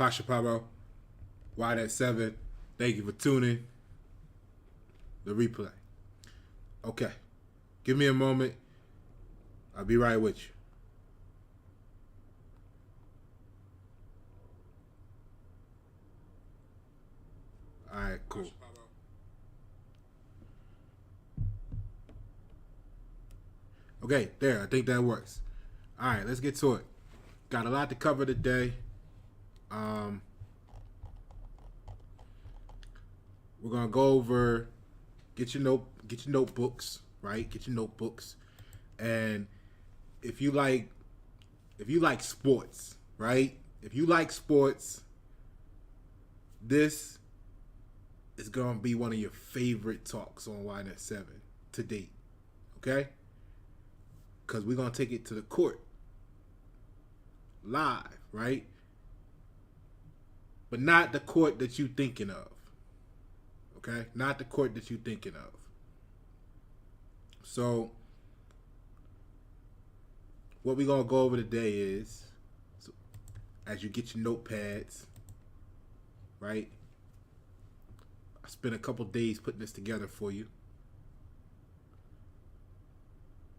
Pasha Pablo, Wide at 7. Thank you for tuning. The replay. Okay. Give me a moment. I'll be right with you. All right, cool. Okay, there. I think that works. All right, let's get to it. Got a lot to cover today. We're gonna go over. Get your notebooks, right? Get your notebooks, and if you like sports, right? If you like sports, this is gonna be one of your favorite talks on YNet 7 to date, okay? Because we're gonna take it to the court live, right? But not the court that you thinking of. Okay? Not the court that you thinking of. So what we're gonna go over today is, so as you get your notepads, right? I spent a couple days putting this together for you.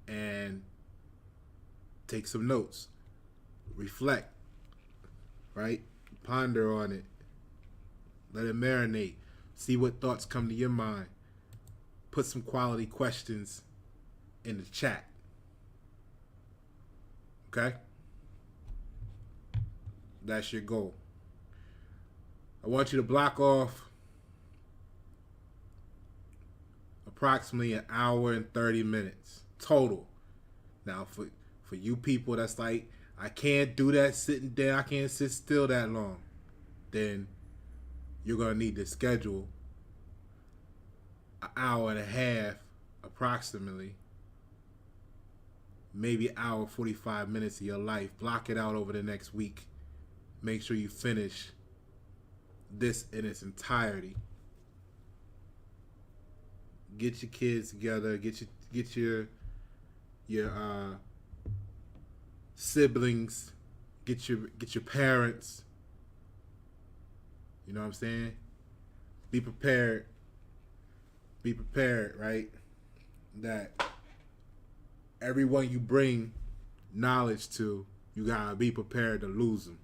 And take some notes. Reflect, right? Ponder on it. Let it marinate. See what thoughts come to your mind. Put some quality questions in the chat. Okay? That's your goal. I want you to block off approximately an hour and 30 minutes total. Now, for you people that's like, I can't do that sitting down, I can't sit still that long, then you're going to need to schedule an hour and a half approximately, maybe an hour 45 minutes of your life. Block it out over the next week. Make sure you finish this in its entirety. Get your kids together, get your siblings, get your parents. You know what I'm saying? Be prepared. Be prepared, right? That everyone you bring knowledge to, you gotta be prepared to lose them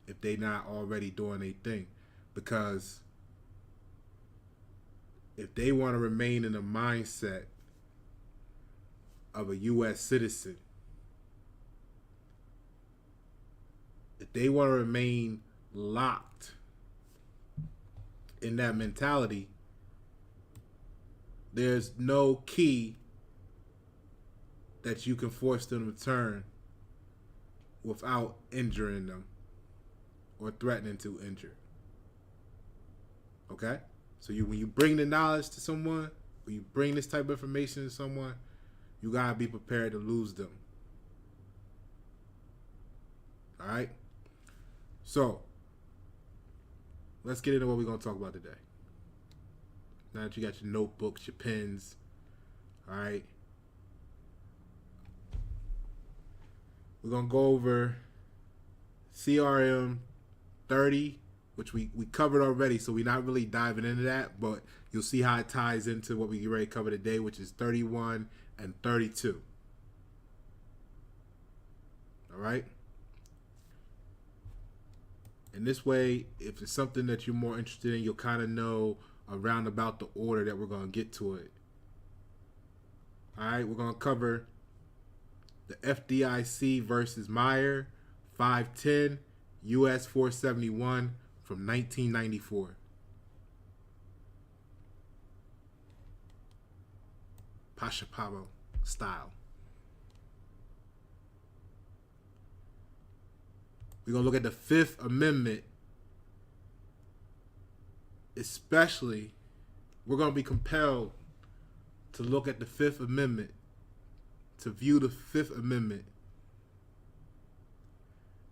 if they not already doing their thing. Because if they want to remain in the mindset of a U.S. citizen, if they want to remain locked in that mentality, there's no key that you can force them to turn without injuring them or threatening to injure. Okay? So when you bring the knowledge to someone, when you bring this type of information to someone, you gotta be prepared to lose them. All right? So, let's get into what we're going to talk about today. Now that you got your notebooks, your pens, all right? We're going to go over CRM 30, which we covered already, so we're not really diving into that, but you'll see how it ties into what we get ready to cover today, which is 31 and 32. All right? And this way, if it's something that you're more interested in, you'll kind of know around about the order that we're going to get to it. All right, we're going to cover the FDIC versus Meyer 510 US 471 from 1994. Pasha Pablo style. We're going to look at the Fifth Amendment. Especially, we're going to be compelled to look at the Fifth Amendment, to view the Fifth Amendment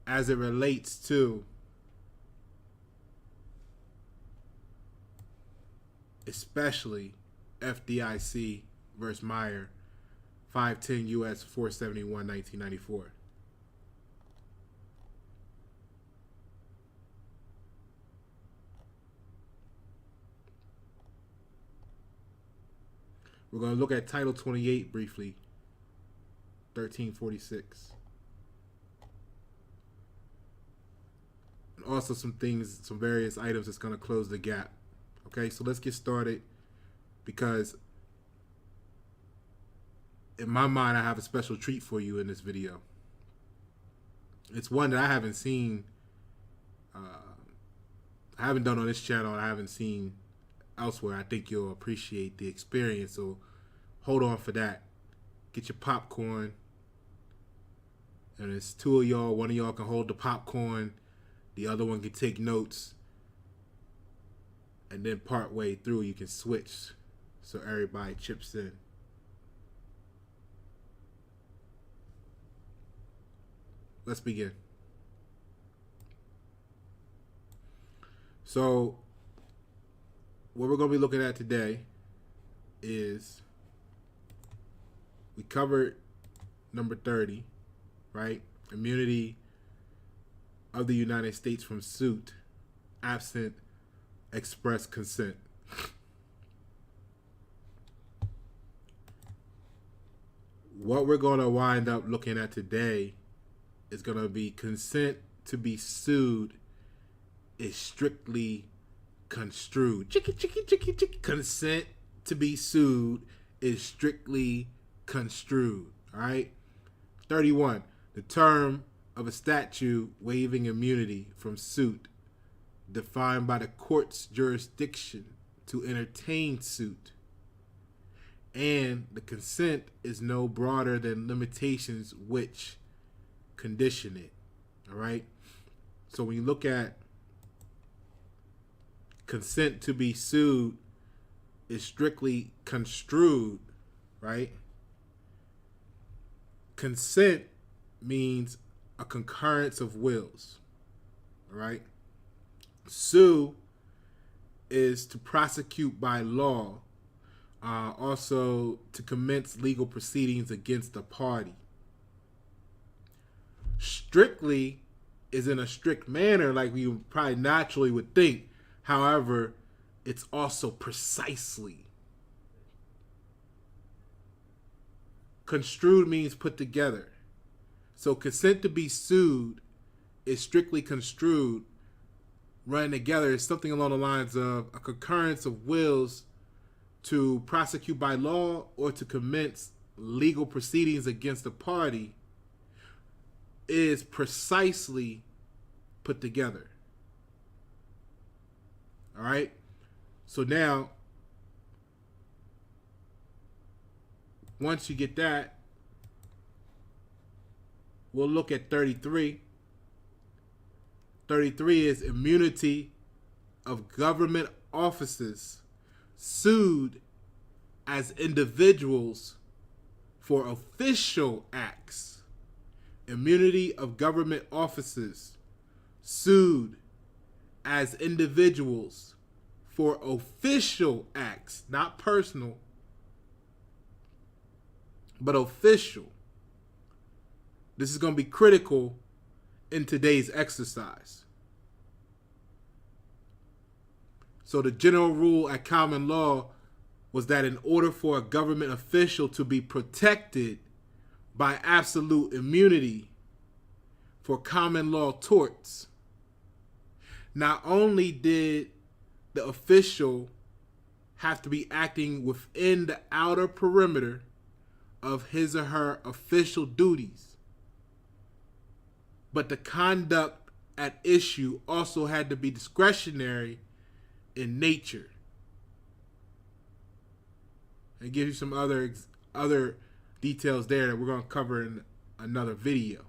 as it relates to especially FDIC versus Meyer 510 US 471 1994. We're going to look at Title 28 briefly, 1346. And also some things, some various items that's going to close the gap. Okay, so let's get started, because in my mind, I have a special treat for you in this video. It's one that I haven't seen, I haven't done on this channel, and I haven't seen elsewhere. I think you'll appreciate the experience, so hold on for that. Get your popcorn, and it's two of y'all. One of y'all can hold the popcorn, the other one can take notes, and then part way through you can switch so everybody chips in. Let's begin. So what we're going to be looking at today is, we covered number 30, right? Immunity of the United States from suit absent express consent. What we're going to wind up looking at today is going to be consent to be sued is strictly construed. Consent to be sued is strictly construed. All right. 31. The term of a statute waiving immunity from suit defined by the court's jurisdiction to entertain suit, and the consent is no broader than limitations which condition it. All right. So when you look at consent to be sued is strictly construed, right? Consent means a concurrence of wills, all right? Sue is to prosecute by law, also to commence legal proceedings against a party. Strictly is in a strict manner, like we probably naturally would think. However, it's also precisely. Construed means put together. So consent to be sued is strictly construed. Running together is something along the lines of a concurrence of wills to prosecute by law or to commence legal proceedings against a party is precisely put together. All right. So now, once you get that, we'll look at 33. 33 is immunity of government officers sued as individuals for official acts. Immunity of government officers sued as individuals for official acts, not personal, but official. This is going to be critical in today's exercise. So the general rule at common law was that in order for a government official to be protected by absolute immunity for common law torts, not only did the official have to be acting within the outer perimeter of his or her official duties, but the conduct at issue also had to be discretionary in nature. And give you some other details there that we're going to cover in another video.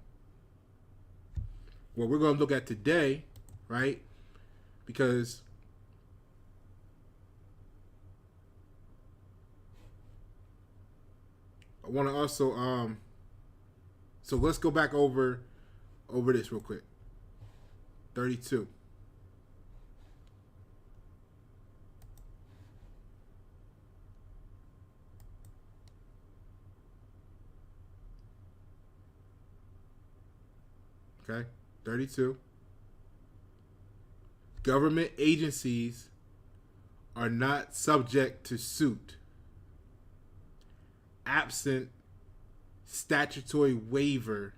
What we're going to look at today, right? Because I want to also so let's go back over this real quick. 32. Okay, 32. Government agencies are not subject to suit. absent statutory waiver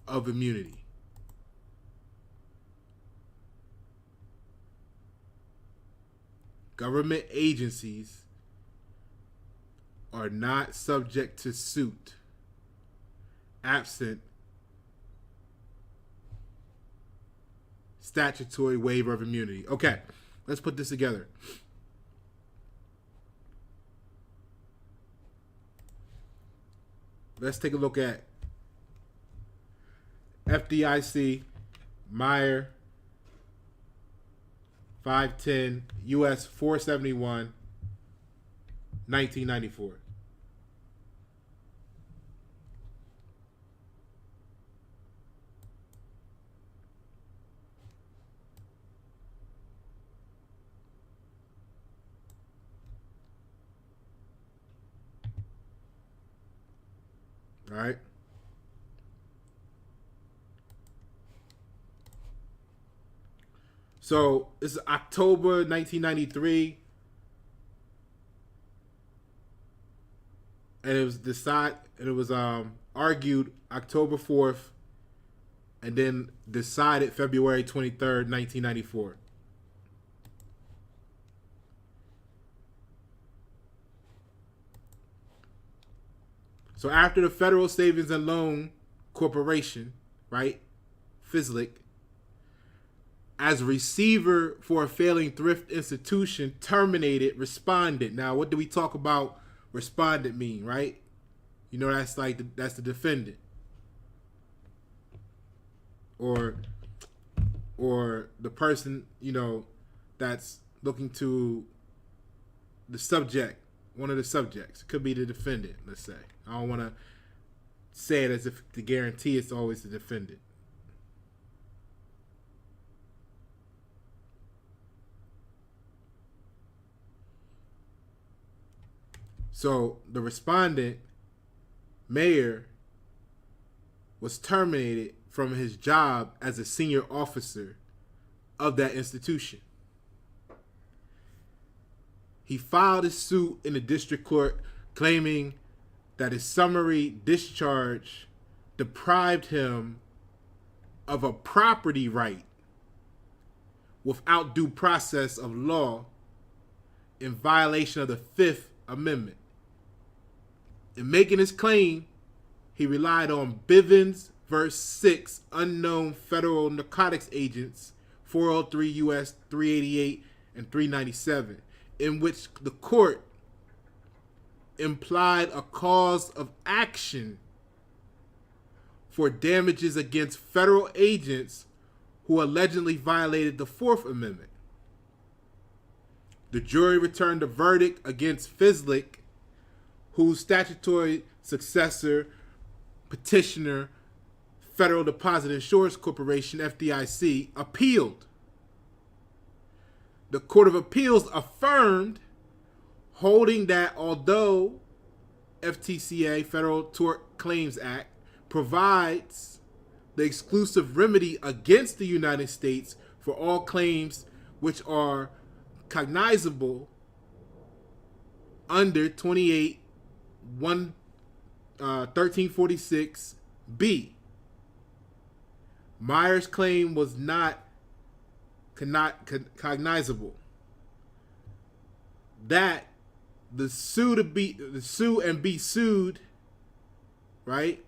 of immunity. Government agencies are not subject to suit absent statutory waiver of immunity. Okay, let's put this together. Let's take a look at FDIC, Meyer, 510, US 471, 1994. All right. So this is October 1993, and it was argued October 4th, and then decided February 23rd, 1994. So after the Federal Savings and Loan Corporation, right, FSLIC, as a receiver for a failing thrift institution, terminated respondent. Now, what do we talk about respondent mean, right? You know, that's the defendant. Or the person, you know, that's looking to the subject, one of the subjects. It could be the defendant, let's say. I don't want to say it as if to guarantee it's always the defendant. So the respondent, Meyer, was terminated from his job as a senior officer of that institution. He filed a suit in the district court claiming that his summary discharge deprived him of a property right without due process of law in violation of the Fifth Amendment. In making his claim, he relied on Bivens v. 6 unknown federal narcotics agents, 403 U.S. 388 and 397, in which the court implied a cause of action for damages against federal agents who allegedly violated the Fourth Amendment. The jury returned a verdict against FSLIC, whose statutory successor, petitioner, Federal Deposit Insurance Corporation, FDIC, appealed. The Court of Appeals affirmed, holding that although FTCA, Federal Tort Claims Act, provides the exclusive remedy against the United States for all claims which are cognizable under 1346B. Meyer's claim was not cognizable. That the sue and be sued, right,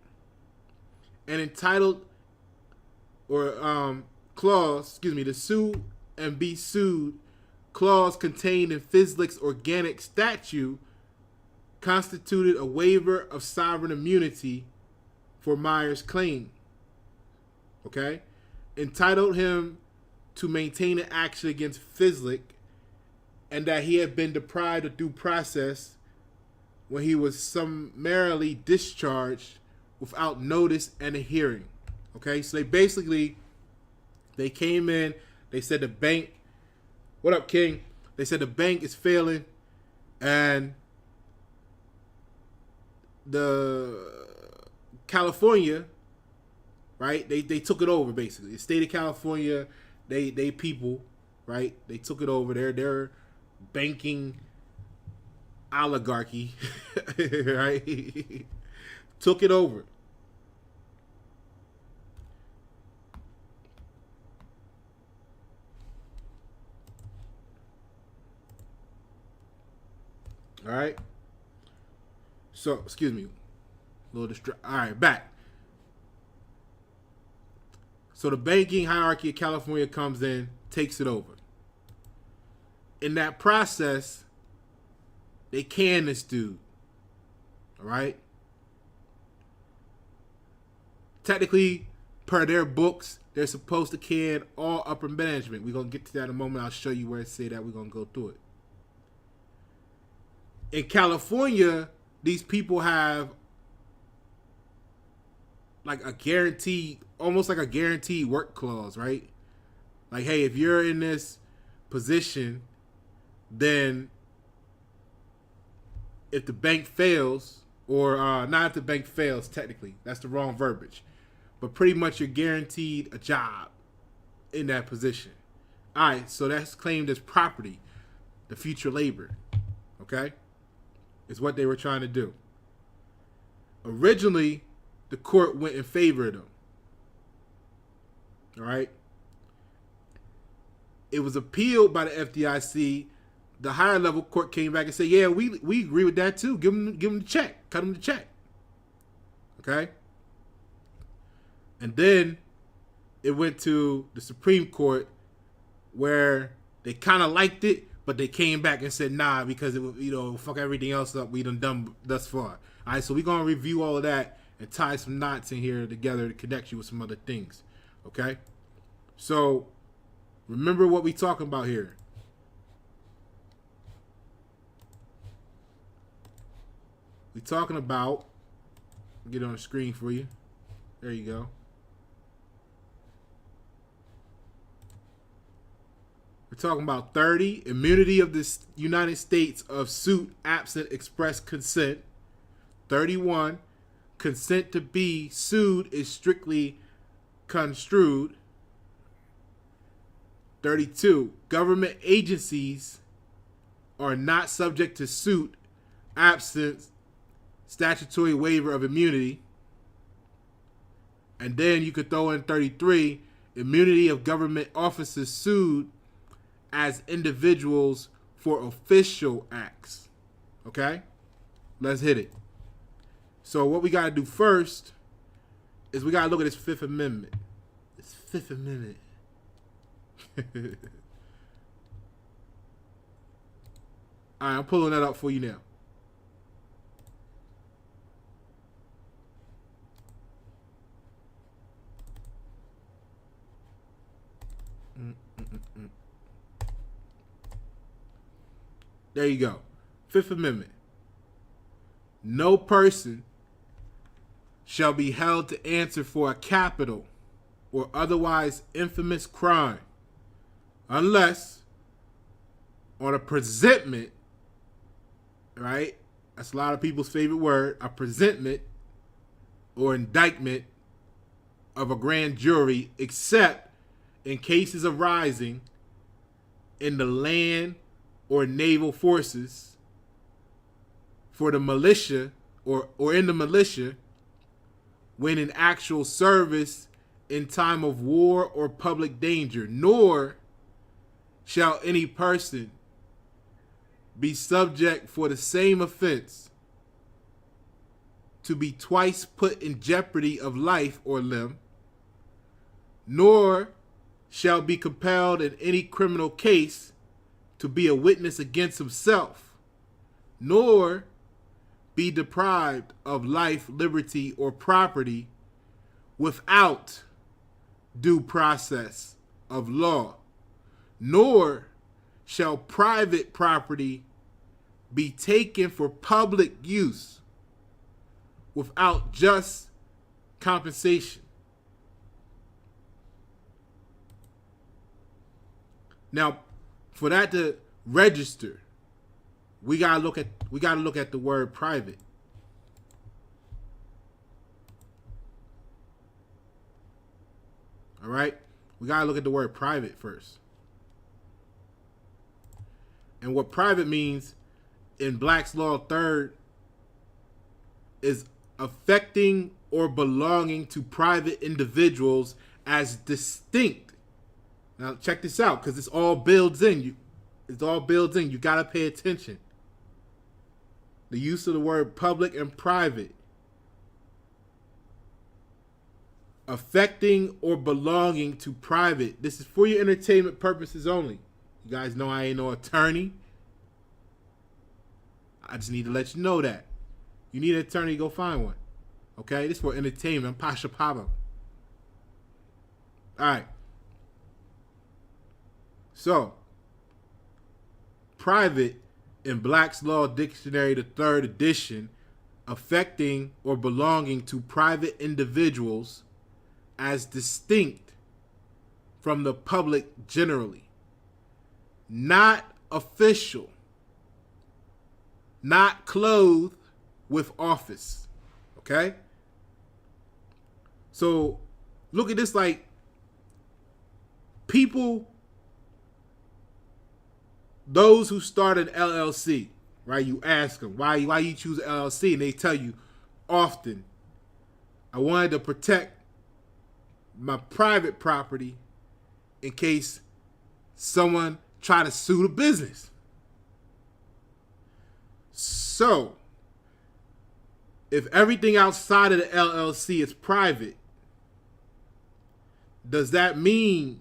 and entitled or clause, the sue and be sued clause contained in FSLIC's organic statute constituted a waiver of sovereign immunity for Meyer's claim. Okay? Entitled him to maintain an action against FSLIC, and that he had been deprived of due process when he was summarily discharged without notice and a hearing. Okay? So they came in, they said the bank, what up, King? They said the bank is failing, and the California, right? They took it over basically. The state of California, they people, right? They took it over. Their banking oligarchy, right, took it over. All right. So, excuse me, a little All right, back. So the banking hierarchy of California comes in, takes it over. In that process, they can this dude. All right. Technically, per their books, they're supposed to can all upper management. We're going to get to that in a moment. I'll show you where it say that. We're going to go through it. In California, these people have like a guaranteed, almost like a guaranteed work clause, right? Like, hey, if you're in this position, then if the bank fails, or not if the bank fails, technically, that's the wrong verbiage, but pretty much you're guaranteed a job in that position. All right, so that's claimed as property, the future labor, okay? Is what they were trying to do. Originally, the court went in favor of them. All right. It was appealed by the FDIC. The higher level court came back and said, "Yeah, we agree with that too. Give them the check. Cut them the check." Okay. And then it went to the Supreme Court, where they kind of liked it, but they came back and said, nah, because it would, fuck everything else up we done thus far. All right, so we're going to review all of that and tie some knots in here together to connect you with some other things, okay? So remember what we talking about here. We talking about, get it on the screen for you. There you go. We're talking about 30, immunity of the United States of suit absent express consent. 31, consent to be sued is strictly construed. 32, government agencies are not subject to suit absent statutory waiver of immunity. And then you could throw in 33, immunity of government officers sued as individuals for official acts. Okay? Let's hit it. So what we got to do first is we got to look at this Fifth Amendment. This Fifth Amendment. All right, I'm pulling that up for you now. There you go. Fifth Amendment. No person shall be held to answer for a capital or otherwise infamous crime unless on a presentment, right? That's a lot of people's favorite word, a presentment or indictment of a grand jury, except in cases arising in the land or naval forces, for the militia or in the militia, when in actual service in time of war or public danger, nor shall any person be subject for the same offense to be twice put in jeopardy of life or limb, nor shall be compelled in any criminal case to be a witness against himself, nor be deprived of life, liberty, or property without due process of law, nor shall private property be taken for public use without just compensation. Now, for that to register, we gotta look at the word private. All right, we gotta look at the word private first. And what private means in Black's Law Third is affecting or belonging to private individuals as distinct. Now check this out, because it's all builds in. It's all builds in. You got to pay attention. The use of the word public and private. Affecting or belonging to private. This is for your entertainment purposes only. You guys know I ain't no attorney. I just need to let you know that. You need an attorney, go find one. Okay? This is for entertainment. I'm Pasha Pablo. Alright. So, private in Black's Law Dictionary, the 3rd edition, affecting or belonging to private individuals as distinct from the public generally. Not official. Not clothed with office. Okay? So, look at this like people, those who start an LLC, right? You ask them, why you choose an LLC? And they tell you often, I wanted to protect my private property in case someone tried to sue the business. So, if everything outside of the LLC is private, does that mean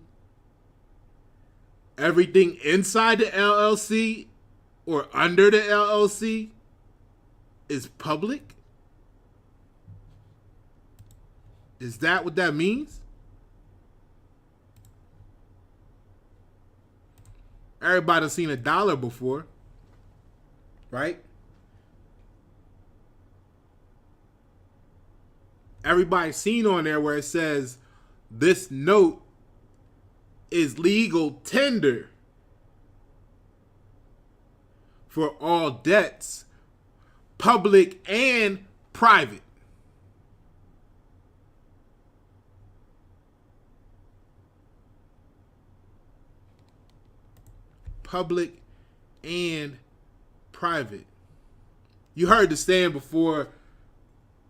everything inside the LLC or under the LLC is public? Is that what that means? Everybody's seen a dollar before, right? Everybody's seen on there where it says this note is legal tender for all debts, public and private. Public and private. You heard the saying before,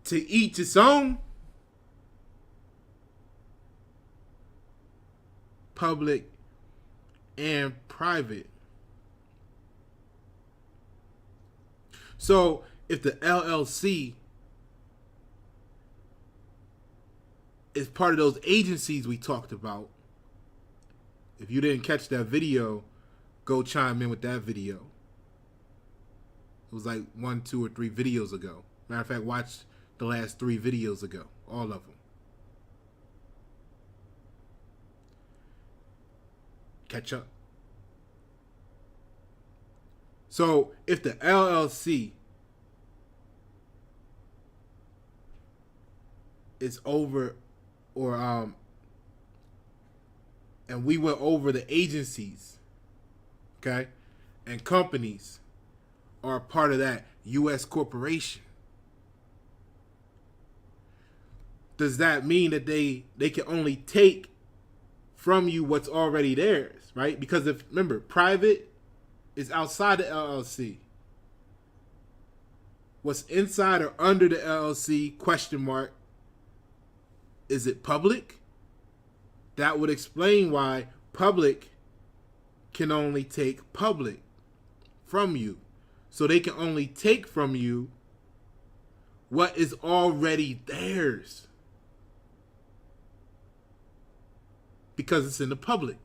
to each its own. Public and private. So if the LLC is part of those agencies we talked about, if you didn't catch that video, go chime in with that video. It was like 1, 2, or 3 videos ago. Matter of fact, watch the last 3 videos ago. All of them. Catch up. So if the LLC is over, or and we went over the agencies, okay, and companies are part of that U.S. corporation, does that mean that they can only take from you what's already theirs, right? Because if, remember, private is outside the LLC. What's inside or under the LLC, question mark, is it public? That would explain why public can only take public from you. So they can only take from you what is already theirs, because it's in the public.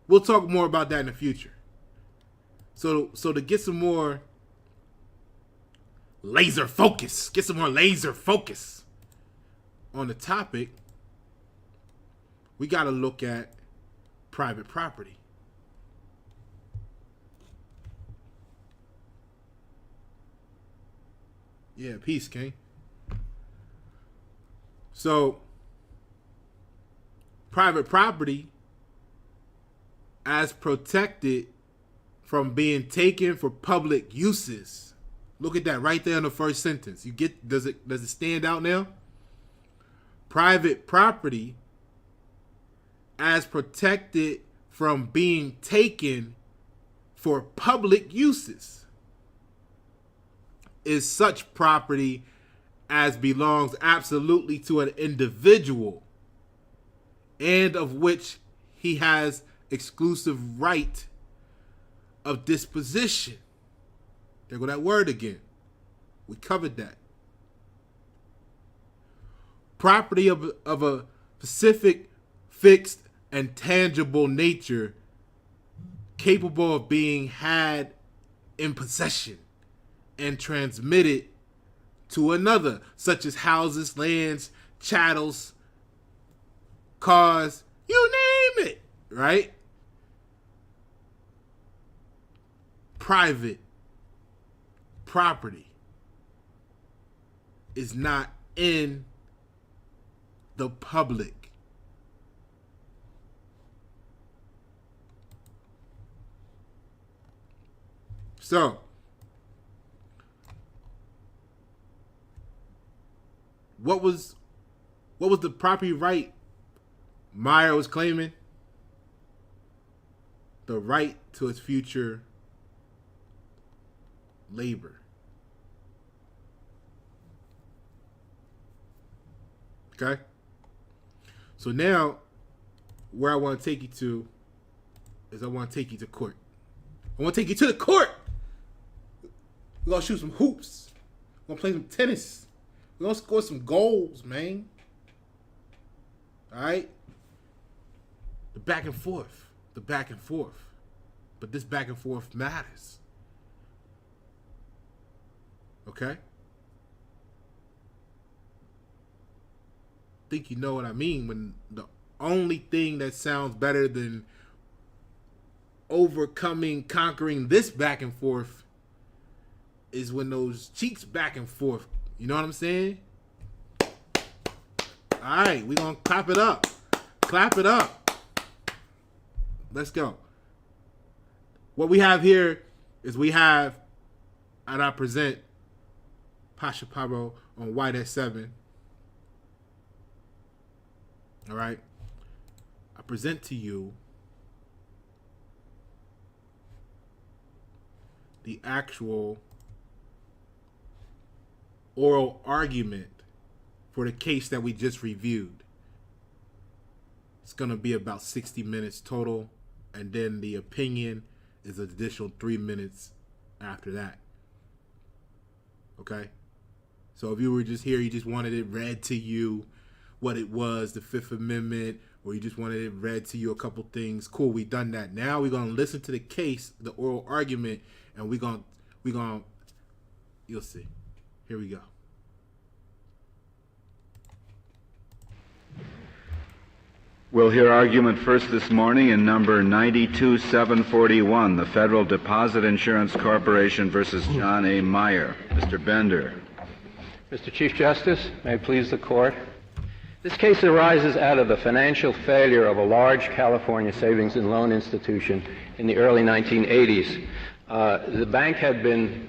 We'll talk more about that in the future. So to get some more laser focus, on the topic, we got to look at private property. Yeah, peace, King. So, private property, as protected from being taken for public uses. Look at that right there in the first sentence. You get, does it stand out now? Private property, as protected from being taken for public uses is such property as belongs absolutely to an individual and of which he has exclusive right of disposition. There go that word again. We covered that. Property of a specific, fixed, and tangible nature capable of being had in possession and transmitted to another, such as houses, lands, chattels, cars, you name it, right? Private property is not in the public. So, what was the property right Meyer was claiming? The right to his future labor. Okay? So now, where I want to take you to is I want to take you to court. I want to take you to the court. We're going to shoot some hoops. We're going to play some tennis. We're going to score some goals, man. All right? The back and forth. The back and forth. But this back and forth matters. Okay? I think you know what I mean when the only thing that sounds better than conquering this back and forth is when those cheeks back and forth. You know what I'm saying? All right, we're going to clap it up. Clap it up. Let's go. What we have here is and I present Pasha Pablo on white at 7. All right. I present to you the actual oral argument for the case that we just reviewed. It's going to be about 60 minutes total, and then the opinion is an additional 3 minutes after that. Okay? So if you were just here, you just wanted it read to you what it was, the Fifth Amendment, or you just wanted it read to you a couple things, cool, we done that. Now we're going to listen to the case, the oral argument, and we're going you'll see. Here we go. We'll hear argument first this morning in number 92741, the Federal Deposit Insurance Corporation versus John A. Meyer. Mr. Bender. Mr. Chief Justice, may it please the Court. This case arises out of the financial failure of a large California savings and loan institution in the early 1980s. The bank had been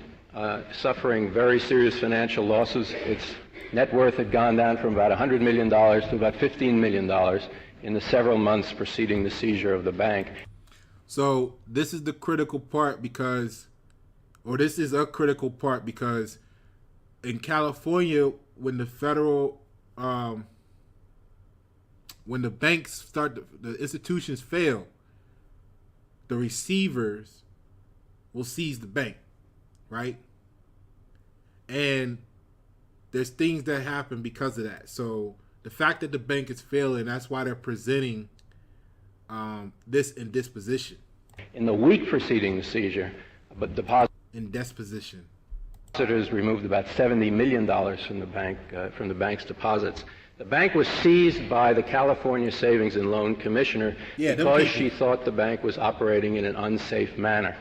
suffering very serious financial losses. Its net worth had gone down from about $100 million to about $15 million in the several months preceding the seizure of the bank. So this is the critical part because in California, when the federal, when the banks the institutions fail, the receivers will seize the bank, right? And there's things that happen because of that. So the fact that the bank is failing, that's why they're presenting this in disposition. In the week preceding the seizure, but in disposition. Depositors removed about $70 million from the bank, from the bank's deposits. The bank was seized by the California Savings and Loan Commissioner because she thought the bank was operating in an unsafe manner.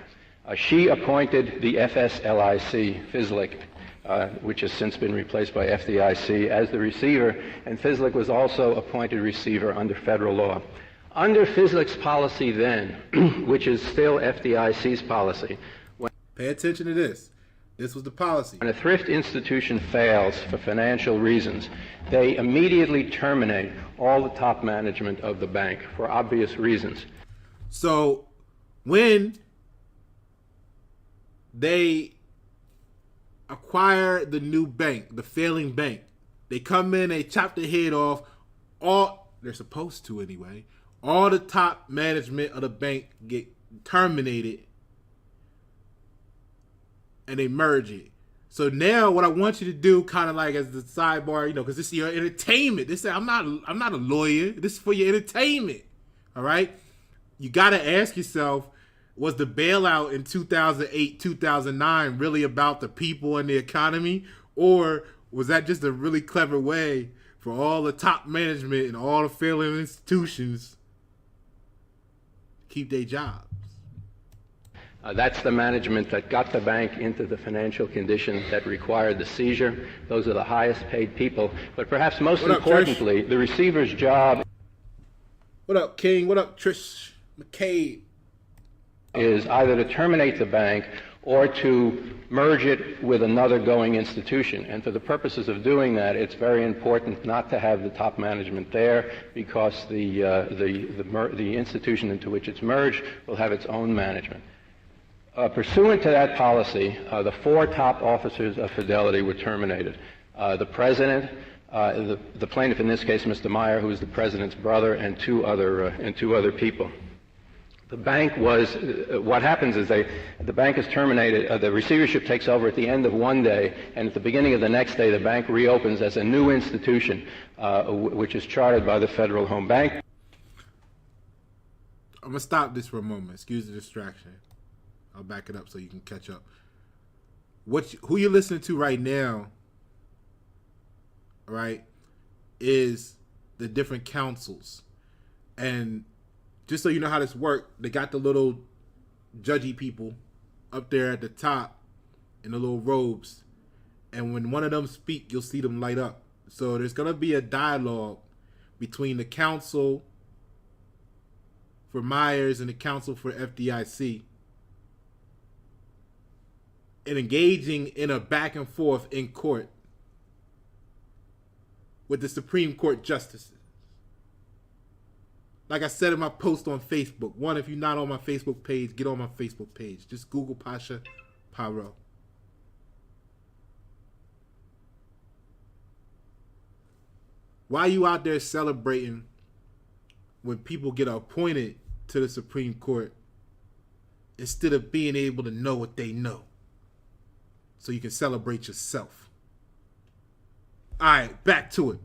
She appointed the FSLIC, FSLIC, which has since been replaced by FDIC, as the receiver, and FSLIC was also appointed receiver under federal law. Under FSLIC's policy then, which is still FDIC's policy, pay attention to this. This was the policy. When a thrift institution fails for financial reasons, they immediately terminate all the top management of the bank for obvious reasons. So when they acquire the new bank, the failing bank, they come in, they chop the head off. They're supposed to anyway. All the top management of the bank get terminated, and they merge it. So now, what I want you to do, kind of like as the sidebar, because this is your entertainment. I'm not a lawyer. This is for your entertainment. All right. You got to ask yourself, was the bailout in 2008, 2009 really about the people and the economy? Or was that just a really clever way for all the top management and all the failing institutions to keep their jobs? That's the management that got the bank into the financial condition that required the seizure. Those are the highest paid people. But perhaps most importantly, the receiver's job... What up, King? What up, Trish McCabe? ...is either to terminate the bank or to merge it with another going institution. And for the purposes of doing that, it's very important not to have the top management there, because the institution into which it's merged will have its own management. Pursuant to that policy, the 4 top officers of Fidelity were terminated. The president, the plaintiff in this case, Mr. Meyer, who is the president's brother, and two other people. The bank was, what happens is the bank is terminated, the receivership takes over at the end of one day, and at the beginning of the next day, the bank reopens as a new institution, which is chartered by the Federal Home Bank. I'm going to stop this for a moment. Excuse the distraction. I'll back it up so you can catch up. Who you're listening to right now, right, is the different councils. And just so you know how this works, they got the little judgy people up there at the top in the little robes. And when one of them speak, you'll see them light up. So there's going to be a dialogue between the counsel for Myers and the counsel for FDIC, and engaging in a back and forth in court with the Supreme Court justices. Like I said in my post on Facebook, one, if you're not on my Facebook page, get on my Facebook page. Just Google Pasha Paro. Why are you out there celebrating when people get appointed to the Supreme Court instead of being able to know what they know? So you can celebrate yourself. All right, back to it.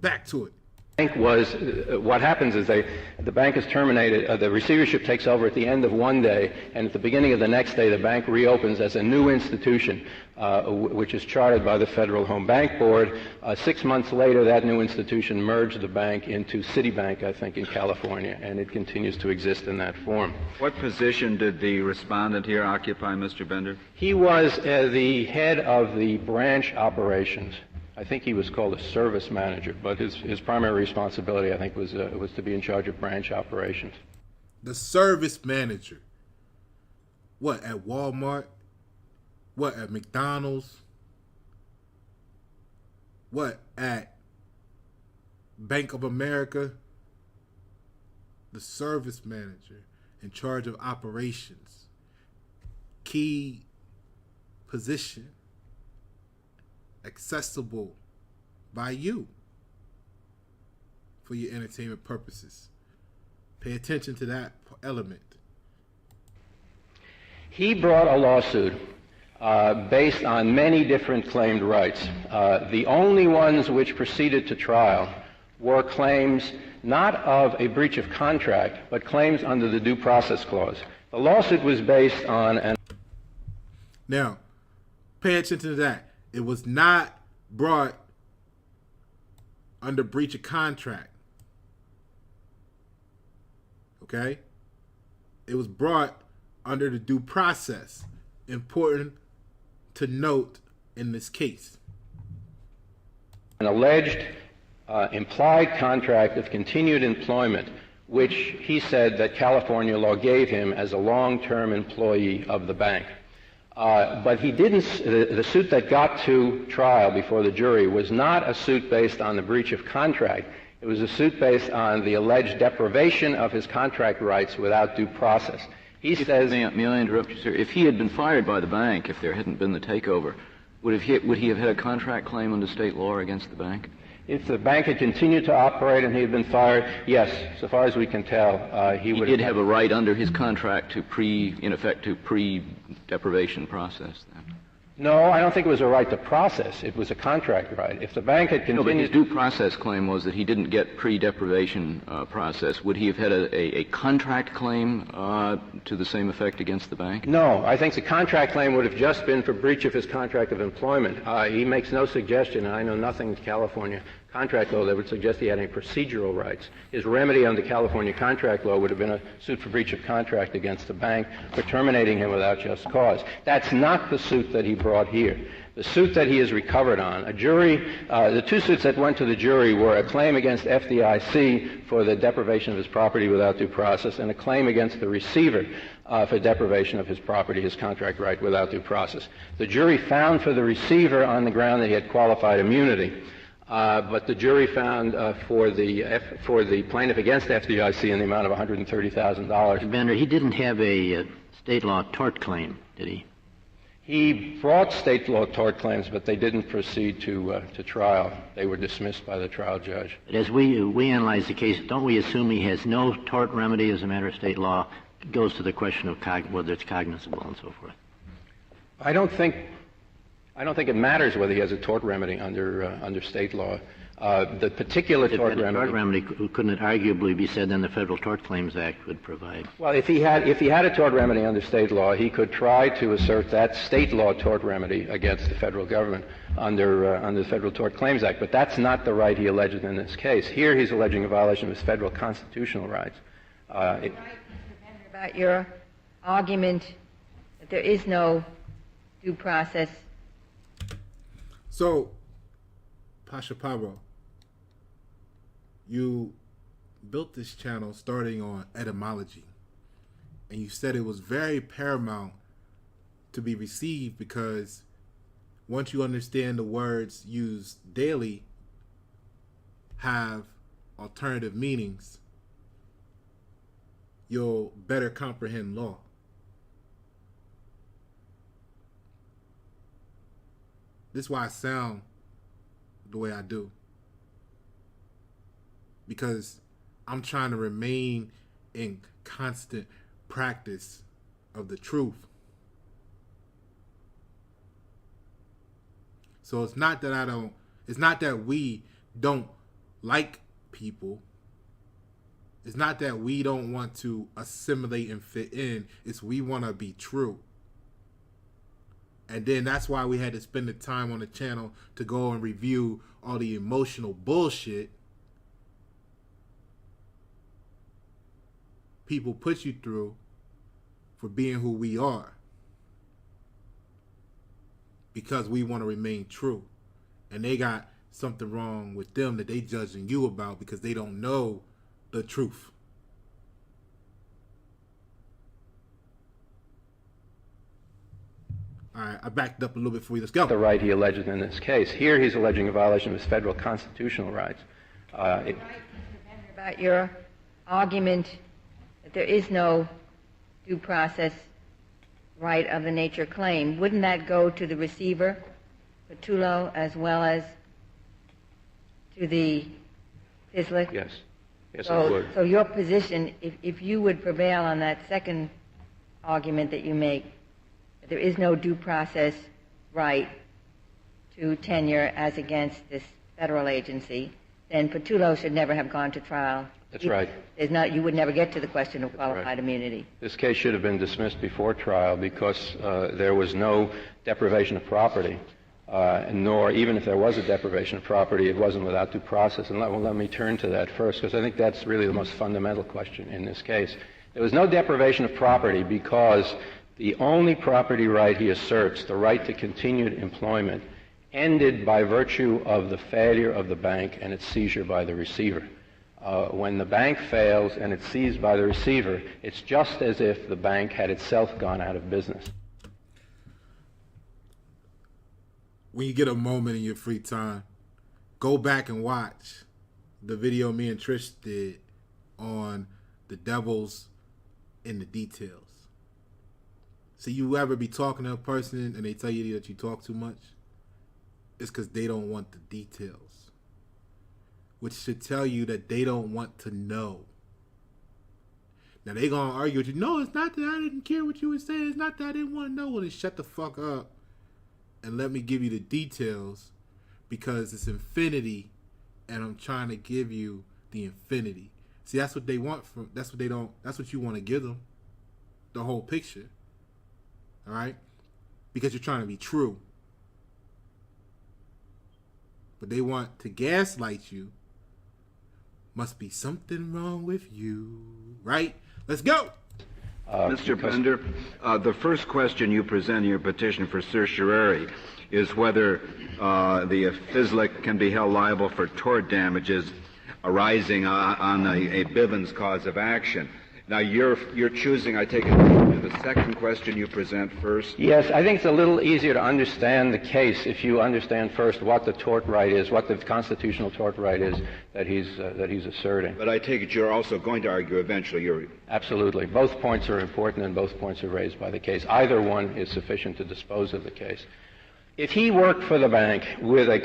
What happens is the bank is terminated, the receivership takes over at the end of one day, and at the beginning of the next day, the bank reopens as a new institution, which is chartered by the Federal Home Bank Board. 6 months later, that new institution merged the bank into Citibank, I think, in California, and it continues to exist in that form. What position did the respondent here occupy, Mr. Bender? He was the head of the branch operations. I think he was called a service manager, but his primary responsibility, I think, was to be in charge of branch operations. The service manager. What, at Walmart? What, at McDonald's? What, at Bank of America? The service manager in charge of operations. Key position. Accessible by you for your entertainment purposes. Pay attention to that element. He brought a lawsuit based on many different claimed rights. The only ones which proceeded to trial were claims not of a breach of contract, but claims under the Due Process Clause. The lawsuit was based on... Now, pay attention to that. It was not brought under breach of contract. Okay? It was brought under the due process. Important to note in this case. An alleged implied contract of continued employment, which he said that California law gave him as a long-term employee of the bank. But he didn't, the suit that got to trial before the jury was not a suit based on the breach of contract. It was a suit based on the alleged deprivation of his contract rights without due process. He says... May I interrupt you, sir? If he had been fired by the bank, if there hadn't been the takeover, would he have had a contract claim under state law against the bank? If the bank had continued to operate and he had been fired, yes, so far as we can tell, he would did have a right under his contract to pre-deprivation process then. No, I don't think it was a right to process. It was a contract right. If the bank had continued... No, but his due process claim was that he didn't get pre-deprivation process. Would he have had a contract claim to the same effect against the bank? No, I think the contract claim would have just been for breach of his contract of employment. He makes no suggestion, and I know nothing in California contract law that would suggest he had any procedural rights. His remedy under California contract law would have been a suit for breach of contract against the bank for terminating him without just cause. That's not the suit that he brought here. The suit that he has recovered on, the two suits that went to the jury were a claim against FDIC for the deprivation of his property without due process and a claim against the receiver for deprivation of his property, his contract right, without due process. The jury found for the receiver on the ground that he had qualified immunity. But the jury found for the plaintiff against FDIC in the amount of $130,000. Mr. Bender, he didn't have a state law tort claim, did he? He brought state law tort claims, but they didn't proceed to trial. They were dismissed by the trial judge. But as we analyze the case, don't we assume he has no tort remedy as a matter of state law? It goes to the question of whether it's cognizable and so forth. I don't think it matters whether he has a tort remedy under state law. The particular tort remedy couldn't it arguably be said then the Federal Tort Claims Act would provide? Well, if he had a tort remedy under state law, he could try to assert that state law tort remedy against the federal government under the Federal Tort Claims Act. But that's not the right he alleges in this case. Here he's alleging a violation of his federal constitutional rights. Mr. Bender, about your argument that there is no due process. So, Pasha Pablo, you built this channel starting on etymology, and you said it was very paramount to be received because once you understand the words used daily have alternative meanings, you'll better comprehend law. This is why I sound the way I do. Because I'm trying to remain in constant practice of the truth. So it's not that we don't like people. It's not that we don't want to assimilate and fit in. It's we want to be true. And then that's why we had to spend the time on the channel to go and review all the emotional bullshit people put you through for being who we are. Because we want to remain true. And they got something wrong with them that they judging you about because they don't know the truth. All right, I backed up a little bit for you. Let's go. The right he alleges in this case. Here he's alleging a violation of his federal constitutional rights. Mr. Bender, about your argument that there is no due process right of the nature claim, wouldn't that go to the receiver, Petullo, as well as to the FSLIC? Yes. Yes, it would. So your position, if you would prevail on that second argument that you make, that there is no due process right to tenure as against this federal agency, then Petullo should never have gone to trial. That's right. You would never get to the question of qualified immunity. This case should have been dismissed before trial because there was no deprivation of property, nor even if there was a deprivation of property, it wasn't without due process. And let me turn to that first because I think that's really the most fundamental question in this case. There was no deprivation of property because the only property right he asserts, the right to continued employment, ended by virtue of the failure of the bank and its seizure by the receiver. When the bank fails and it's seized by the receiver, it's just as if the bank had itself gone out of business. When you get a moment in your free time, go back and watch the video me and Trish did on the devils in the details. So you ever be talking to a person and they tell you that you talk too much? It's because they don't want the details, which should tell you that they don't want to know. Now they gonna argue with you. No, it's not that I didn't care what you were saying. It's not that I didn't want to know. Well, then shut the fuck up and let me give you the details, because it's infinity, and I'm trying to give you the infinity. See, that's what they want from. That's what they don't. That's what you want to give them, the whole picture. All right, because you're trying to be true. But they want to gaslight you. Must be something wrong with you, right? Let's go. Mr. Bender, the first question you present in your petition for certiorari is whether the FSLIC can be held liable for tort damages arising on a Bivens cause of action. Now, you're choosing, I take it, the second question you present first? Yes, I think it's a little easier to understand the case if you understand first what the tort right is, what the constitutional tort right is that he's asserting. But I take it you're also going to argue eventually. Absolutely. Both points are important and both points are raised by the case. Either one is sufficient to dispose of the case. If he worked for the bank with an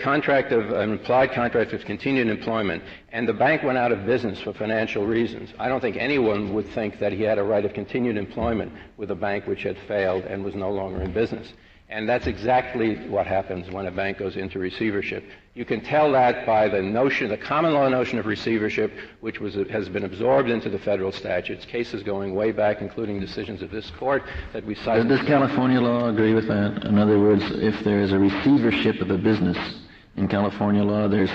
implied contract of continued employment, and the bank went out of business for financial reasons, I don't think anyone would think that he had a right of continued employment with a bank which had failed and was no longer in business. And that's exactly what happens when a bank goes into receivership. You can tell that by the common law notion of receivership, which has been absorbed into the federal statutes, cases going way back, including decisions of this court that we cited. Does California law agree with that? In other words, if there is a receivership of a business in California law, there's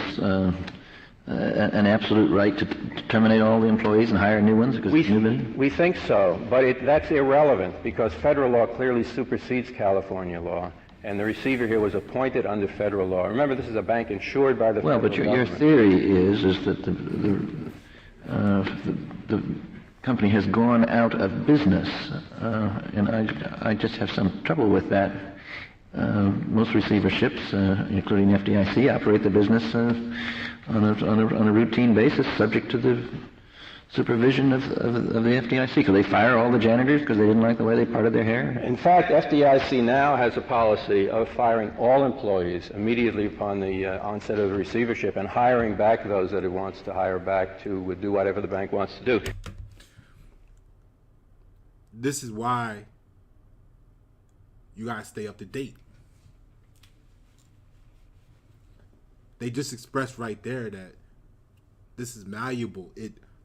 an absolute right to terminate all the employees and hire new ones? We think so, but that's irrelevant because federal law clearly supersedes California law, and the receiver here was appointed under federal law. Remember, this is a bank insured by the federal government. Well, but your theory is that the company has gone out of business, and I just have some trouble with that. Most receiverships, including FDIC, operate the business on a routine basis, subject to the supervision of the FDIC. Could they fire all the janitors because they didn't like the way they parted their hair? In fact, FDIC now has a policy of firing all employees immediately upon the onset of the receivership and hiring back those that it wants to hire back to do whatever the bank wants to do. This is why you got to stay up to date. They just expressed right there that this is malleable.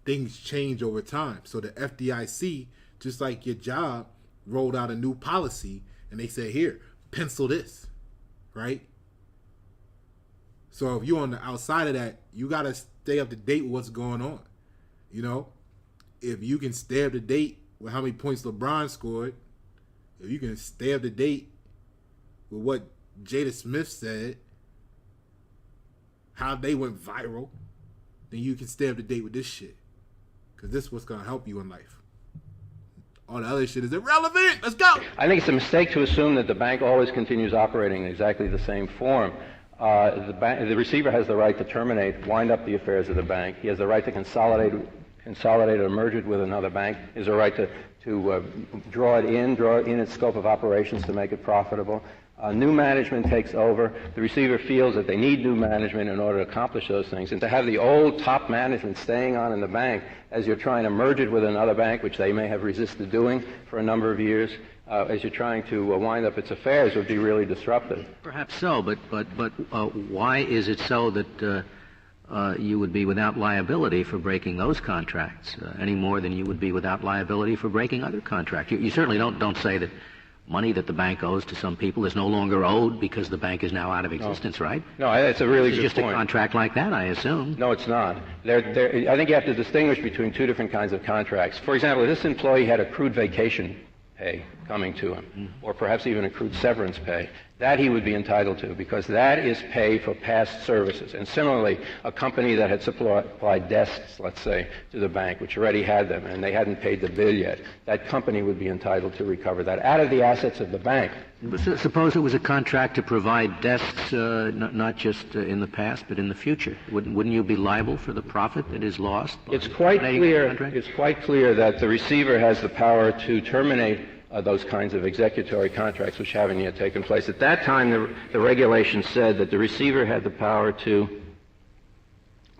Things change over time. So the FDIC, just like your job, rolled out a new policy and they said, here, pencil this, right? So if you're on the outside of that, you got to stay up to date with what's going on. You know, if you can stay up to date with how many points LeBron scored, if you can stay up to date with what Jada Smith said, how they went viral, then you can stay up to date with this shit. Because this is what's going to help you in life. All the other shit is irrelevant. Let's go. I think it's a mistake to assume that the bank always continues operating in exactly the same form. The receiver has the right to terminate, wind up the affairs of the bank. He has the right to consolidate or merge it with another bank. He has a right to draw it in its scope of operations to make it profitable. New management takes over. The receiver feels that they need new management in order to accomplish those things. And to have the old top management staying on in the bank as you're trying to merge it with another bank, which they may have resisted doing for a number of years, as you're trying to wind up its affairs, would be really disruptive. Perhaps so, but why is it so that you would be without liability for breaking those contracts any more than you would be without liability for breaking other contracts? You certainly don't say that money that the bank owes to some people is no longer owed because the bank is now out of existence, right? No, it's a really good point. It's just a contract like that, I assume. No, it's not. I think you have to distinguish between two different kinds of contracts. For example, if this employee had accrued vacation pay coming to him, or perhaps even accrued severance pay, that he would be entitled to, because that is pay for past services. And similarly, a company that had supplied desks, let's say, to the bank, which already had them, and they hadn't paid the bill yet, that company would be entitled to recover that out of the assets of the bank. Suppose it was a contract to provide desks, not just in the past, but in the future. Wouldn't you be liable for the profit that is lost? It's quite clear that the receiver has the power to terminate those kinds of executory contracts which haven't yet taken place. At that time, the regulation said that the receiver had the power to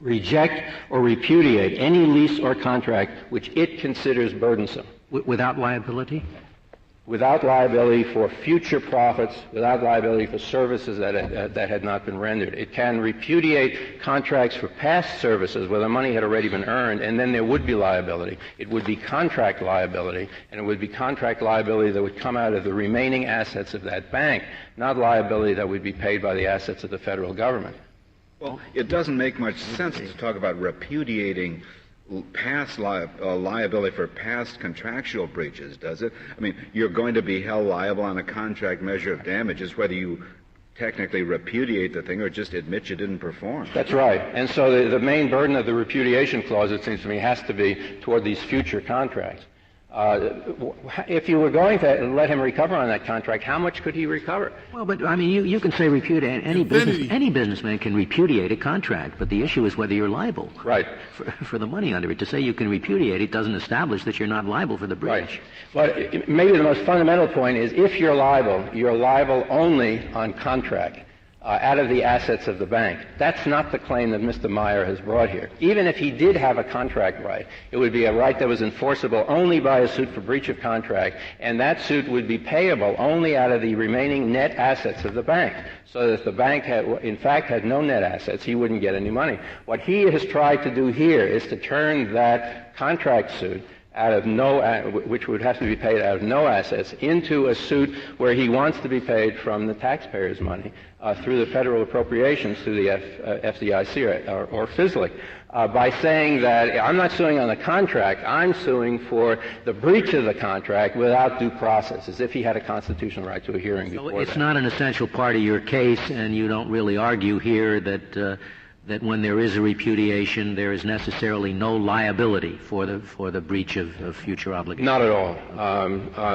reject or repudiate any lease or contract which it considers burdensome. Without liability? Without liability for future profits, without liability for services that had not been rendered. It can repudiate contracts for past services where the money had already been earned, and then there would be liability. It would be contract liability, and it would be contract liability that would come out of the remaining assets of that bank, not liability that would be paid by the assets of the federal government. Well, it doesn't make much sense to talk about repudiating past liability for past contractual breaches, does it? I mean, you're going to be held liable on a contract measure of damages whether you technically repudiate the thing or just admit you didn't perform. That's right. And so the main burden of the repudiation clause, it seems to me, has to be toward these future contracts. If you were going to let him recover on that contract, how much could he recover? Well, but I mean, you can say repudiate. Any businessman can repudiate a contract, but the issue is whether you're liable. Right. For the money under it. To say you can repudiate it doesn't establish that you're not liable for the breach. Right. But maybe the most fundamental point is if you're liable only on contract. Out of the assets of the bank. That's not the claim that Mr. Meyer has brought here. Even if he did have a contract right, it would be a right that was enforceable only by a suit for breach of contract, and that suit would be payable only out of the remaining net assets of the bank. So that if the bank in fact had no net assets, he wouldn't get any money. What he has tried to do here is to turn that contract suit which would have to be paid out of no assets, into a suit where he wants to be paid from the taxpayers' money through the federal appropriations through the FDIC or FSLIC, by saying that I'm not suing on the contract, I'm suing for the breach of the contract without due process, as if he had a constitutional right to a hearing before that. So it's not an essential part of your case, and you don't really argue here that when there is a repudiation, there is necessarily no liability for the breach of future obligations? Not at all.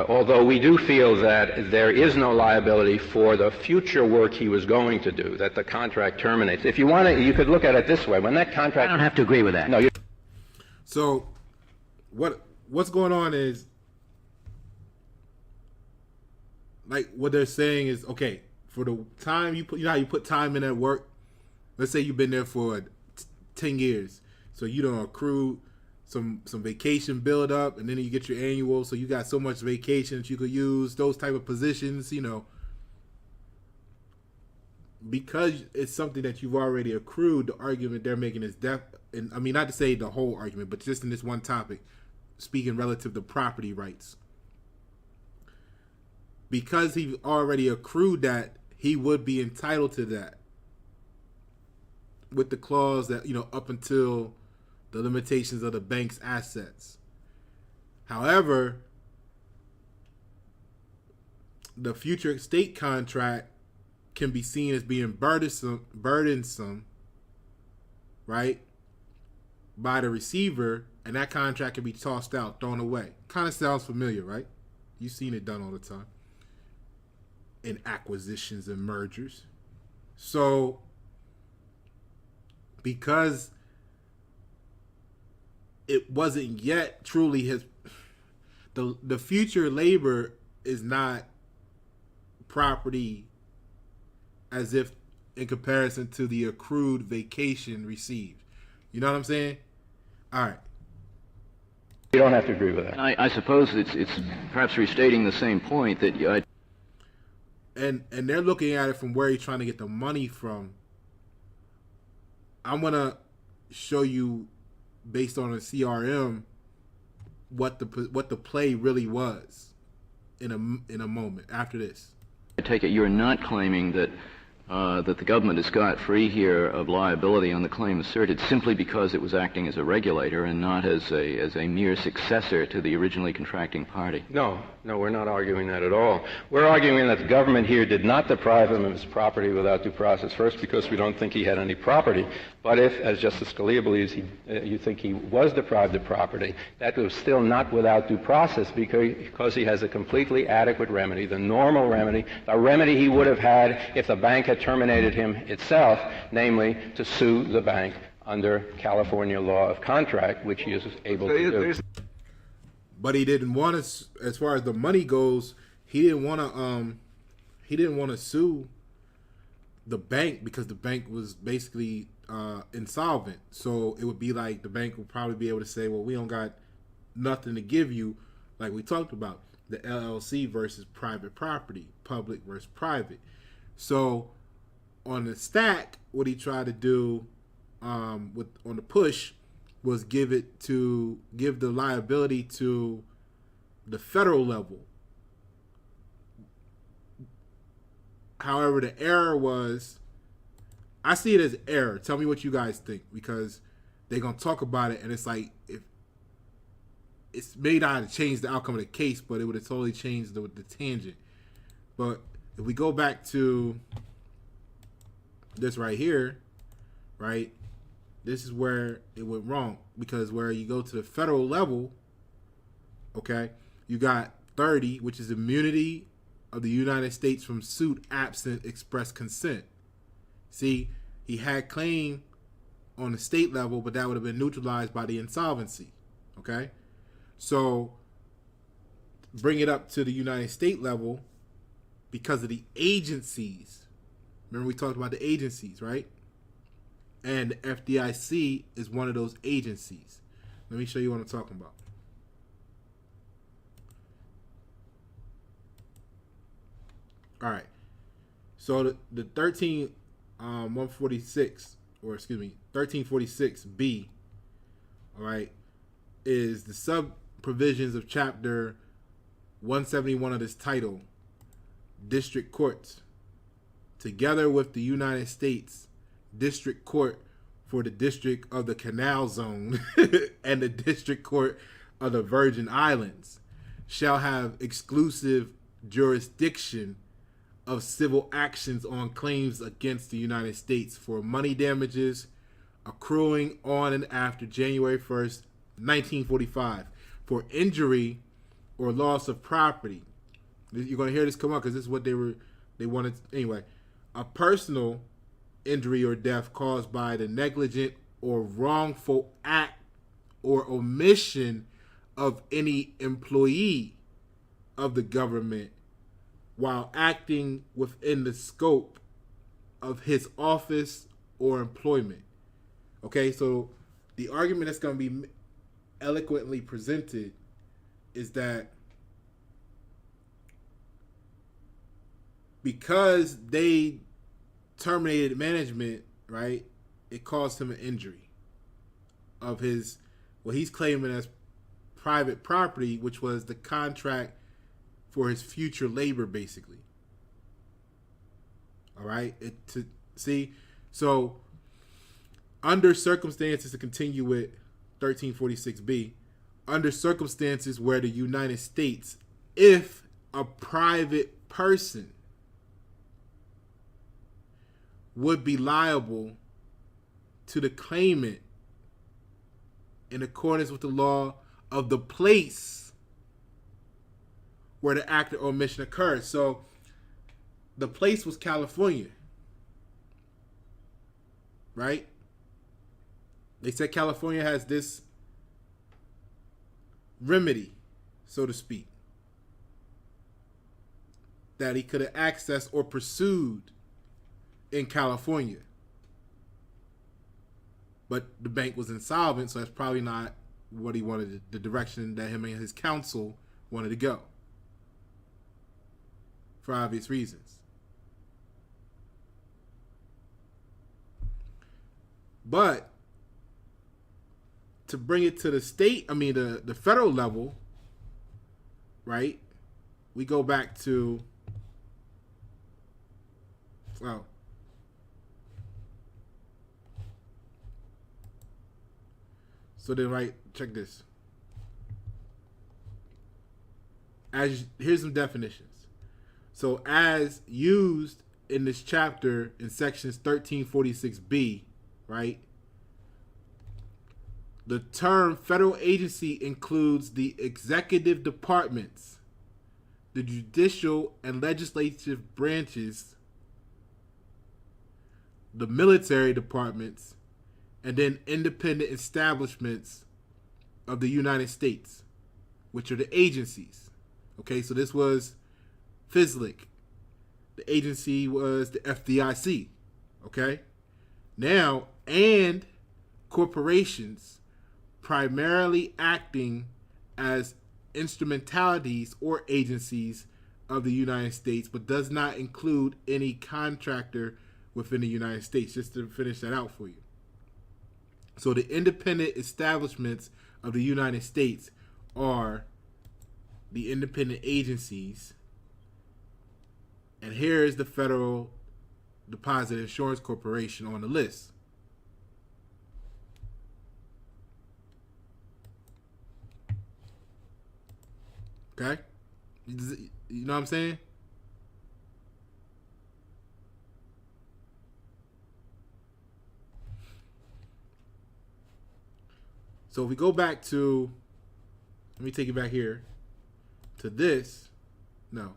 Although we do feel that there is no liability for the future work he was going to do, that the contract terminates. If you want to, you could look at it this way. When that contract... I don't have to agree with that. No. So what's going on is, like, what they're saying is, okay, for the time you put, you know how you put time in at work? Let's say you've been there for 10 years. So you don't accrue some vacation build up, and then you get your annual. So you got so much vacation that you could use, those type of positions, you know. Because it's something that you've already accrued, the argument they're making is and I mean, not to say the whole argument, but just in this one topic, speaking relative to property rights. Because he already accrued that, he would be entitled to that. With the clause that, you know, up until the limitations of the bank's assets. However, the future estate contract can be seen as being burdensome, right, by the receiver, and that contract can be tossed out, thrown away. Kind of sounds familiar, right? You've seen it done all the time in acquisitions and mergers. So, because it wasn't yet truly his, the future labor is not property as if in comparison to the accrued vacation received. You know what I'm saying? All right. You don't have to agree with that. And I suppose it's perhaps restating the same point that and they're looking at it from where he's trying to get the money from. I'm gonna show you, based on a CRM, what the play really was in a moment after this. I take it you're not claiming that that the government is scot-free here of liability on the claim asserted simply because it was acting as a regulator and not as a mere successor to the originally contracting party? No, we're not arguing that at all. We're arguing that the government here did not deprive him of his property without due process. First, because we don't think he had any property. But if, as Justice Scalia believes, you think he was deprived of property, that was still not without due process because he has a completely adequate remedy, the normal remedy, the remedy he would have had if the bank had terminated him itself, namely to sue the bank under California law of contract, which he is able to do. But he didn't want to, as far as the money goes, he didn't want to sue the bank because the bank was basically insolvent. So it would be like the bank would probably be able to say, well, we don't got nothing to give you, like we talked about, the LLC versus private property, public versus private. So on the stack, what he tried to do on the push was give the liability to the federal level. However, the error was, I see it as error. Tell me what you guys think, because they're gonna talk about it, and it's like, if it's may not have changed the outcome of the case, but it would have totally changed the tangent. But if we go back to this right here, right, this is where it went wrong, because where you go to the federal level, okay, you got 30, which is immunity of the United States from suit absent express consent. See, he had claim on the state level, but that would have been neutralized by the insolvency, okay? So bring it up to the United States level because of the agencies. Remember we talked about the agencies, right? And the FDIC is one of those agencies. Let me show you what I'm talking about. All right. So the 1346B, all right, is the sub provisions of chapter 171 of this title, district courts, together with the United States District Court for the District of the Canal Zone and the District Court of the Virgin Islands, shall have exclusive jurisdiction of civil actions on claims against the United States for money damages accruing on and after January 1st, 1945, for injury or loss of property. You're going to hear this come up because this is what they wanted. Anyway, a personal injury or death caused by the negligent or wrongful act or omission of any employee of the government while acting within the scope of his office or employment. Okay, so the argument that's going to be eloquently presented is that because they terminated management, right, it caused him an injury of his, what he's claiming as private property, which was the contract for his future labor, basically. All right, so under circumstances, to continue with 1346B, under circumstances where the United States, if a private person would be liable to the claimant in accordance with the law of the place where the act or omission occurs. So the place was California, right? They said California has this remedy, so to speak, that he could have accessed or pursued in California. But the bank was insolvent, so that's probably not what he wanted, the direction that him and his counsel wanted to go, for obvious reasons. But to bring it to the the federal level, right? We go back to, well, So then, right, check this. Here's some definitions. So as used in this chapter in sections 1346B, right? The term federal agency includes the executive departments, the judicial and legislative branches, the military departments, and then independent establishments of the United States, which are the agencies. Okay, so this was FSLIC. The agency was the FDIC. Okay? Now, and corporations primarily acting as instrumentalities or agencies of the United States, but does not include any contractor within the United States, just to finish that out for you. So the independent establishments of the United States are the independent agencies. And here is the Federal Deposit Insurance Corporation on the list. Okay? You know what I'm saying? So if we go back to, let me take it back here to this. No.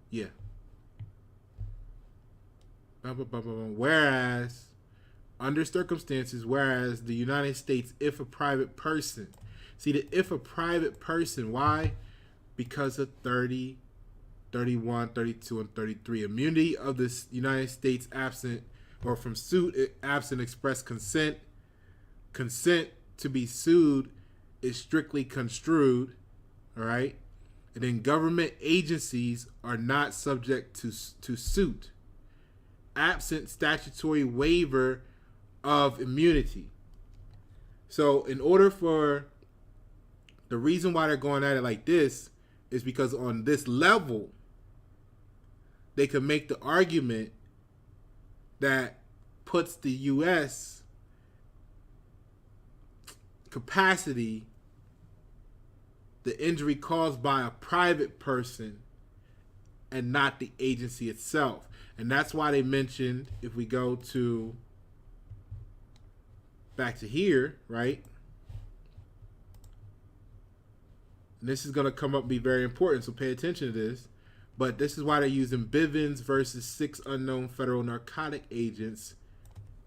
Yeah. Whereas, under circumstances, whereas the United States, if a private person, see the if a private person, why? Because of 30, 31, 32, and 33. Immunity of the United States absent or from suit absent express consent. Consent to be sued is strictly construed. All right. And then government agencies are not subject to suit, absent statutory waiver of immunity. So in order for, the reason why they're going at it like this is because on this level, they can make the argument that puts the U.S. capacity, the injury caused by a private person and not the agency itself. And that's why they mentioned, if we go to back to here, right? And this is going to come up, be very important, so pay attention to this. But this is why they're using Bivens versus 6 unknown federal narcotic agents,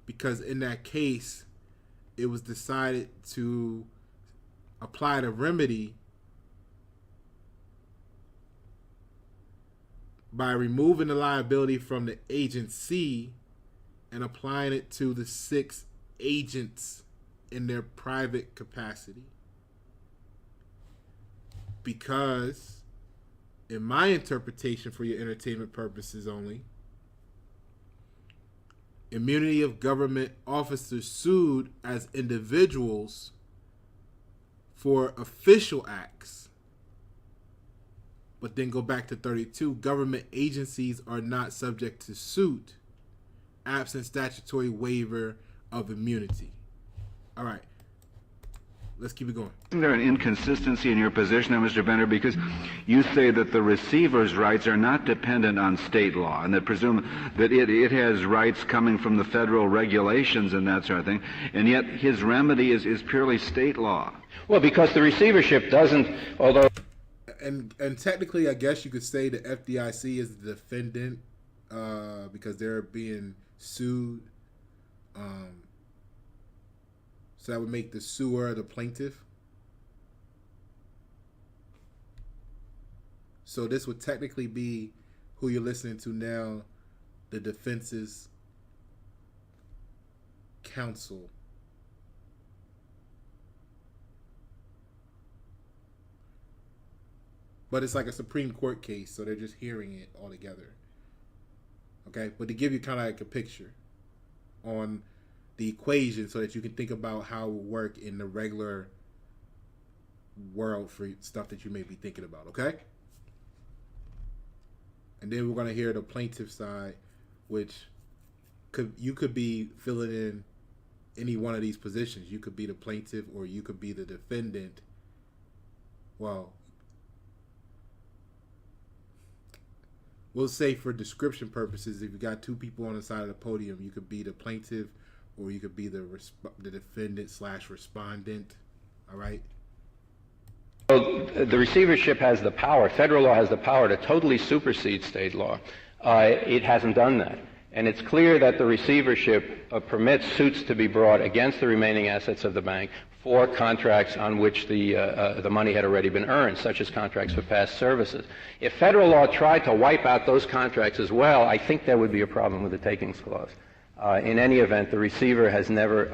because in that case, it was decided to apply the remedy by removing the liability from the agency and applying it to the 6 agents in their private capacity. Because, in my interpretation for your entertainment purposes only, immunity of government officers sued as individuals for official acts. But then go back to 32. Government agencies are not subject to suit, absent statutory waiver of immunity. All right. Let's keep it going. Isn't there an inconsistency in your position, Mr. Bender? Because you say that the receiver's rights are not dependent on state law, and that presume that it has rights coming from the federal regulations and that sort of thing, and yet his remedy is purely state law. Well, because the receivership doesn't, although... And technically, I guess you could say the FDIC is the defendant because they're being sued. So that would make the suer the plaintiff. So this would technically be who you're listening to now, the defense's counsel. But it's like a Supreme Court case, so they're just hearing it all together. Okay? But to give you kind of like a picture on the equation so that you can think about how it will work in the regular world for stuff that you may be thinking about, okay? And then we're going to hear the plaintiff side, which you could be filling in any one of these positions. You could be the plaintiff or you could be the defendant. Well, we'll say for description purposes, if you got two people on the side of the podium, you could be the plaintiff or you could be the defendant / respondent. All right? Well, the receivership has the power, federal law has the power to totally supersede state law. It hasn't done that. And it's clear that the receivership permits suits to be brought against the remaining assets of the bank for contracts on which the money had already been earned, such as contracts for past services. If federal law tried to wipe out those contracts as well, I think there would be a problem with the takings clause. In any event, the receiver has never,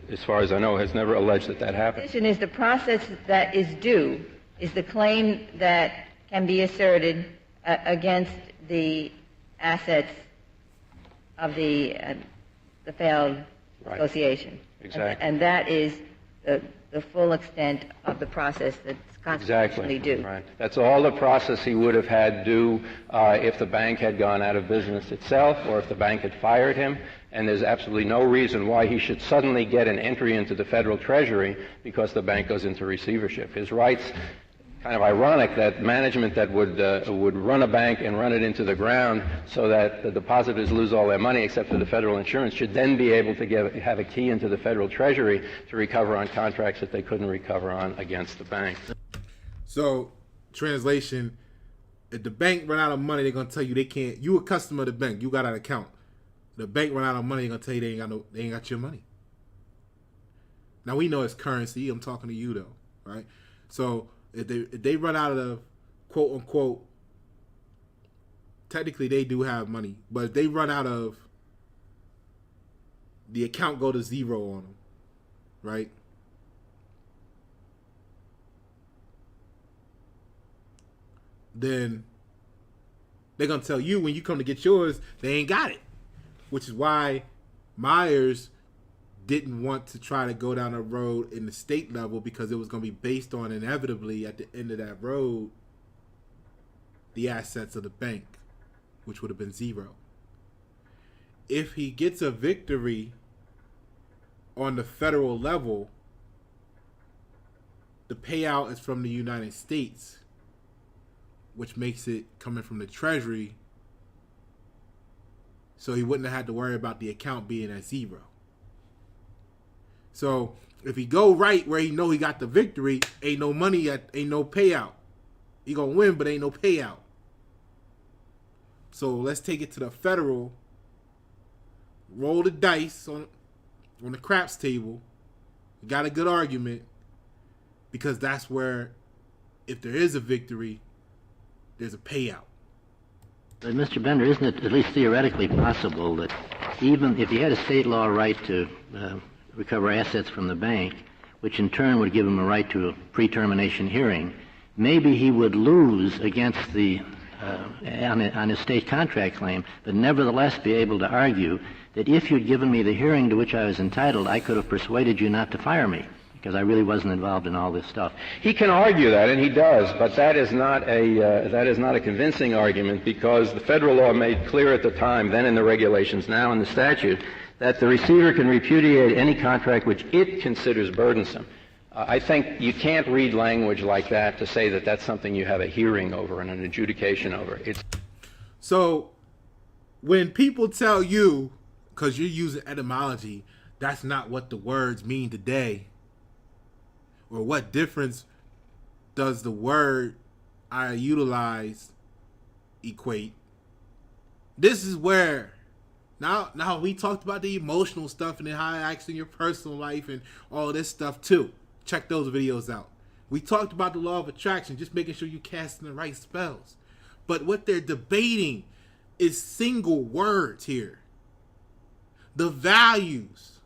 as far as I know, has never alleged that that happened. The question is the process that is due is the claim that can be asserted against the assets of the failed association. Exactly. And that is the full extent of the process that's constitutionally due. Right. That's all the process he would have had due if the bank had gone out of business itself or if the bank had fired him. And there's absolutely no reason why he should suddenly get an entry into the federal treasury because the bank goes into receivership. His rights, kind of ironic that management that would run a bank and run it into the ground so that the depositors lose all their money except for the federal insurance should then be able to have a key into the federal treasury to recover on contracts that they couldn't recover on against the bank. So, translation, if the bank run out of money, they're going to tell you they can't. You a customer of the bank. You got an account. The bank run out of money, they're going to tell you they ain't got your money. Now, we know it's currency. I'm talking to you, though, right? So, if they run out of quote unquote, technically they do have money, but if they run out of the account, go to zero on them, right? Then they're gonna tell you when you come to get yours, they ain't got it, which is why Myers didn't want to try to go down a road in the state level because it was going to be based on inevitably at the end of that road the assets of the bank, which would have been zero. If he gets a victory on the federal level, the payout is from the United States, which makes it coming from the Treasury, so he wouldn't have had to worry about the account being at zero. So if he go right where he know he got the victory, ain't no money, ain't no payout. He gonna win, but ain't no payout. So let's take it to the federal. Roll the dice on the craps table. You got a good argument because that's where, if there is a victory, there's a payout. But Mr. Bender, isn't it at least theoretically possible that even if he had a state law right to recover assets from the bank, which in turn would give him a right to a pre-termination hearing, maybe he would lose against the on his state contract claim, but nevertheless be able to argue that if you'd given me the hearing to which I was entitled, I could have persuaded you not to fire me because I really wasn't involved in all this stuff. He can argue that, and he does, but that is not a convincing argument because the federal law made clear at the time, then in the regulations, now in the statute, that the receiver can repudiate any contract which it considers burdensome. I think you can't read language like that to say that that's something you have a hearing over and an adjudication over. So when people tell you, because you're using etymology, that's not what the words mean today, or what difference does the word I utilize equate, this is where Now we talked about the emotional stuff and then how it acts in your personal life and all this stuff too. Check those videos out. We talked about the law of attraction, just making sure you're casting the right spells. But what they're debating is single words here. The values.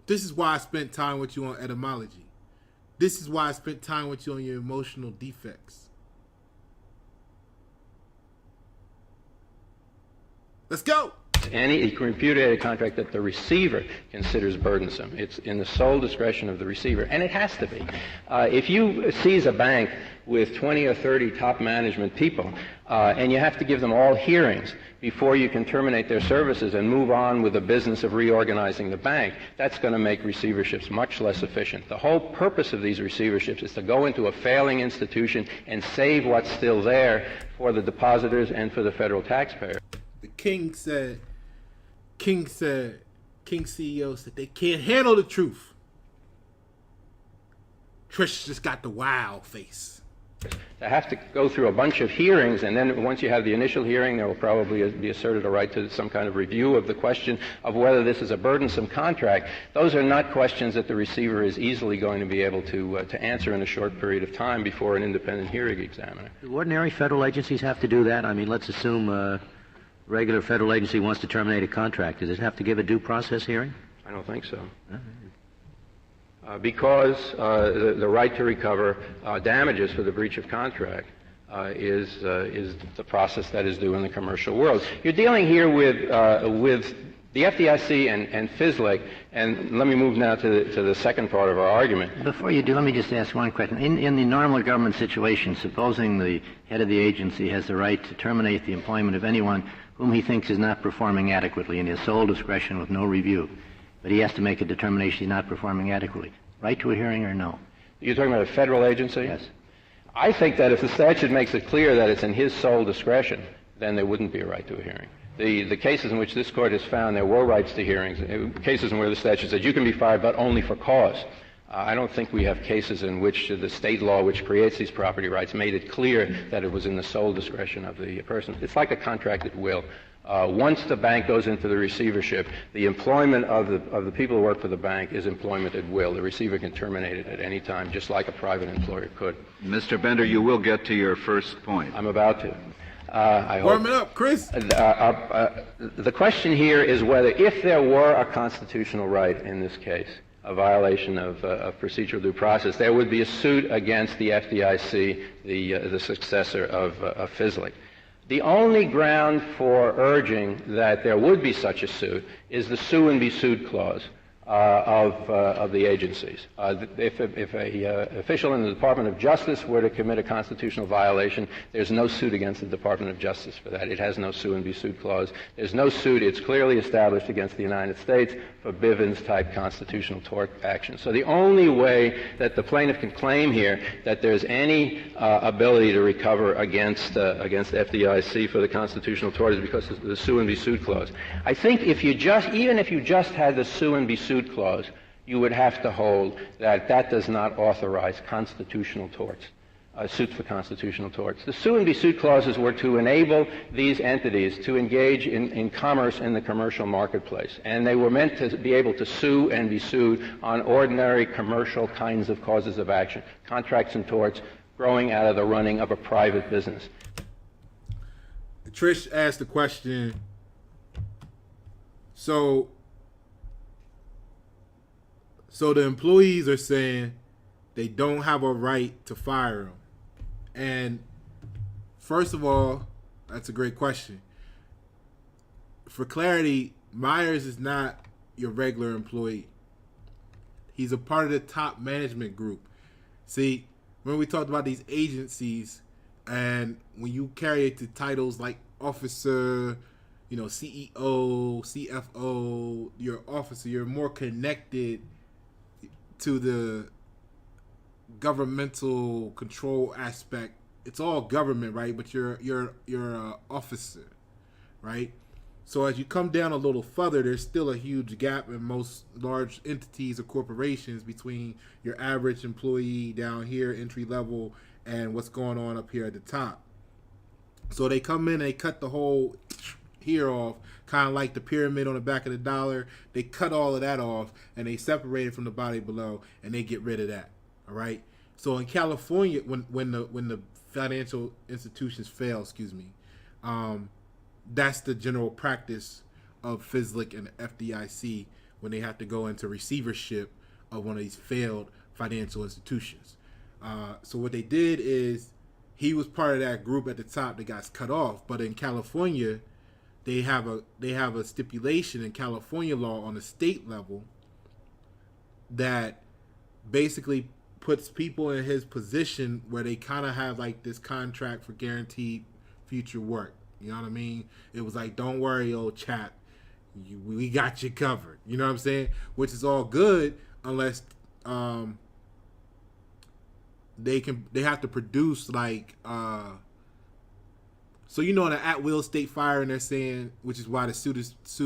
This is why I spent time with you on etymology. This is why I spent time with you on your emotional defects. Let's go. any repudiated contract that the receiver considers burdensome. It's in the sole discretion of the receiver, and it has to be. If you seize a bank with 20 or 30 top management people, and you have to give them all hearings before you can terminate their services and move on with the business of reorganizing the bank, that's going to make receiverships much less efficient. The whole purpose of these receiverships is to go into a failing institution and save what's still there for the depositors and for the federal taxpayer. The King CEO said they can't handle the truth. Trish just got the wild face. They have to go through a bunch of hearings, and then once you have the initial hearing, there will probably be asserted a right to some kind of review of the question of whether this is a burdensome contract. Those are not questions that the receiver is easily going to be able to answer in a short period of time before an independent hearing examiner. Do ordinary federal agencies have to do that? I mean, let's assume a regular federal agency wants to terminate a contract. Does it have to give a due process hearing? I don't think so. Because the right to recover damages for the breach of contract is the process that is due in the commercial world. You're dealing here with the FDIC and FSLIC, and let me move now to the second part of our argument. Before you do, let me just ask one question. In the normal government situation, supposing the head of the agency has the right to terminate the employment of anyone whom he thinks is not performing adequately in his sole discretion with no review, but he has to make a determination he's not performing adequately. Right to a hearing or no? You're talking about a federal agency? Yes. I think that if the statute makes it clear that it's in his sole discretion, then there wouldn't be a right to a hearing. The cases in which this court has found there were rights to hearings, cases in where the statute said you can be fired but only for cause. I don't think we have cases in which the state law which creates these property rights made it clear that it was in the sole discretion of the person. It's like a contract at will. Once the bank goes into the receivership, the employment of the people who work for the bank is employment at will. The receiver can terminate it at any time, just like a private employer could. Mr. Bender, you will get to your first point. I'm about to. Warm it up, Chris. The question here is whether, if there were a constitutional right in this case, a violation of procedural due process, there would be a suit against the FDIC, the successor of FSLIC. The only ground for urging that there would be such a suit is the sue and be sued clause of the agencies. If a official in the Department of Justice were to commit a constitutional violation, there's no suit against the Department of Justice for that. It has no sue and be sued clause. There's no suit. It's clearly established against the United States for Bivens-type constitutional tort action. So the only way that the plaintiff can claim here that there's any ability to recover against FDIC for the constitutional tort is because of the sue and be sued clause. I think even if you just had the sue and be sued clause, you would have to hold that that does not authorize constitutional torts, suits for constitutional torts. The sue and be sued clauses were to enable these entities to engage in commerce in the commercial marketplace, and they were meant to be able to sue and be sued on ordinary commercial kinds of causes of action, contracts and torts growing out of the running of a private business. Trish asked the question, so the employees are saying they don't have a right to fire them. And first of all, that's a great question. For clarity, Myers is not your regular employee. He's a part of the top management group. See, when we talked about these agencies, and when you carry it to titles like officer, CEO, CFO, you're officer, you're more connected to the governmental control aspect. It's all government, right? But you're an officer, right? So as you come down a little further, there's still a huge gap in most large entities or corporations between your average employee down here, entry level, and what's going on up here at the top. So they come in and they cut the whole here off, kind of like the pyramid on the back of the dollar. They cut all of that off and they separate it from the body below, and they get rid of that. All right. So in California, when the financial institutions fail, that's the general practice of FSLIC and FDIC when they have to go into receivership of one of these failed financial institutions. So what they did is he was part of that group at the top that got cut off. But in California, they have a stipulation in California law on the state level that basically puts people in his position where they kind of have like this contract for guaranteed future work. You know what I mean? It was like, don't worry, old chap, we got you covered. You know what I'm saying? Which is all good unless they have to produce like so in an at-will state firing, they're saying, which is why the sue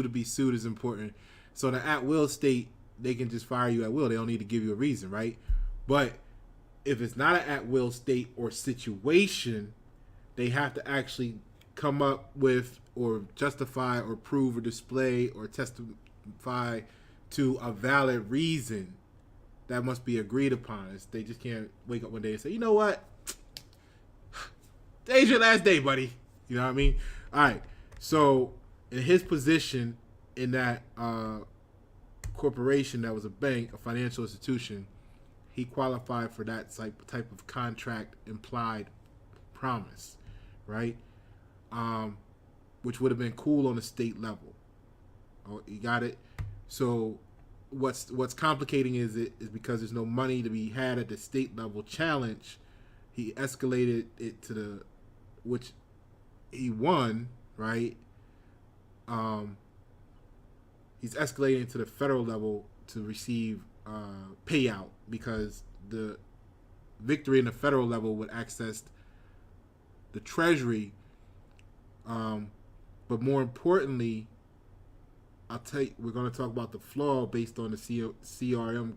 to be sued is important. So in an at-will state, they can just fire you at will. They don't need to give you a reason, right? But if it's not an at-will state or situation, they have to actually come up with or justify or prove or display or testify to a valid reason that must be agreed upon. They just can't wake up one day and say, you know what? Today's your last day, buddy. You know what I mean? All right. So in his position in that corporation that was a bank, a financial institution, he qualified for that type of contract implied promise, right? Which would have been cool on the state level. Oh, you got it? So what's complicating is because there's no money to be had at the state level challenge, he escalated it to which he won, right? He's escalating to the federal level to receive payout because the victory in the federal level would access the Treasury. But more importantly, we're going to talk about the flaw based on the CRM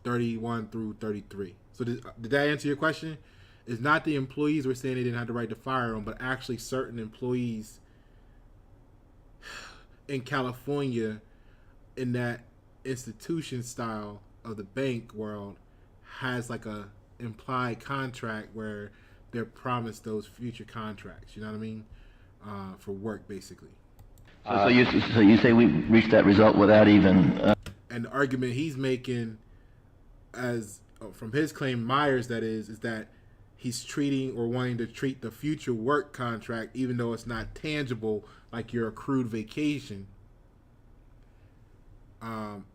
31 through 33. So did that answer your question? It's not the employees were saying they didn't have the right to fire them, but actually certain employees in California in that institution style of the bank world has like a implied contract where they're promised those future contracts. You know what I mean? For work, basically. So you say we reached that result without even... And the argument he's making, as from his claim, Myers, that is that he's treating or wanting to treat the future work contract, even though it's not tangible, like your accrued vacation.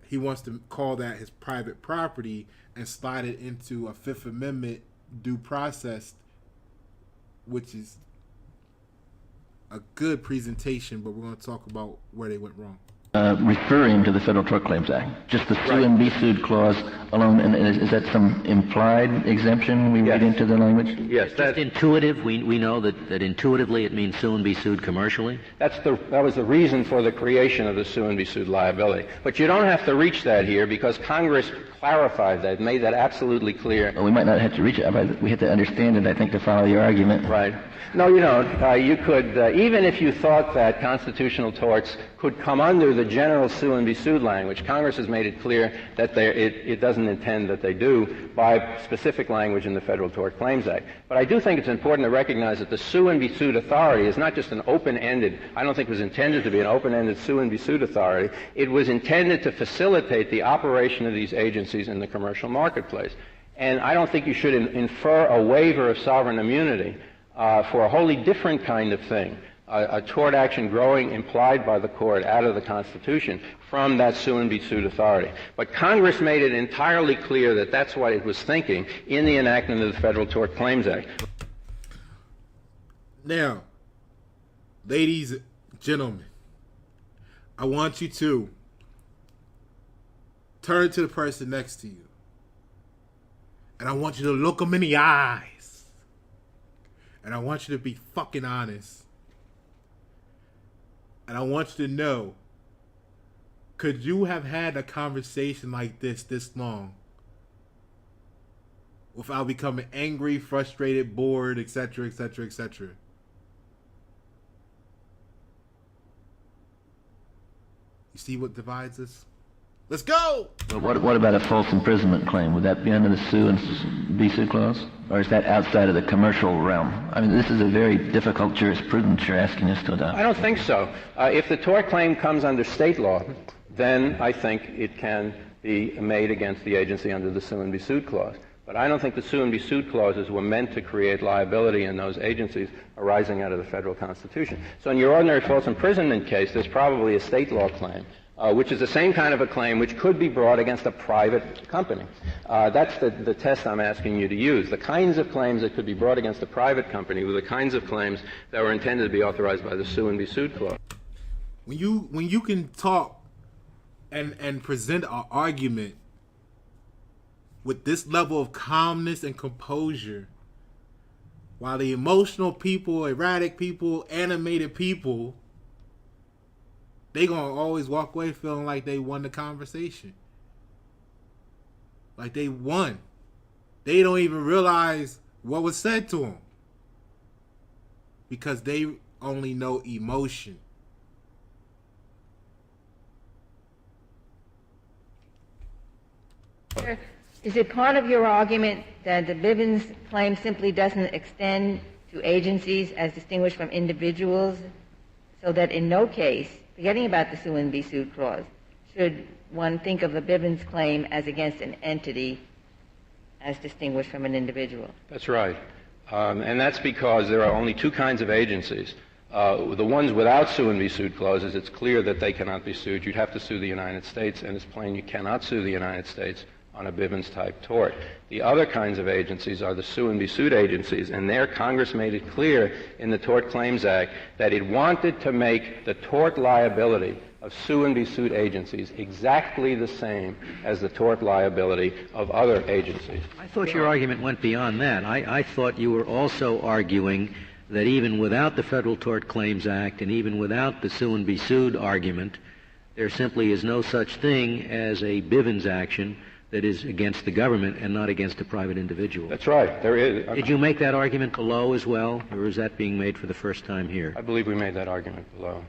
He wants to call that his private property and slide it into a Fifth Amendment due process, which is a good presentation, but we're going to talk about where they went wrong. Referring to the Federal Tort Claims Act, just the sue and be sued clause alone, and is that some implied exemption we read into the language? Yes, that's intuitive. We know that intuitively it means sue and be sued commercially. That was the reason for the creation of the sue and be sued liability. But you don't have to reach that here because Congress clarified that, made that absolutely clear. Well, we might not have to reach it, but we have to understand it, I think, to follow your argument. Right. No, you don't. You could, even if you thought that constitutional torts could come under the general sue and be sued language, Congress has made it clear that it doesn't intend that they do by specific language in the Federal Tort Claims Act. But I do think it's important to recognize that the sue and be sued authority is not just an open-ended, I don't think it was intended to be an open-ended sue and be sued authority. It was intended to facilitate the operation of these agencies in the commercial marketplace. And I don't think you should infer a waiver of sovereign immunity for a wholly different kind of thing, a tort action growing implied by the court out of the Constitution from that sue and be sued authority. But Congress made it entirely clear that that's what it was thinking in the enactment of the Federal Tort Claims Act. Now, ladies, gentlemen, I want you to turn to the person next to you, and I want you to look them in the eyes. And I want you to be fucking honest. And I want you to know, could you have had a conversation like this long without becoming angry, frustrated, bored, etc., etc., etc.? You see what divides us? Let's go! Well, what about a false imprisonment claim? Would that be under the sue and be sued clause? Or is that outside of the commercial realm? I mean, this is a very difficult jurisprudence you're asking us to adopt. I don't think so. If the tort claim comes under state law, then I think it can be made against the agency under the sue and be sued clause. But I don't think the sue and be sued clauses were meant to create liability in those agencies arising out of the federal Constitution. So in your ordinary false imprisonment case, there's probably a state law claim, which is the same kind of a claim which could be brought against a private company. That's the test I'm asking you to use. The kinds of claims that could be brought against a private company were the kinds of claims that were intended to be authorized by the sue and be sued clause. When you can talk and present an argument with this level of calmness and composure, while the emotional people, erratic people, animated people, they gonna always walk away feeling like they won the conversation. Like they won. They don't even realize what was said to them. Because they only know emotion. Is it part of your argument that the Bivens claim simply doesn't extend to agencies as distinguished from individuals, so that in no case, forgetting about the sue and be sued clause, should one think of the Bivens claim as against an entity as distinguished from an individual? That's right. And that's because there are only two kinds of agencies. The ones without sue and be sued clauses, it's clear that they cannot be sued. You'd have to sue the United States, and it's plain you cannot sue the United States on a Bivens-type tort. The other kinds of agencies are the sue and be sued agencies, and there Congress made it clear in the Tort Claims Act that it wanted to make the tort liability of sue and be sued agencies exactly the same as the tort liability of other agencies. I thought your argument went beyond that. I thought you were also arguing that even without the Federal Tort Claims Act and even without the sue and be sued argument, there simply is no such thing as a Bivens action that is against the government and not against a private individual. That's right. There is. Did you make that argument below as well, or is that being made for the first time here? I believe we made that argument below.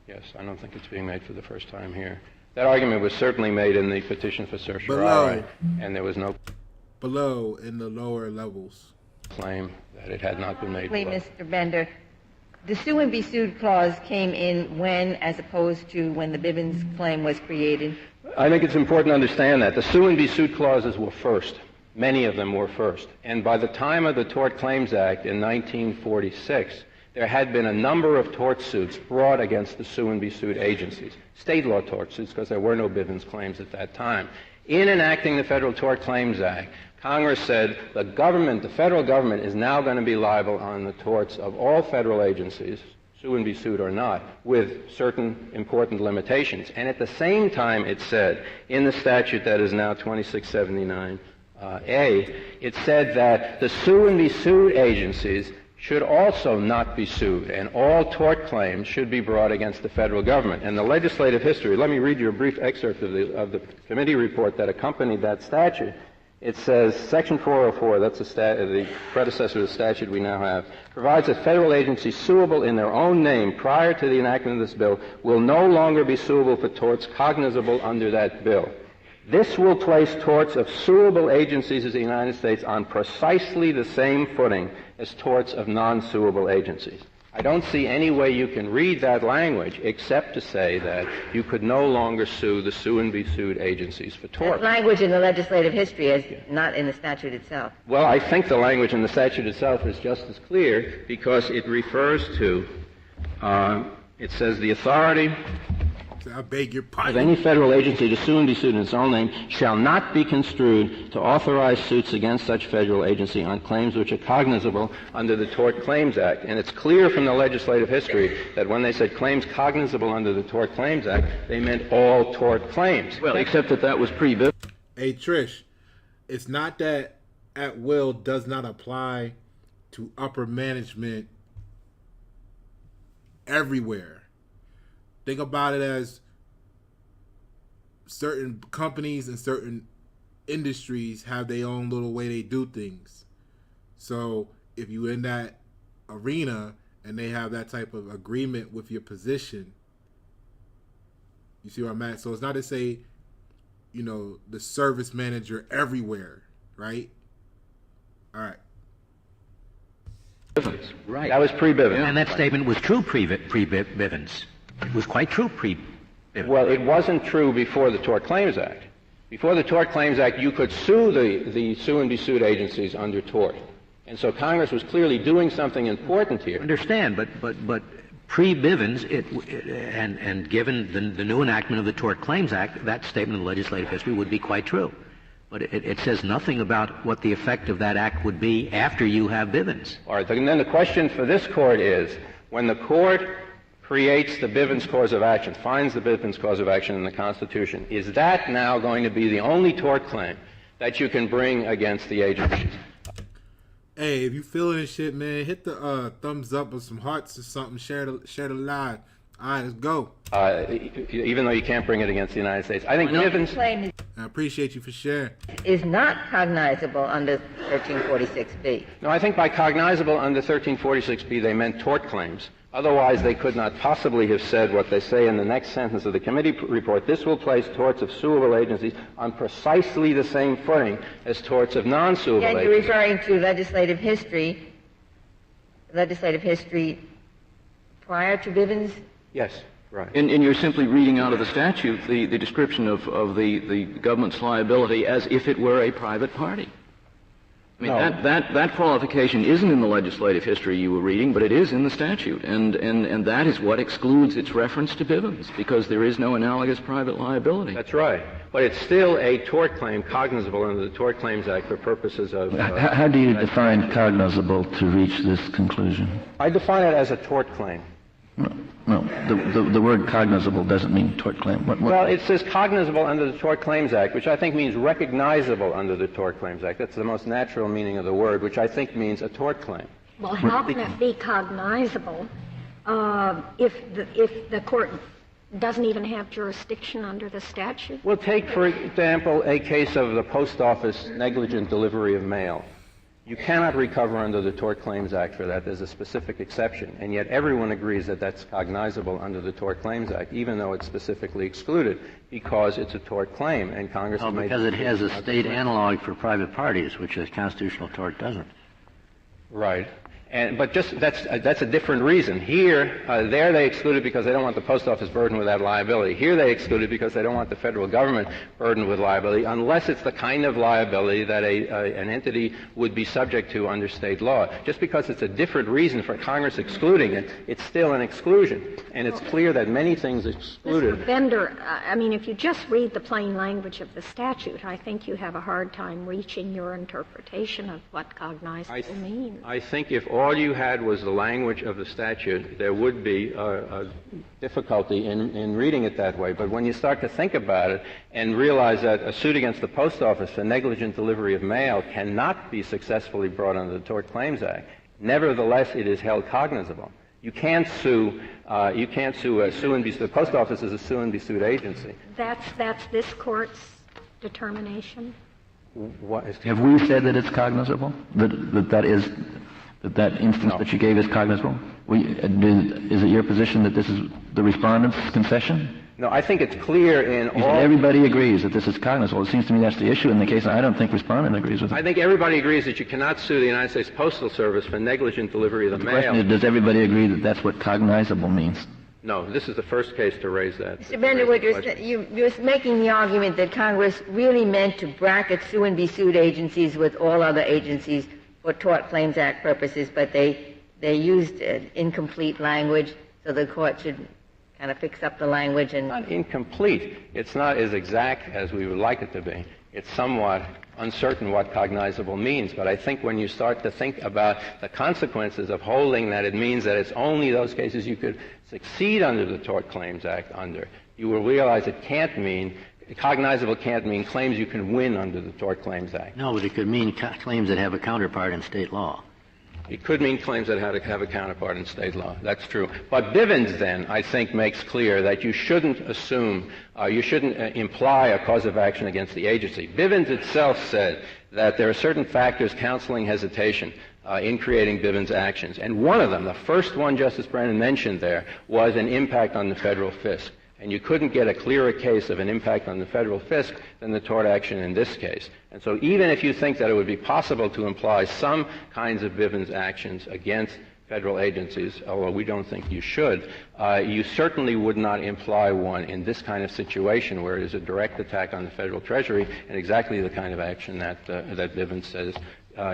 Yes, I don't think it's being made for the first time here. That argument was certainly made in the petition for certiorari, and there was no below in the lower levels claim that it had not been made below. Mr. Bender, the sue and be sued clause came in when, as opposed to when the Bivens claim was created? I think it's important to understand that. The sue and be sued clauses were first. Many of them were first. And by the time of the Tort Claims Act in 1946, there had been a number of tort suits brought against the sue and be sued agencies. State law tort suits, because there were no Bivens claims at that time. In enacting the Federal Tort Claims Act, Congress said the government, the federal government, is now going to be liable on the torts of all federal agencies, sue and be sued or not, with certain important limitations. And at the same time, it said, in the statute that is now 2679A, it said that the sue and be sued agencies should also not be sued, and all tort claims should be brought against the federal government. And the legislative history, let me read you a brief excerpt of the committee report that accompanied that statute. It says, Section 404, that's the predecessor of the statute we now have, provides that federal agencies suable in their own name prior to the enactment of this bill will no longer be suable for torts cognizable under that bill. This will place torts of suable agencies of the United States on precisely the same footing as torts of non-suable agencies. I don't see any way you can read that language except to say that you could no longer sue the sue and be sued agencies for torts. That language in the legislative history is not in the statute itself. Well, I think the language in the statute itself is just as clear because it refers to, it says the authority I beg your pardon. of any federal agency to sue and be sued in its own name shall not be construed to authorize suits against such federal agency on claims which are cognizable under the Tort Claims Act. And it's clear from the legislative history that when they said claims cognizable under the Tort Claims Act, they meant all tort claims. Well, except that was pre-Bivens. Hey, Trish, it's not that at will does not apply to upper management everywhere. Think about it as certain companies and certain industries have their own little way they do things. So if you're in that arena and they have that type of agreement with your position, you see where I'm at? So it's not to say, you know, the service manager everywhere, right? All right. Right. That was pre-Bivens. And that statement was true pre-Bivens. It was quite true pre-Bivens. Well, it wasn't true before the Tort Claims Act. Before the Tort Claims Act, you could sue the sue and be sued agencies under tort. And so Congress was clearly doing something important here. I understand, but pre-Bivens, and given the new enactment of the Tort Claims Act, that statement of legislative history would be quite true. But it says nothing about what the effect of that act would be after you have Bivens. All right, and then the question for this court is, when the court creates the Bivens cause of action, finds the Bivens cause of action in the Constitution, is that now going to be the only tort claim that you can bring against the agencies? Hey, if you feeling this shit, man, hit the thumbs up or some hearts or something. Share the live. All right, let's go. Even though you can't bring it against the United States. I think Bivens I appreciate you for sharing. is not cognizable under 1346B. No, I think by cognizable under 1346B they meant tort claims. Otherwise, they could not possibly have said what they say in the next sentence of the committee report. This will place torts of suable agencies on precisely the same footing as torts of non-suable Again, agencies. you're referring to legislative history prior to Bivens? Yes, right. And you're simply reading out of the statute the description of the government's liability as if it were a private party. I mean, No. that qualification isn't in the legislative history you were reading, but it is in the statute. And that is what excludes its reference to Bivens, because there is no analogous private liability. That's right. But it's still a tort claim cognizable under the Tort Claims Act for purposes of... How do you define cognizable to reach this conclusion? I define it as a tort claim. No, the word cognizable doesn't mean tort claim. Well, it says cognizable under the Tort Claims Act, which I think means recognizable under the Tort Claims Act. That's the most natural meaning of the word, which I think means a tort claim. Well, how can it be cognizable if the court doesn't even have jurisdiction under the statute? Well, take, for example, a case of the post office negligent delivery of mail. You cannot recover under the Tort Claims Act for that. There's a specific exception. And yet everyone agrees that that's cognizable under the Tort Claims Act, even though it's specifically excluded, because it's a tort claim, and Congress has made... because it has a state analog for private parties, which a constitutional tort doesn't. Right. But that's a different reason. Here, there they exclude it because they don't want the post office burdened with that liability. Here they exclude it because they don't want the federal government burdened with liability, unless it's the kind of liability that an entity would be subject to under state law. Just because it's a different reason for Congress excluding it, it's still an exclusion. And it's clear that many things excluded... Mr. Bender, I mean, if you just read the plain language of the statute, I think you have a hard time reaching your interpretation of what cognizable means. I think if all you had was the language of the statute, there would be a difficulty in reading it that way. But when you start to think about it and realize that a suit against the post office for negligent delivery of mail cannot be successfully brought under the Tort Claims Act, nevertheless it is held cognizable. You can't sue the post office is a sue and be sued agency. That's this court's determination? Have we said that it's cognizable? That instance that you gave is cognizable? Is it your position that this is the respondent's concession? No, I think it's clear in all... Everybody agrees that this is cognizable. It seems to me that's the issue in the case. I don't think respondent agrees with it. I think everybody agrees that you cannot sue the United States Postal Service for negligent delivery of the mail. The question is, does everybody agree that that's what cognizable means? No, this is the first case to raise that. Mr. Bender, you're making the argument that Congress really meant to bracket sue and be sued agencies with all other agencies for Tort Claims Act purposes, but they used incomplete language, so the court should kind of fix up the language and... It's not incomplete. It's not as exact as we would like it to be. It's somewhat uncertain what cognizable means, but I think when you start to think about the consequences of holding that it means that it's only those cases you could succeed under the Tort Claims Act under, you will realize it can't mean... Cognizable can't mean claims you can win under the Tort Claims Act. No, but it could mean claims that have a counterpart in state law. It could mean claims that have a counterpart in state law. That's true. But Bivens, then, I think makes clear that you shouldn't assume, you shouldn't imply a cause of action against the agency. Bivens itself said that there are certain factors counseling hesitation in creating Bivens actions. And one of them, the first one Justice Brennan mentioned there, was an impact on the federal fisc. And you couldn't get a clearer case of an impact on the federal fisc than the tort action in this case. And so even if you think that it would be possible to imply some kinds of Bivens actions against federal agencies, although we don't think you should, you certainly would not imply one in this kind of situation where it is a direct attack on the federal treasury and exactly the kind of action that Bivens says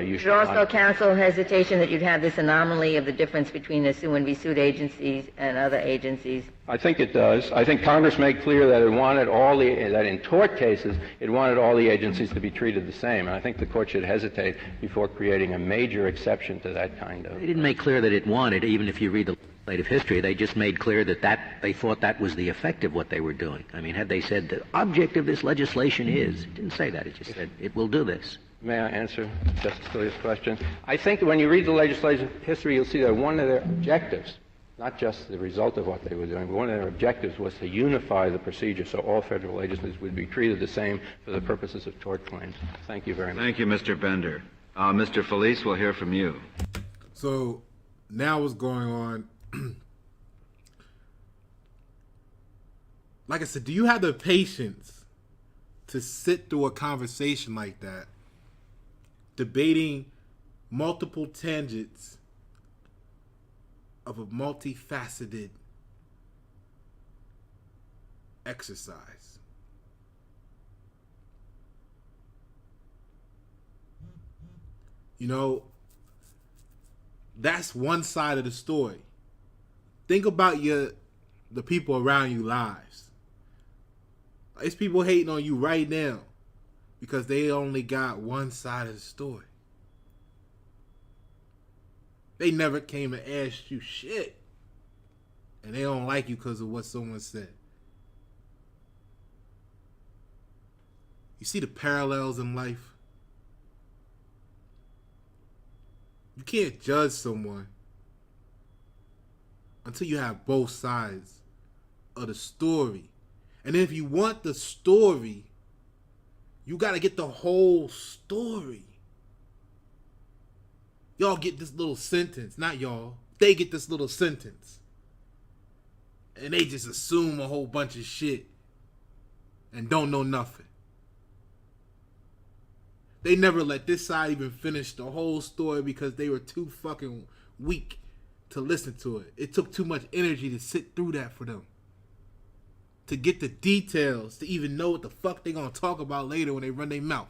you should not. Also counsel hesitation that you'd have this anomaly of the difference between the sue and be sued agencies and other agencies. I think it does. I think Congress made clear that it wanted that in tort cases, it wanted all the agencies to be treated the same. And I think the court should hesitate before creating a major exception to that kind of. They didn't make clear that it wanted, even if you read the legislative history, they just made clear that they thought that was the effect of what they were doing. I mean, had they said the object of this legislation is, it didn't say that. It just said it will do this. May I answer Justice Scalia's question? I think when you read the legislative history, you'll see that one of their objectives, not just the result of what they were doing, but one of their objectives was to unify the procedure so all federal agencies would be treated the same for the purposes of tort claims. Thank you very much. Thank you, Mr. Bender. Mr. Felice, we'll hear from you. So now what's going on? Like I said, do you have the patience to sit through a conversation like that, debating multiple tangents of a multifaceted exercise? You know, that's one side of the story. Think about the people around you lives. It's people hating on you right now because they only got one side of the story. They never came and asked you shit. And they don't like you because of what someone said. You see the parallels in life? You can't judge someone until you have both sides of the story. And if you want the story, you got to get the whole story. Y'all get this little sentence. Not y'all. They get this little sentence. And they just assume a whole bunch of shit and don't know nothing. They never let this side even finish the whole story because they were too fucking weak to listen to it. It took too much energy to sit through that for them. To get the details, to even know what the fuck they gonna talk about later when they run their mouth.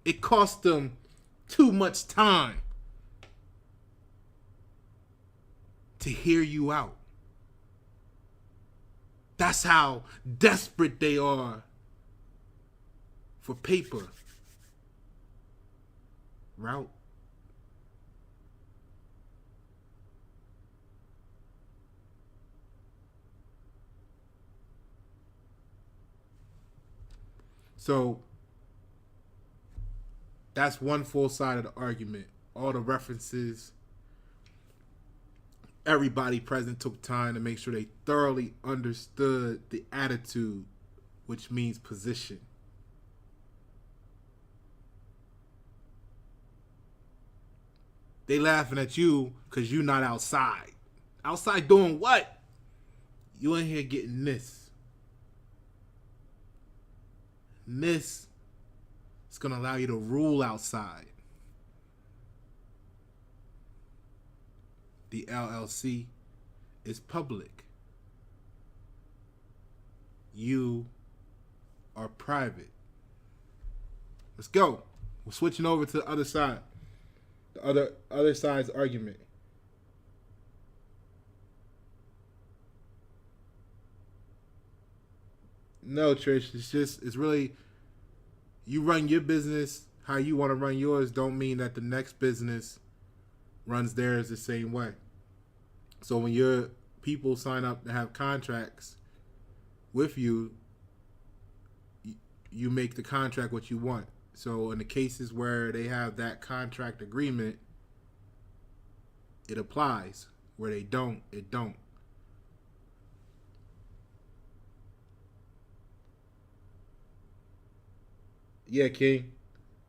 It cost them too much time to hear you out. That's how desperate they are for paper. Route. So that's one full side of the argument. All the references, everybody present took time to make sure they thoroughly understood the attitude, which means position. They laughing at you because you not outside. Outside doing what? You in here getting this. And this is going to allow you to rule outside. The LLC is public. You are private. Let's go. We're switching over to the other side. The other side's argument. No, Trish, it's really, you run your business how you want to run yours don't mean that the next business runs theirs the same way. So when your people sign up to have contracts with you, you make the contract what you want. So in the cases where they have that contract agreement, it applies. Where they don't, it don't. Yeah, King.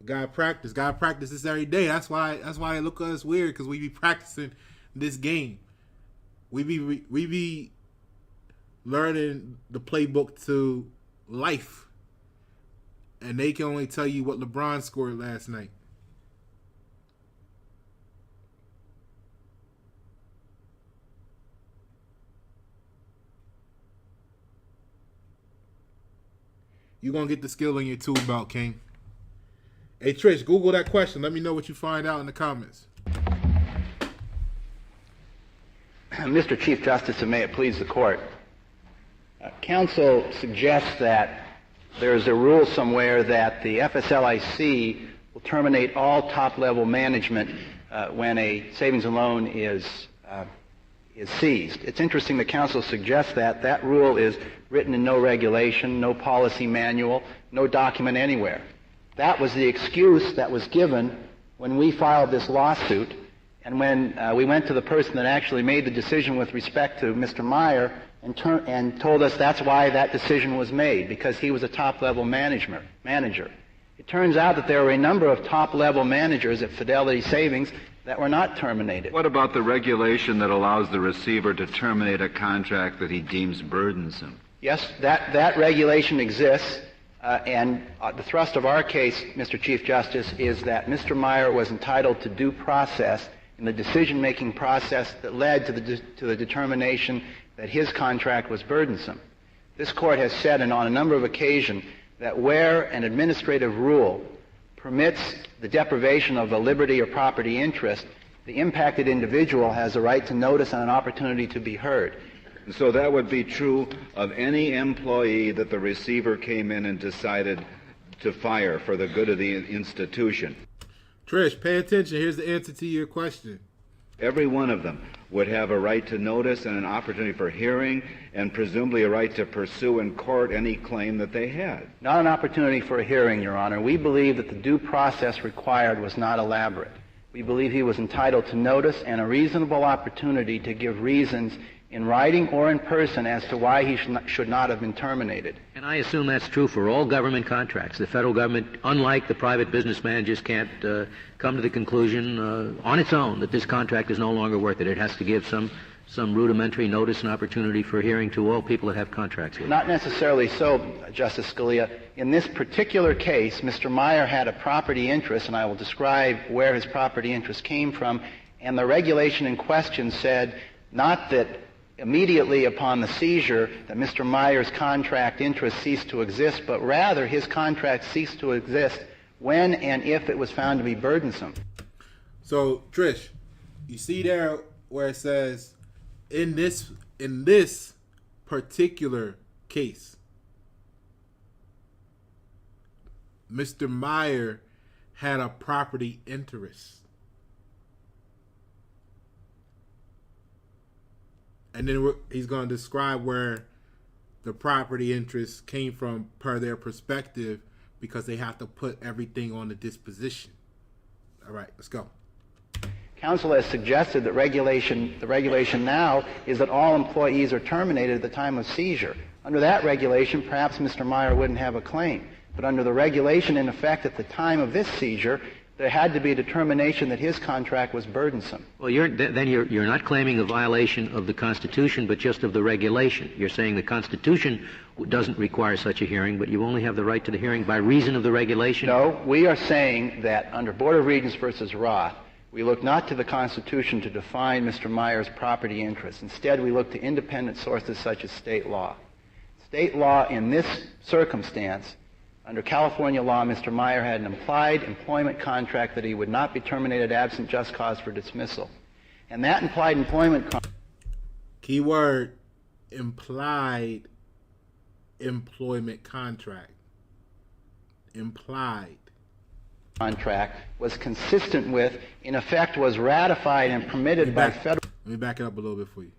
Gotta practice this every day. That's why they look at us weird, because we be practicing this game. We be learning the playbook to life. and they can only tell you what LeBron scored last night. You're going to get the skill in your tool belt, King. Hey, Trish, Google that question. Let me know what you find out in the comments. Mr. Chief Justice, and may it please the Court, counsel suggests that there is a rule somewhere that the FSLIC will terminate all top-level management when a savings and loan is seized. It's interesting that counsel suggests that. That rule is written in no regulation, no policy manual, no document anywhere. That was the excuse that was given when we filed this lawsuit, and when we went to the person that actually made the decision with respect to Mr. Meyer and told us that's why that decision was made, because he was a top-level manager. It turns out that there were a number of top-level managers at Fidelity Savings that were not terminated. What about the regulation that allows the receiver to terminate a contract that he deems burdensome? Yes, that regulation exists, and the thrust of our case, Mr. Chief Justice, is that Mr. Meyer was entitled to due process in the decision-making process that led to the determination that his contract was burdensome. This Court has said, and on a number of occasions, that where an administrative rule permits the deprivation of a liberty or property interest, the impacted individual has a right to notice and an opportunity to be heard. And so that would be true of any employee that the receiver came in and decided to fire for the good of the institution. Trish, pay attention. Here's the answer to your question. Every one of them would have a right to notice and an opportunity for hearing, and presumably a right to pursue in court any claim that they had. Not an opportunity for a hearing, Your Honor. We believe that the due process required was not elaborate. We believe he was entitled to notice and a reasonable opportunity to give reasons in writing or in person as to why he should not have been terminated. And I assume that's true for all government contracts. The federal government, unlike the private business man, just can't come to the conclusion on its own that this contract is no longer worth it. It has to give some rudimentary notice and opportunity for hearing to all people that have contracts with it. Not necessarily so, Justice Scalia. In this particular case, Mr. Meyer had a property interest, and I will describe where his property interest came from, and the regulation in question said not that immediately upon the seizure that Mr. Meyer's contract interest ceased to exist, but rather his contract ceased to exist when and if it was found to be burdensome. So, Trish, you see there where it says, in this particular case, Mr. Meyer had a property interest. And then he's going to describe where the property interest came from per their perspective, because they have to put everything on the disposition. All right, let's go. Counsel has suggested that the regulation now is that all employees are terminated at the time of seizure. Under that regulation, perhaps Mr. Meyer wouldn't have a claim. But under the regulation in effect at the time of this seizure, there had to be a determination that his contract was burdensome. Well, you're not claiming a violation of the Constitution, but just of the regulation. You're saying the Constitution doesn't require such a hearing, but you only have the right to the hearing by reason of the regulation? No, we are saying that under Board of Regents versus Roth, we look not to the Constitution to define Mr. Meyer's property interest. Instead, we look to independent sources such as state law. State law in this circumstance, under California law, Mr. Meyer had an implied employment contract that he would not be terminated absent just cause for dismissal. And that implied employment contract... Keyword, implied employment contract. Implied. Contract was consistent with, in effect, was ratified and permitted by federal... Let me back it up a little bit for you.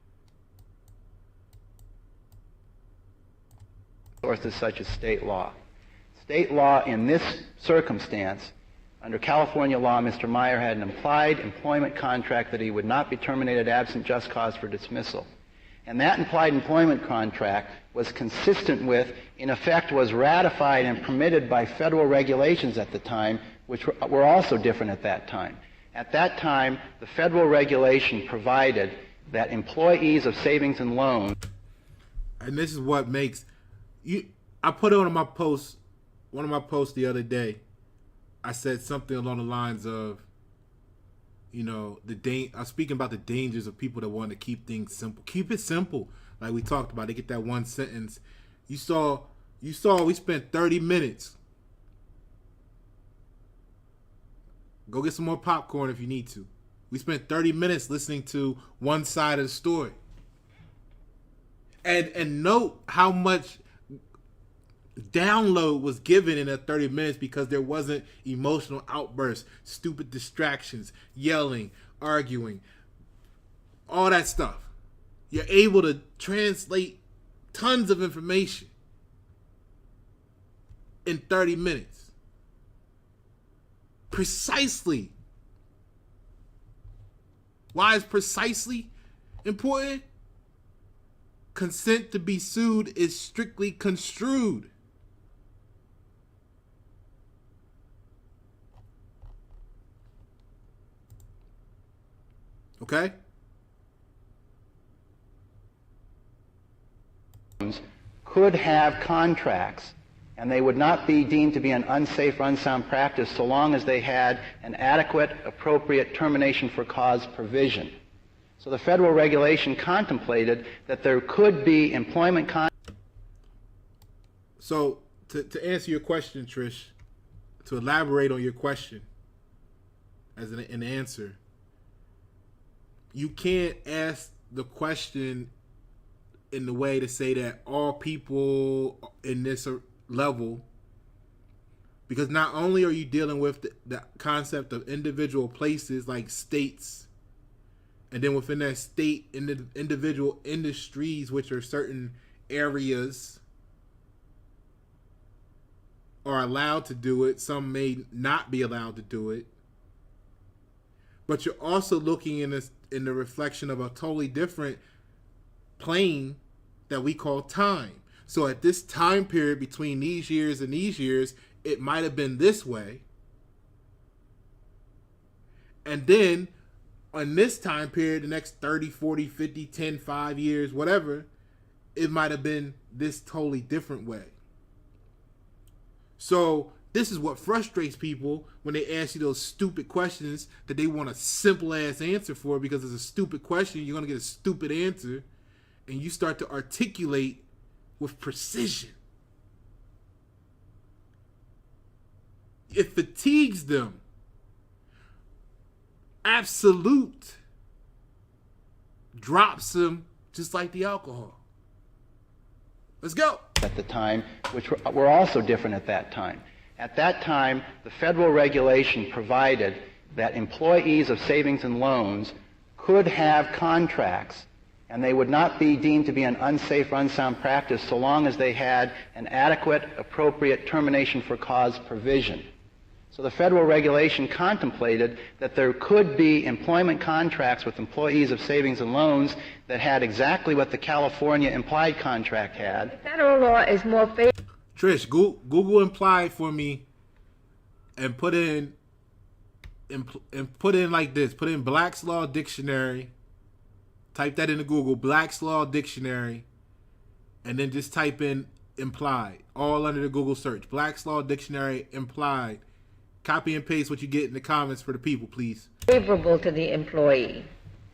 Sources such as state law. State law in this circumstance, under California law, Mr. Meyer had an implied employment contract that he would not be terminated absent just cause for dismissal. And that implied employment contract was consistent with, in effect, was ratified and permitted by federal regulations at the time, which were also different at that time. At that time, the federal regulation provided that employees of savings and loans... And this is what makes... I put it on my post one of my posts the other day, I said something along the lines of, you know, I'm speaking about the dangers of people that want to keep things simple. Keep it simple, like we talked about. They get that one sentence. You saw. We spent 30 minutes. Go get some more popcorn if you need to. We spent 30 minutes listening to one side of the story. And note how much download was given in that 30 minutes because there wasn't emotional outbursts, stupid distractions, yelling, arguing, all that stuff. You're able to translate tons of information in 30 minutes. Precisely. Why is precisely important? Consent to be sued is strictly construed. Okay? Could have contracts, and they would not be deemed to be an unsafe or unsound practice so long as they had an adequate, appropriate termination for cause provision. So the federal regulation contemplated that there could be employment So to answer your question, Trish, to elaborate on your question as an answer, you can't ask the question in the way to say that all people in this level, because not only are you dealing with the concept of individual places like states, and then within that state, in the individual industries, which are certain areas are allowed to do it, some may not be allowed to do it. But you're also looking in the reflection of a totally different plane that we call time. So at this time period between these years and these years, it might have been this way. And then on this time period, the next 30, 40, 50, 10, 5 years, whatever, it might have been this totally different way. So this is what frustrates people when they ask you those stupid questions that they want a simple ass answer for, because it's a stupid question. You're going to get a stupid answer, and you start to articulate with precision. It fatigues them. Absolute drops them just like the alcohol. Let's go. at the time, which were also different at that time. At that time, the federal regulation provided that employees of savings and loans could have contracts, and they would not be deemed to be an unsafe or unsound practice so long as they had an adequate, appropriate termination for cause provision. So the federal regulation contemplated that there could be employment contracts with employees of savings and loans that had exactly what the California implied contract had. The federal law is more favorable. Trish, Google implied for me and put in like this. Put in Black's Law Dictionary. Type that into Google, Black's Law Dictionary, and then just type in implied, all under the Google search. Black's Law Dictionary, implied. Copy and paste what you get in the comments for the people, please. Favorable to the employee.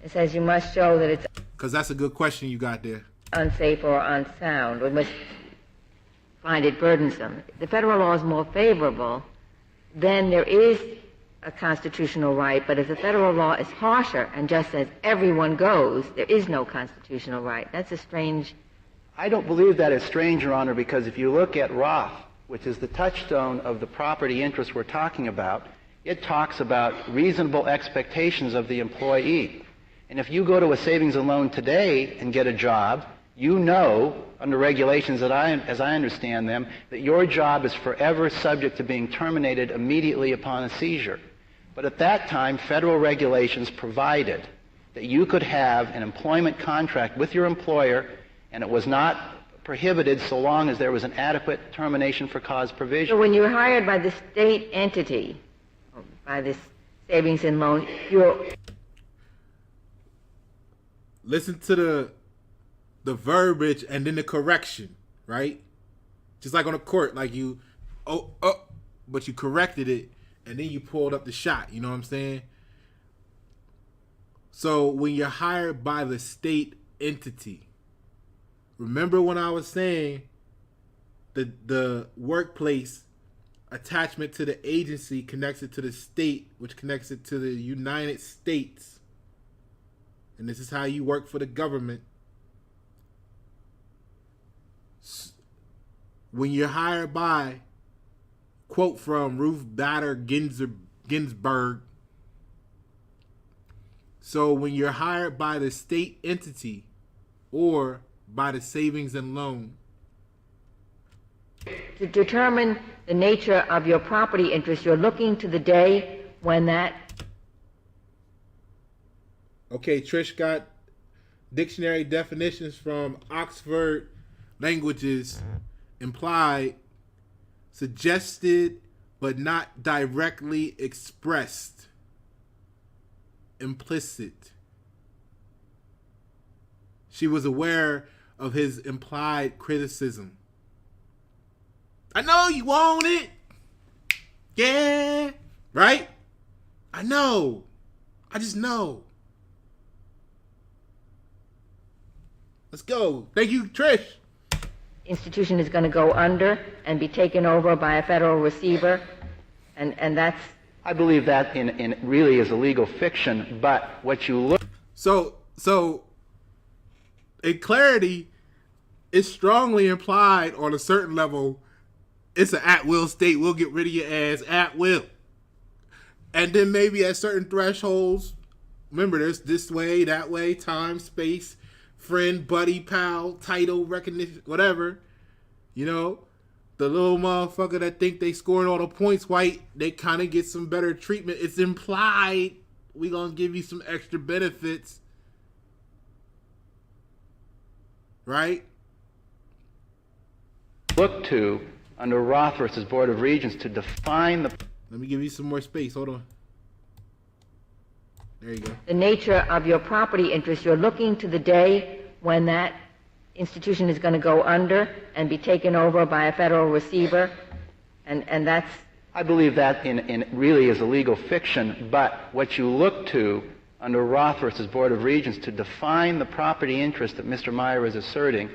It says you must show that it's because that's a good question you got there. Unsafe or unsound. We must find it burdensome. The federal law is more favorable, then there is a constitutional right, but if the federal law is harsher and just says everyone goes, there is no constitutional right. That's a strange... I don't believe that is strange, Your Honor, because if you look at Roth, which is the touchstone of the property interest we're talking about, it talks about reasonable expectations of the employee. And if you go to a savings and loan today and get a job, you know, under regulations that as I understand them, that your job is forever subject to being terminated immediately upon a seizure. But at that time, federal regulations provided that you could have an employment contract with your employer, and it was not prohibited so long as there was an adequate termination for cause provision. So when you're hired by the state entity, or by this savings and loan, you're... Listen to the verbiage and then the correction, right? Just like on a court, like you but you corrected it, and then you pulled up the shot. You know what I'm saying? So when you're hired by the state entity, remember when I was saying the workplace attachment to the agency connects it to the state, which connects it to the United States. And this is how you work for the government. When you're hired by, quote from Ruth Bader Ginsburg, so when you're hired by the state entity or by the savings and loan, to determine the nature of your property interest, you're looking to the day when that... Okay, Trish got dictionary definitions from Oxford Languages. Implied, suggested but not directly expressed. Implicit. She was aware of his implied criticism. I know you want it. Yeah. Right? I know. I just know. Let's go. Thank you, Trish. Institution is going to go under and be taken over by a federal receiver, and that's... I believe that in really is a legal fiction, but what you look... So in clarity, it's strongly implied on a certain level, it's an at-will state. We'll get rid of your ass at will. And then maybe at certain thresholds, remember, there's this way, that way, time, space, friend, buddy, pal, title, recognition, whatever. You know, the little motherfucker that think they scoring all the points white, they kind of get some better treatment. It's implied. We gonna give you some extra benefits. Right? Look to, under Roth versus Board of Regents, to define the... Let me give you some more space. Hold on. There you go. The nature of your property interest, you're looking to the day when that institution is going to go under and be taken over by a federal receiver, and that's... I believe that in really is a legal fiction, but what you look to under Roth versus Board of Regents to define the property interest that Mr. Meyer is asserting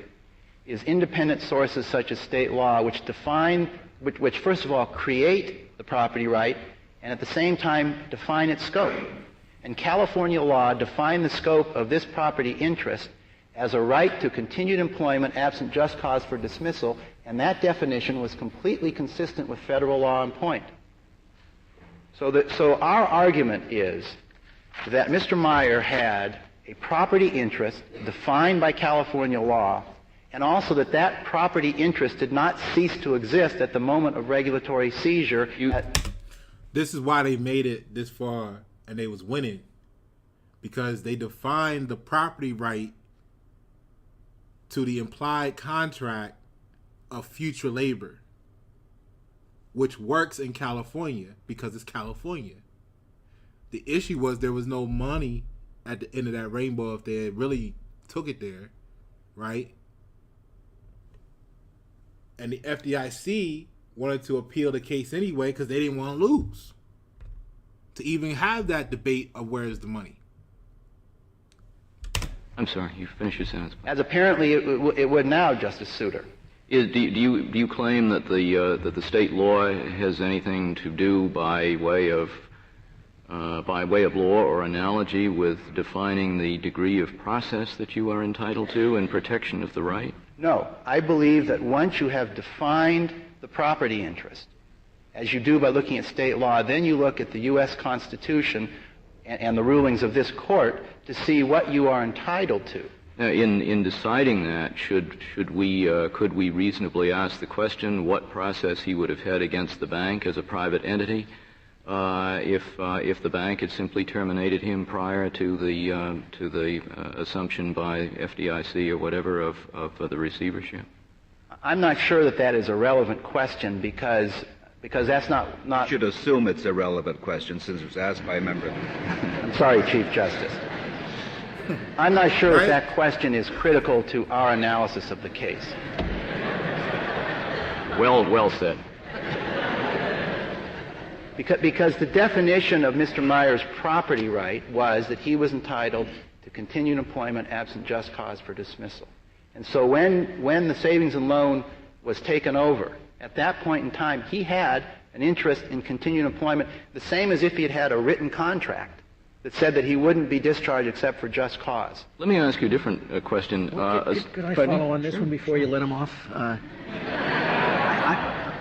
is independent sources such as state law, which define, which first of all create the property right, and at the same time define its scope. And California law defined the scope of this property interest as a right to continued employment absent just cause for dismissal, and that definition was completely consistent with federal law on point. So our argument is that Mr. Meyer had a property interest defined by California law, and also that that property interest did not cease to exist at the moment of regulatory seizure. This is why they made it this far, and they was winning, because they defined the property right to the implied contract of future labor, which works in California because it's California. The issue was there was no money at the end of that rainbow if they had really took it there, right? And the FDIC wanted to appeal the case anyway because they didn't want to lose, to even have that debate of where is the money. I'm sorry, you finish your sentence. As apparently it would now, Justice Souter. Do you claim that the state law has anything to do by way of law or analogy with defining the degree of process that you are entitled to in protection of the right? No, I believe that once you have defined the property interest, as you do by looking at state law, then you look at the U.S. Constitution and the rulings of this court to see what you are entitled to. In deciding that, could we reasonably ask the question what process he would have had against the bank as a private entity if the bank had simply terminated him prior to the assumption by FDIC or whatever of the receivership? I'm not sure that that is a relevant question because that's not... You should assume it's a relevant question since it was asked by a member. I'm sorry, Chief Justice. I'm not sure right? that question is critical to our analysis of the case. Well said. Because the definition of Mr. Meyer's property right was that he was entitled to continued employment absent just cause for dismissal. And so when the savings and loan was taken over, at that point in time, he had an interest in continued employment, the same as if he had had a written contract that said that he wouldn't be discharged except for just cause. Let me ask you a different question. Could I follow on this one before you let him off?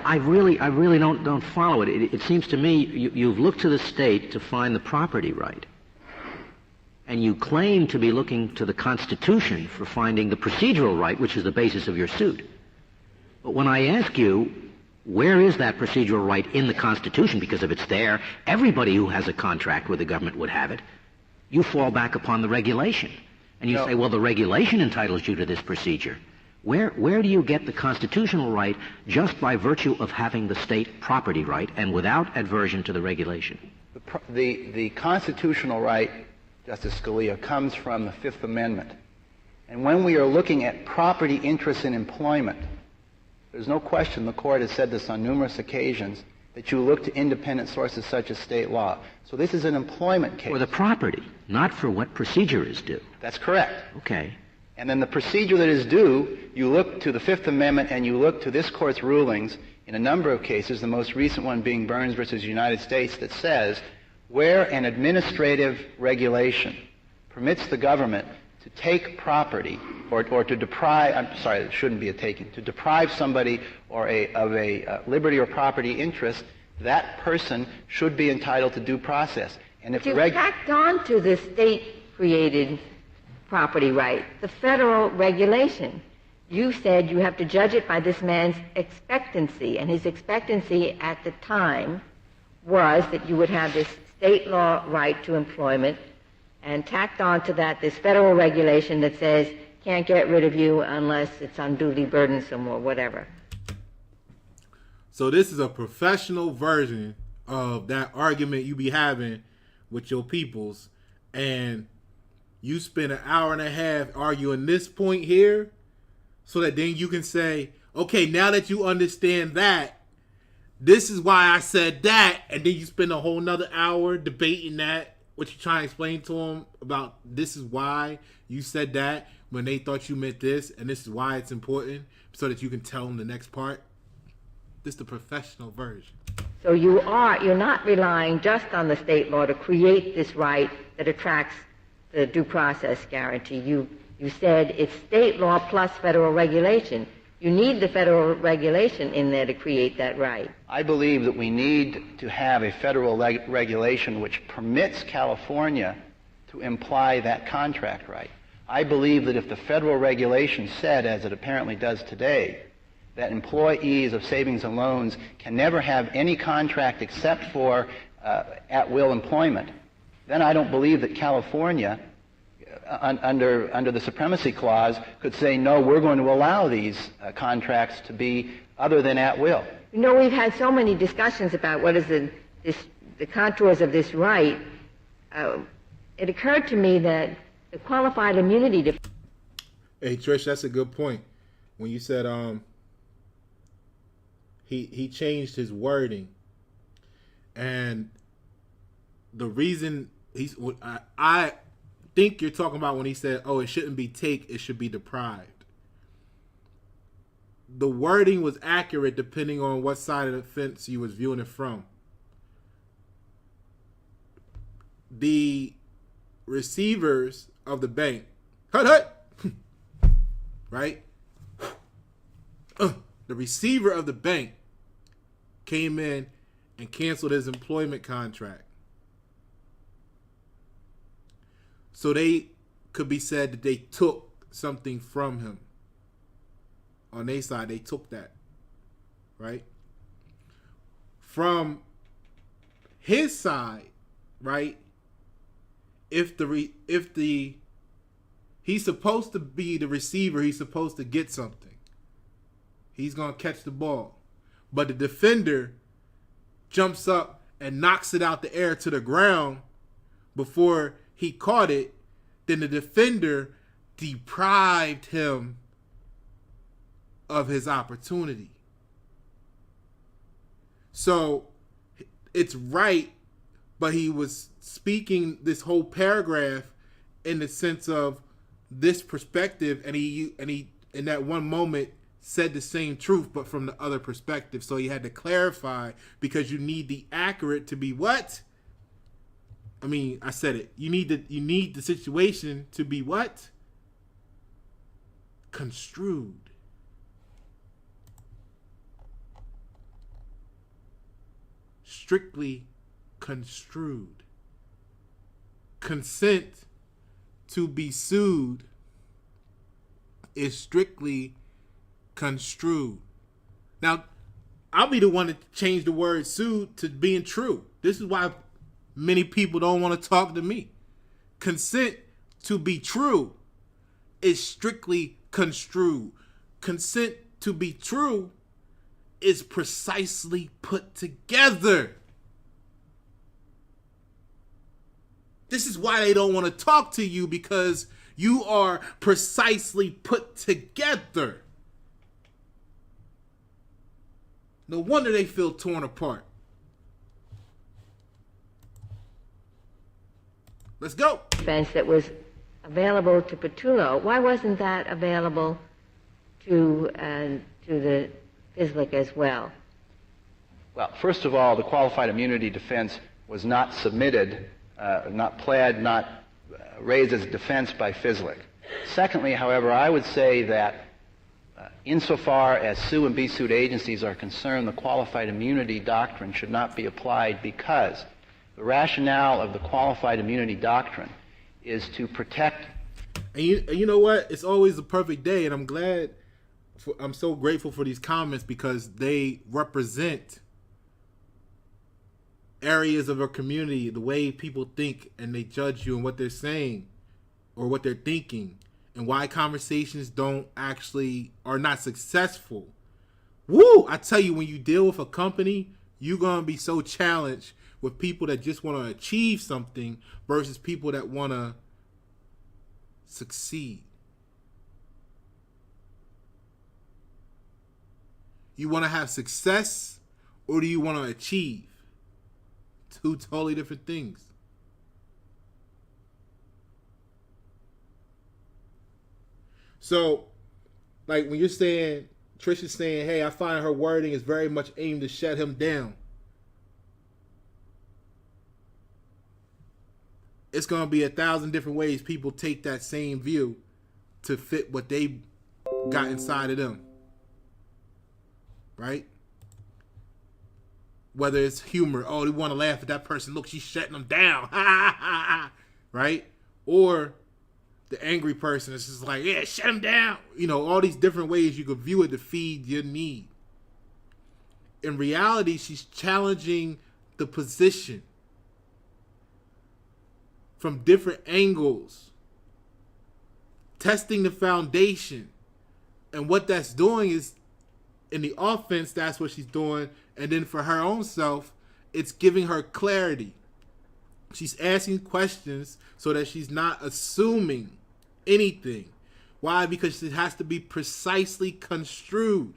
I really don't follow it. It seems to me you've looked to the state to find the property right, and you claim to be looking to the Constitution for finding the procedural right, which is the basis of your suit. But when I ask you, where is that procedural right in the Constitution? Because if it's there, everybody who has a contract with the government would have it. You fall back upon the regulation. And you say, well, the regulation entitles you to this procedure. Where do you get the constitutional right just by virtue of having the state property right and without adversion to the regulation? The constitutional right, Justice Scalia, comes from the Fifth Amendment. And when we are looking at property interests in employment, there's no question, the Court has said this on numerous occasions, that you look to independent sources such as state law. So this is an employment case. For the property, not for what procedure is due. That's correct. Okay. And then the procedure that is due, you look to the Fifth Amendment and you look to this Court's rulings in a number of cases, the most recent one being Burns versus United States, that says where an administrative regulation permits the government to take property or to deprive, I'm sorry, it shouldn't be a taking, to deprive somebody of a liberty or property interest, that person should be entitled to due process. And if you tacked on to the state-created property right, the federal regulation, you said you have to judge it by this man's expectancy, and his expectancy at the time was that you would have this state law right to employment, and tacked on to that this federal regulation that says can't get rid of you unless it's unduly burdensome or whatever. So this is a professional version of that argument you be having with your peoples, and you spend an hour and a half arguing this point here so that then you can say, okay, now that you understand that, this is why I said that, and then you spend a whole nother hour debating that, what you're trying to explain to them about this is why you said that when they thought you meant this, and this is why it's important, so that you can tell them the next part. This is the professional version. So you're not relying just on the state law to create this right that attracts the due process guarantee. You said it's state law plus federal regulation. You need the federal regulation in there to create that right. I believe that we need to have a federal regulation which permits California to imply that contract right. I believe that if the federal regulation said, as it apparently does today, that employees of savings and loans can never have any contract except for at-will employment, then I don't believe that California, under the Supremacy Clause, could say, no, we're going to allow these contracts to be other than at will. You know, we've had so many discussions about what is the contours of this right. It occurred to me that the qualified immunity... Hey, Trish, that's a good point. When you said he changed his wording, and the reason I think you're talking about when he said, oh, it shouldn't be take, it should be deprived. The wording was accurate depending on what side of the fence you was viewing it from. The receivers of the bank, right? The receiver of the bank came in and canceled his employment contract. So they could be said that they took something from him. On their side, they took that, right? From his side, right? If he's supposed to be the receiver, he's supposed to get something. He's gonna catch the ball, but the defender jumps up and knocks it out the air to the ground before he caught it. Then the defender deprived him of his opportunity. So it's right, but he was speaking this whole paragraph in the sense of this perspective, and he in that one moment said the same truth, but from the other perspective. So he had to clarify, because you need the accurate to be what? I mean, I said it. You need the situation to be what? Construed. Strictly construed. Consent to be sued is strictly construed. Now, I'll be the one to change the word sued to being true. This is why many people don't want to talk to me. Consent to be true is strictly construed. Consent to be true is precisely put together. This is why they don't want to talk to you, because you are precisely put together. No wonder they feel torn apart. Let's go. Defense that was available to Petullo. Why wasn't that available to the FSLIC as well? Well, first of all, the qualified immunity defense was not submitted, not pled, not raised as a defense by FSLIC. Secondly, however, I would say that insofar as sue and be sued agencies are concerned, the qualified immunity doctrine should not be applied, because the rationale of the qualified immunity doctrine is to protect. And you know what? It's always a perfect day, and I'm so grateful for these comments, because they represent areas of our community, the way people think and they judge you and what they're saying or what they're thinking, and why conversations are not successful. Woo! I tell you, when you deal with a company, you're going to be so challenged with people that just want to achieve something versus people that want to succeed. You want to have success, or do you want to achieve? Two totally different things. So, like when you're saying, Trisha's saying, hey, I find her wording is very much aimed to shut him down. It's going to be 1,000 different ways people take that same view to fit what they got inside of them. Right? Whether it's humor, oh, they want to laugh at that person, look, she's shutting them down. Right? Or the angry person is just like, yeah, shut him down. You know, all these different ways you could view it to feed your need. In reality, she's challenging the position from different angles, testing the foundation. And what that's doing is, in the offense, that's what she's doing. And then for her own self, it's giving her clarity. She's asking questions so that she's not assuming anything. Why? Because it has to be precisely construed.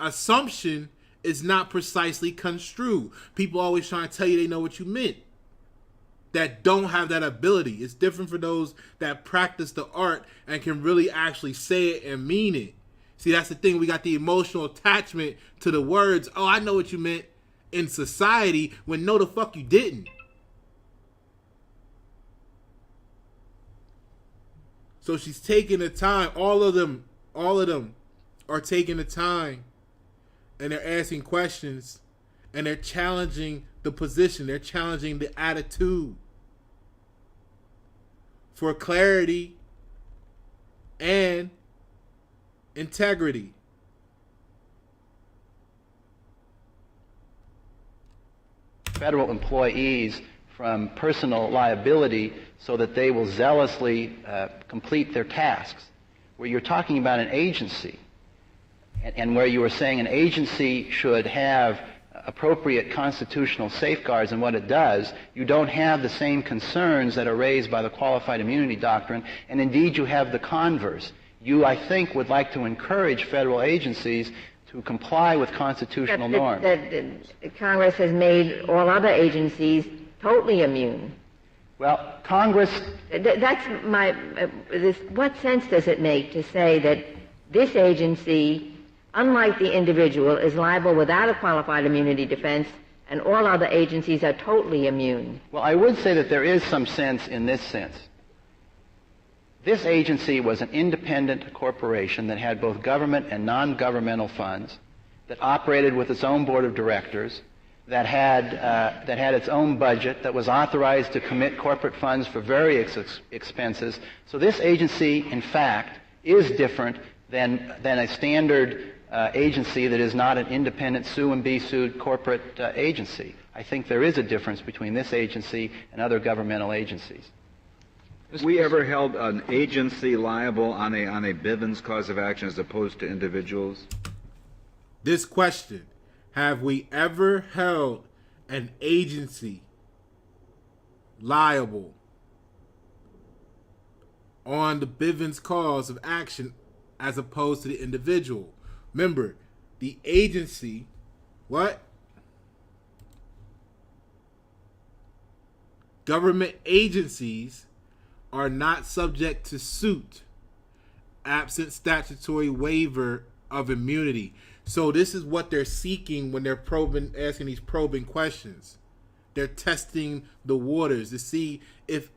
Assumption is not precisely construed. People always trying to tell you they know what you meant, that don't have that ability. It's different for those that practice the art and can really actually say it and mean it. See, that's the thing. We got the emotional attachment to the words. Oh, I know what you meant in society, when no, the fuck you didn't. So she's taking the time. All of them are taking the time, and they're asking questions, and they're challenging the position. They're challenging the attitude for clarity and integrity. Federal employees from personal liability so that they will zealously complete their tasks. Where you're talking about an agency, and where you were saying an agency should have appropriate constitutional safeguards in what it does, you don't have the same concerns that are raised by the qualified immunity doctrine, and indeed you have the converse. You, I think, would like to encourage federal agencies to comply with constitutional norms. That Congress has made all other agencies totally immune. Well, Congress... That's my... what sense does it make to say that this agency, unlike the individual, is liable without a qualified immunity defense, and all other agencies are totally immune? Well, I would say that there is some sense in this sense. This agency was an independent corporation that had both government and non-governmental funds, that operated with its own board of directors, that had its own budget, that was authorized to commit corporate funds for various expenses. So this agency, in fact, is different than a standard agency that is not an independent sue and be sued corporate agency. I think there is a difference between this agency and other governmental agencies. Have we ever held an agency liable on a Bivens cause of action as opposed to individuals? This question, have we ever held an agency liable on the Bivens cause of action as opposed to the individual? Remember, the agency, what? Government agencies are not subject to suit absent statutory waiver of immunity. So this is what they're seeking when they're asking these probing questions. They're testing the waters to see if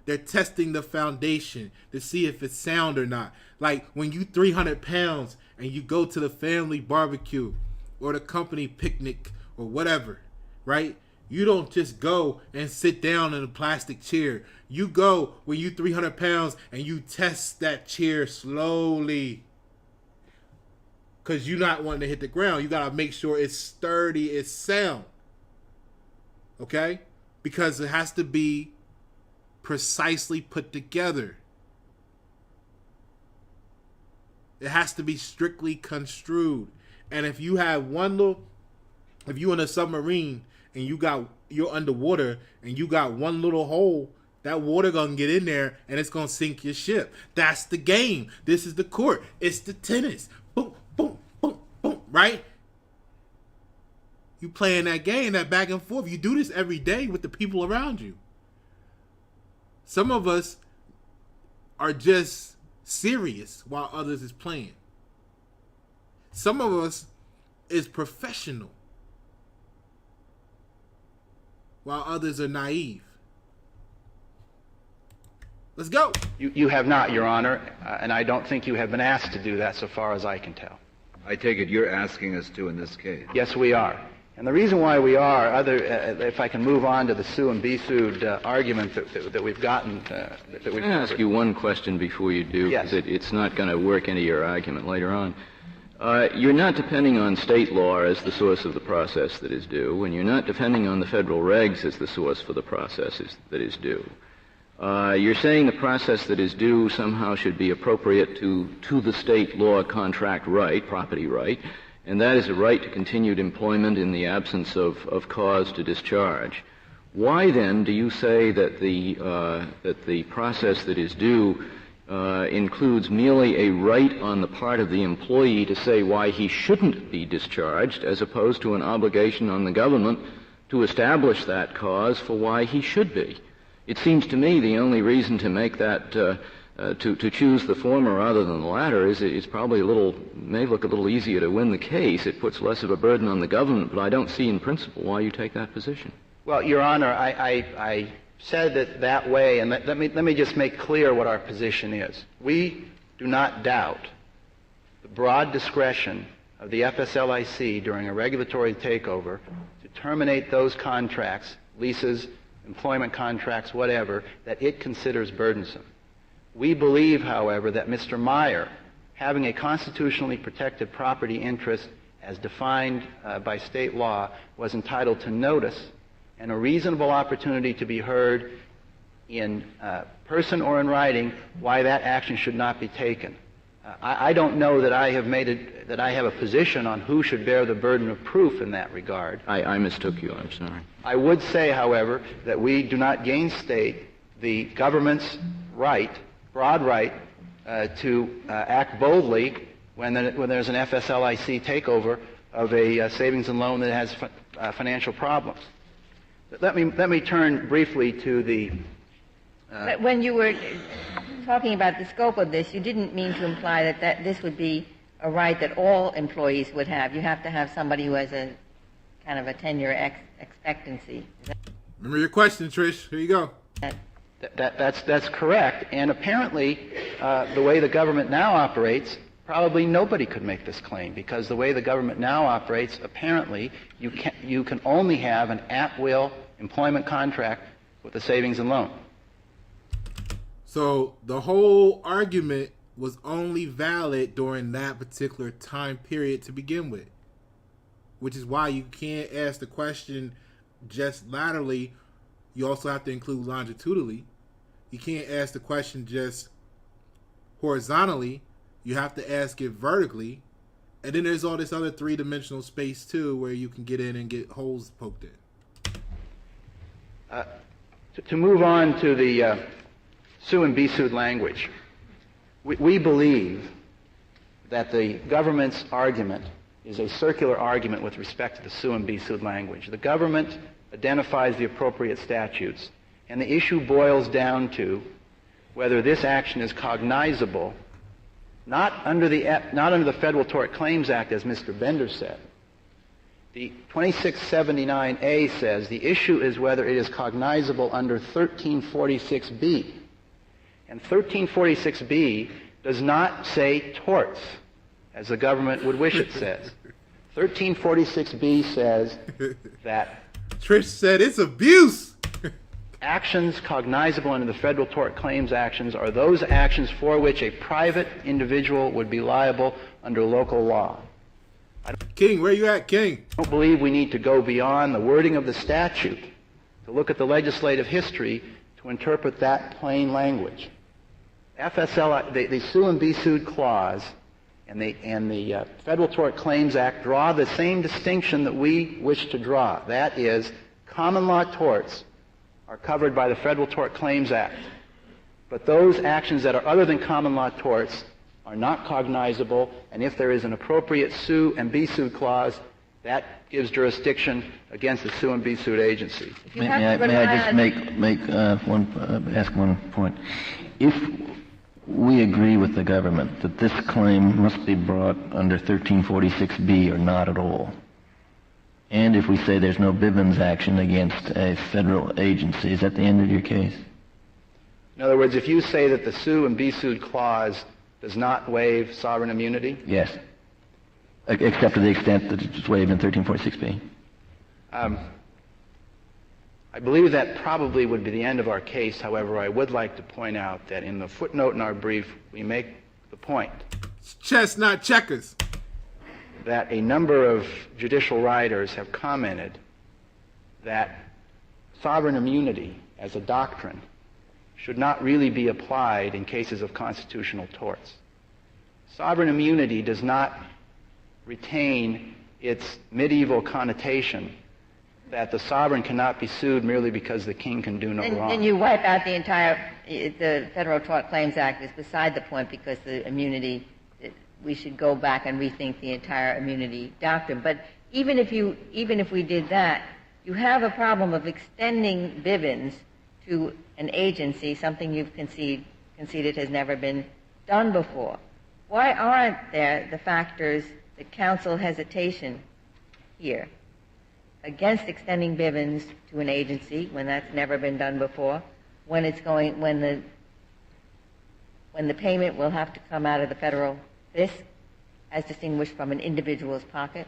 they're testing the foundation to see if it's sound or not. Like when you 300 pounds and you go to the family barbecue or the company picnic or whatever, right? You don't just go and sit down in a plastic chair. You go when you 300 pounds and you test that chair slowly. Because you're not wanting to hit the ground. You got to make sure it's sturdy, it's sound. Okay? Because it has to be precisely put together. It has to be strictly construed. And if you have if you're in a submarine and you're underwater and you got one little hole, that water gonna get in there and it's gonna sink your ship. That's the game. This is the court. It's the tennis. Boom, boom, boom, boom, right? You playing that game, that back and forth. You do this every day with the people around you. Some of us are just serious while others is playing. Some of us is professional while others are naive. Let's go. You have not, Your Honor, and I don't think you have been asked to do that so far as I can tell. I take it you're asking us to in this case. Yes, we are. And the reason why we are, if I can move on to the sue and be sued argument that we've gotten. Can I ask you one question before you do? Yes. Because it's not going to work into your argument later on. You're not depending on state law as the source of the process that is due, and you're not depending on the federal regs as the source for the process that is due. You're saying the process that is due somehow should be appropriate to the state law contract right, property right, and that is a right to continued employment in the absence of cause to discharge. Why then do you say that the process that is due includes merely a right on the part of the employee to say why he shouldn't be discharged, as opposed to an obligation on the government to establish that cause for why he should be? It seems to me the only reason to make that to choose the former rather than the latter is it's probably may look a little easier to win the case. It puts less of a burden on the government, but I don't see in principle why you take that position. Well, Your Honor, I said it that way, and let me just make clear what our position is. We do not doubt the broad discretion of the FSLIC during a regulatory takeover to terminate those contracts, leases, employment contracts, whatever, that it considers burdensome. We believe, however, that Mr. Meyer, having a constitutionally protected property interest as defined by state law, was entitled to notice and a reasonable opportunity to be heard in person or in writing why that action should not be taken. I don't know that I have a position on who should bear the burden of proof in that regard. I mistook you. I'm sorry. I would say, however, that we do not gainstate the government's right, broad right, to act boldly when there's an FSLIC takeover of a savings and loan that has financial problems. Let me turn briefly to the... But when you were talking about the scope of this, you didn't mean to imply that this would be a right that all employees would have. You have to have somebody who has a kind of a 10-year expectancy. Remember your question, Trish. Here you go. That's correct. And apparently, the way the government now operates, probably nobody could make this claim, because the way the government now operates, apparently, you can only have an at-will employment contract with a savings and loan. So the whole argument was only valid during that particular time period to begin with, which is why you can't ask the question just laterally. You also have to include longitudinally. You can't ask the question just horizontally. You have to ask it vertically. And then there's all this other three-dimensional space, too, where you can get in and get holes poked in. To move on to the sue and be sued language, we believe that the government's argument is a circular argument with respect to the sue and be sued language. The government identifies the appropriate statutes, and the issue boils down to whether this action is cognizable, not under the Federal Tort Claims Act, as Mr. Bender said. The 2679A says the issue is whether it is cognizable under 1346B. And 1346B does not say torts, as the government would wish it says. 1346B says that Trish said it's abuse. actions cognizable under the Federal Tort Claims Actions are those actions for which a private individual would be liable under local law. King, where you at, King? I don't believe we need to go beyond the wording of the statute to look at the legislative history to interpret that plain language. FSLIC, the sue and be sued clause and the Federal Tort Claims Act draw the same distinction that we wish to draw. That is, common law torts are covered by the Federal Tort Claims Act. But those actions that are other than common law torts are not cognizable, and if there is an appropriate sue and be sued clause, that gives jurisdiction against the sue and be sued agency. May I just ask one point? If we agree with the government that this claim must be brought under 1346B or not at all, and if we say there's no Bivens action against a federal agency, is that the end of your case? In other words, if you say that the sue and be sued clause does not waive sovereign immunity? Yes. Except to the extent that it's waived in 1346B. I believe that probably would be the end of our case. However, I would like to point out that in the footnote in our brief, we make the point. Chess, not checkers. That a number of judicial writers have commented that sovereign immunity as a doctrine should not really be applied in cases of constitutional torts. Sovereign immunity does not retain its medieval connotation that the sovereign cannot be sued merely because the king can do no wrong. And you wipe out the Federal Tort Claims Act is beside the point, because the immunity, we should go back and rethink the entire immunity doctrine. But even if we did that, you have a problem of extending Bivens to an agency, something you've conceded has never been done before. Why aren't there the factors that counsel hesitation here against extending Bivens to an agency when that's never been done before, when the payment will have to come out of the federal fisc as distinguished from an individual's pocket?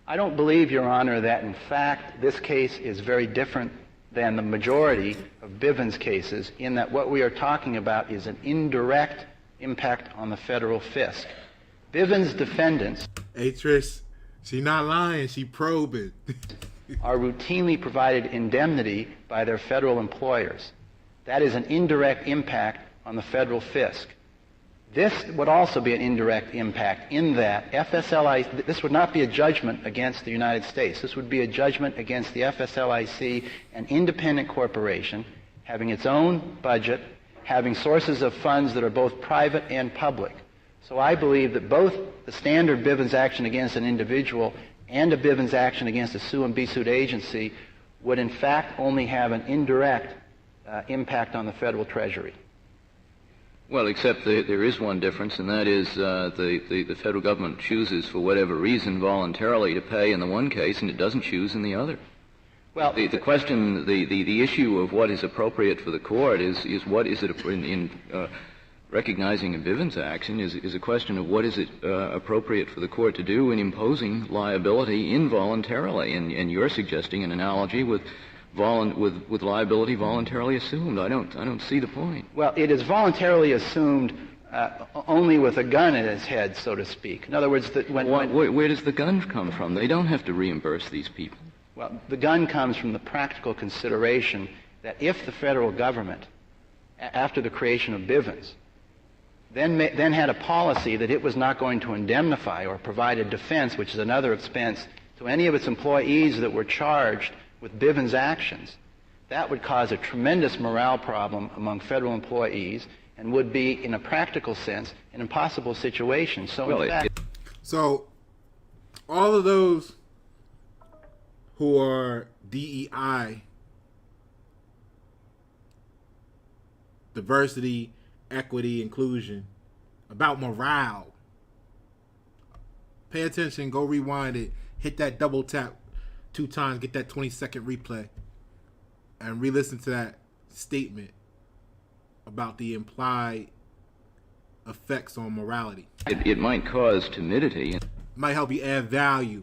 I don't believe, Your Honor, that in fact this case is very different than the majority of Bivens cases, in that what we are talking about is an indirect impact on the federal fisc. Bivens defendants... Hey, Trish, she not lying, she probing. are routinely provided indemnity by their federal employers. That is an indirect impact on the federal fisc. This would also be an indirect impact in that FSLIC, this would not be a judgment against the United States. This would be a judgment against the FSLIC, an independent corporation, having its own budget, having sources of funds that are both private and public. So I believe that both the standard Bivens action against an individual and a Bivens action against a sue and be sued agency would in fact only have an indirect impact on the federal treasury. Well, except there is one difference, and that is the federal government chooses, for whatever reason, voluntarily to pay in the one case, and it doesn't choose in the other. Well, the question, the issue of what is appropriate for the court is what is it in recognizing a Bivens action is a question of what is it appropriate for the court to do in imposing liability involuntarily, and you're suggesting an analogy with liability voluntarily assumed. I don't see the point. Well, it is voluntarily assumed only with a gun in its head, so to speak. In other words, that where does the gun come from? They don't have to reimburse these people. Well, the gun comes from the practical consideration that if the federal government, after the creation of Bivens, then had a policy that it was not going to indemnify or provide a defense, which is another expense, to any of its employees that were charged with Bivens actions, that would cause a tremendous morale problem among federal employees and would be, in a practical sense, an impossible situation. So all of those who are DEI, diversity, equity, inclusion, about morale, pay attention, go rewind it, hit that double tap 2 times, get that 20-second replay, and re-listen to that statement about the implied effects on morality. It might cause timidity. It might help you add value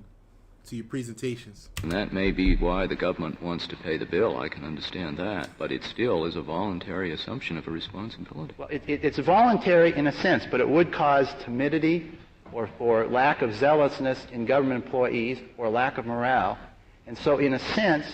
to your presentations. And that may be why the government wants to pay the bill. I can understand that. But it still is a voluntary assumption of a responsibility. Well, it's voluntary in a sense, but it would cause timidity or lack of zealousness in government employees or lack of morale. And so in a sense,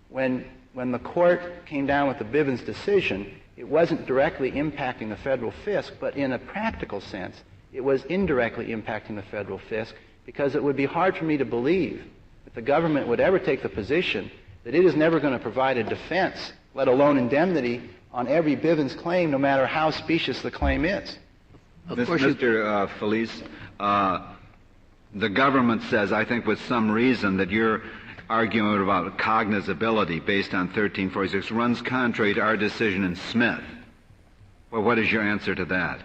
when the court came down with the Bivens decision, it wasn't directly impacting the federal fisc, but in a practical sense, it was indirectly impacting the federal fisc, because it would be hard for me to believe that the government would ever take the position that it is never going to provide a defense, let alone indemnity, on every Bivens claim, no matter how specious the claim is. Mr. Felice, the government says, I think with some reason, that your argument about cognizability based on 1346 runs contrary to our decision in Smith. Well, what is your answer to that?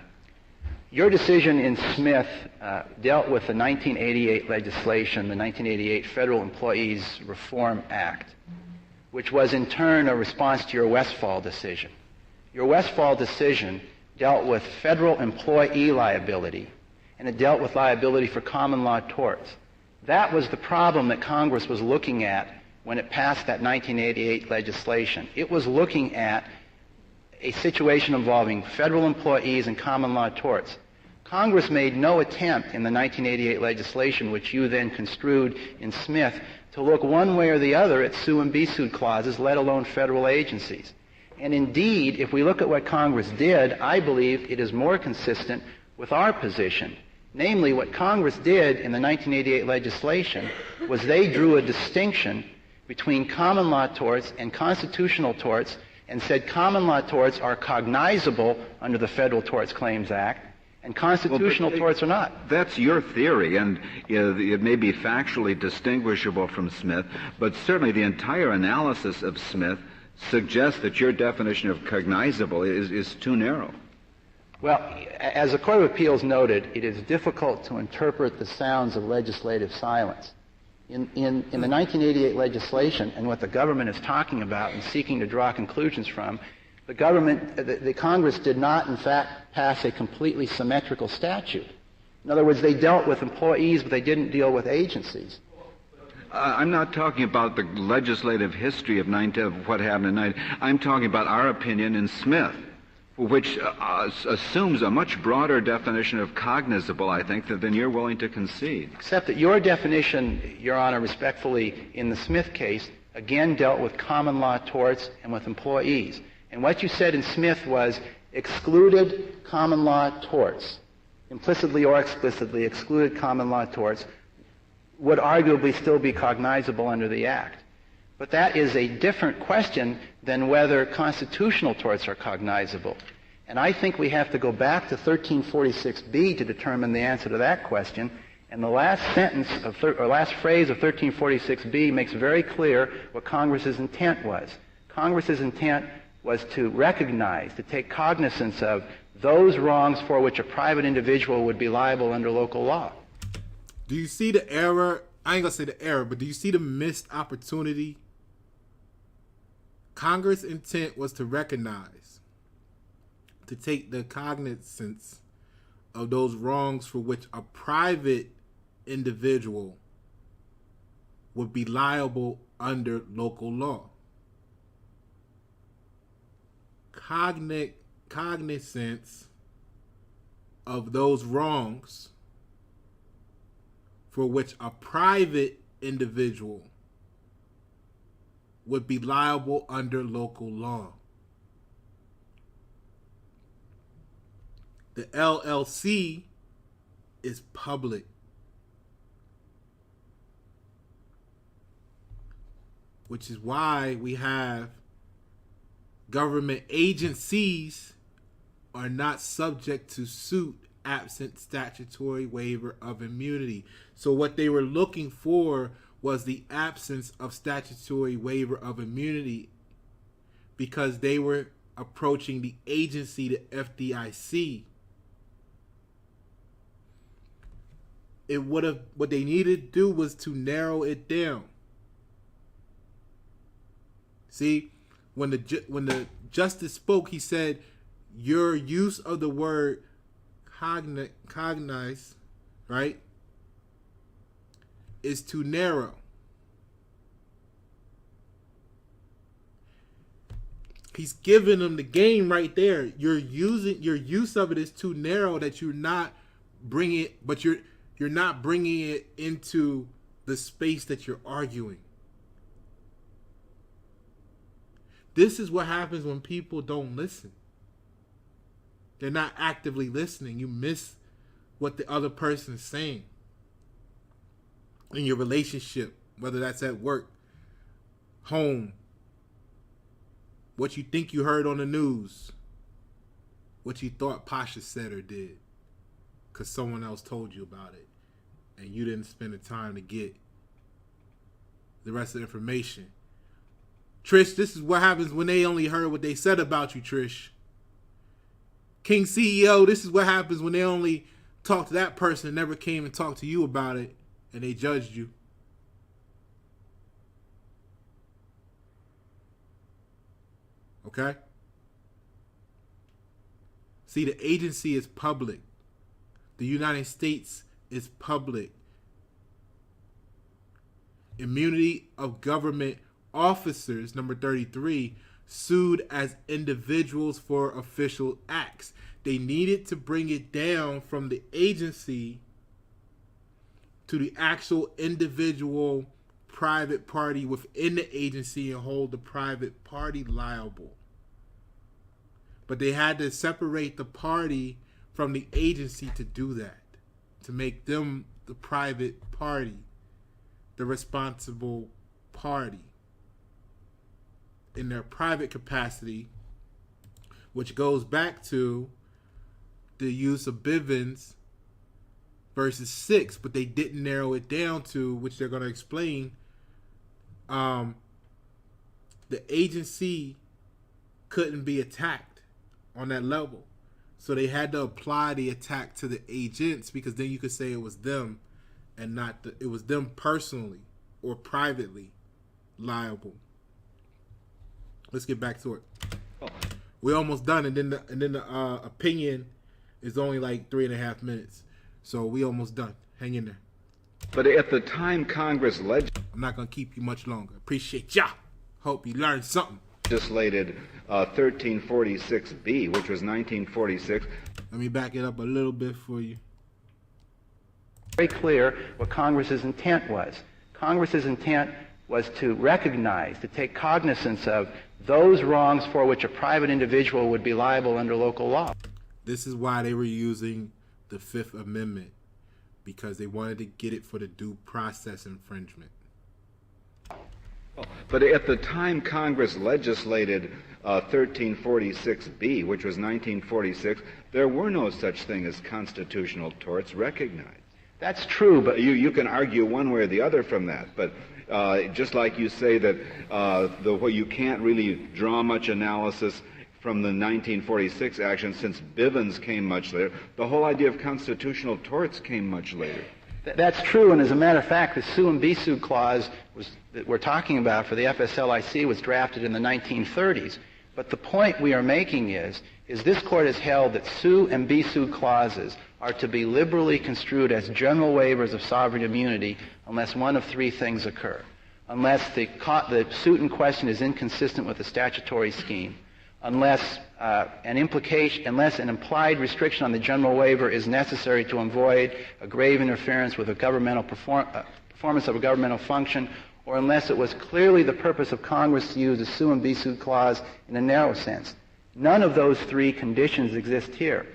Your decision in Smith dealt with the 1988 legislation, the 1988 Federal Employees Reform Act, which was in turn a response to your Westfall decision. Your Westfall decision dealt with federal employee liability, and it dealt with liability for common law torts. That was the problem that Congress was looking at when it passed that 1988 legislation. It was looking at a situation involving federal employees and common law torts. Congress made no attempt in the 1988 legislation, which you then construed in Smith, to look one way or the other at sue and be sued clauses, let alone federal agencies. And indeed, if we look at what Congress did, I believe it is more consistent with our position. Namely, what Congress did in the 1988 legislation was they drew a distinction between common law torts and constitutional torts and said common law torts are cognizable under the Federal Torts Claims Act, and constitutional torts are not. That's your theory, and it may be factually distinguishable from Smith, but certainly the entire analysis of Smith suggests that your definition of cognizable is too narrow. Well, as the Court of Appeals noted, it is difficult to interpret the sounds of legislative silence. In the 1988 legislation, and what the government is talking about and seeking to draw conclusions from, the Congress did not, in fact, pass a completely symmetrical statute. In other words, they dealt with employees, but they didn't deal with agencies. I'm not talking about the legislative history of what happened in 19. I'm talking about our opinion in Smith, which assumes a much broader definition of cognizable, I think, than you're willing to concede. Except that your definition, Your Honor, respectfully, in the Smith case, again dealt with common law torts and with employees. And what you said in Smith was excluded common law torts, implicitly or explicitly excluded common law torts, would arguably still be cognizable under the Act. But that is a different question than whether constitutional torts are cognizable. And I think we have to go back to 1346B to determine the answer to that question. And the last sentence or last phrase of 1346B makes very clear what Congress's intent was. Congress's intent was to recognize, to take cognizance of those wrongs for which a private individual would be liable under local law. Do you see the error? I ain't gonna say the error, but do you see the missed opportunity? Congress' intent was to recognize, to take the cognizance of those wrongs for which a private individual would be liable under local law. Cognizance of those wrongs for which a private individual would be liable under local law. The LLC is public. Which is why we have government agencies are not subject to suit absent statutory waiver of immunity. So what they were looking for was the absence of statutory waiver of immunity because they were approaching the agency, the FDIC. What they needed to do was to narrow it down. See, when the justice spoke, he said, your use of the word cognize, right, is too narrow. He's giving them the game right there. Your use of it is too narrow that you're not bringing it, but you're not bringing it into the space that you're arguing. This is what happens when people don't listen. They're not actively listening. You miss what the other person is saying in your relationship, whether that's at work, home, what you think you heard on the news, what you thought Pasha said or did because someone else told you about it and you didn't spend the time to get the rest of the information. Trish, this is what happens when they only heard what they said about you, Trish. King CEO, this is what happens when they only talked to that person and never came and talked to you about it and they judged you. Okay? See, the agency is public. The United States is public. Immunity of government officers, number 33, sued as individuals for official acts. They needed to bring it down from the agency to the actual individual private party within the agency and hold the private party liable. But they had to separate the party from the agency to do that, to make them the private party, the responsible party in their private capacity, which goes back to the use of Bivens versus 6, but they didn't narrow it down to, which they're going to explain, the agency couldn't be attacked on that level. So they had to apply the attack to the agents because then you could say it was them and not it was them personally or privately liable. Let's get back to it. We're almost done, and then the opinion is only like 3.5 minutes, so we almost done. Hang in there. But at the time Congress I'm not gonna keep you much longer. Appreciate ya. Hope you learned something. legislated 1346B, which was 1946. Let me back it up a little bit for you. Very clear what Congress's intent was. Congress's intent was to recognize, to take cognizance of those wrongs for which a private individual would be liable under local law. This is why they were using the Fifth Amendment, because they wanted to get it for the due process infringement. But at the time Congress legislated 1346B, which was 1946, there were no such thing as constitutional torts recognized. That's true, but you can argue one way or the other from that. But just like you say that you can't really draw much analysis from the 1946 action since Bivens came much later, the whole idea of constitutional torts came much later. That's true, and as a matter of fact, the sue and be sued clause that we're talking about for the FSLIC was drafted in the 1930s. But the point we are making is this Court has held that sue and be sued clauses are to be liberally construed as general waivers of sovereign immunity unless one of three things occur. Unless the suit in question is inconsistent with the statutory scheme, unless an implied restriction on the general waiver is necessary to avoid a grave interference with a governmental performance of a governmental function, or unless it was clearly the purpose of Congress to use the sue and be sued clause in a narrow sense. None of those three conditions exist here.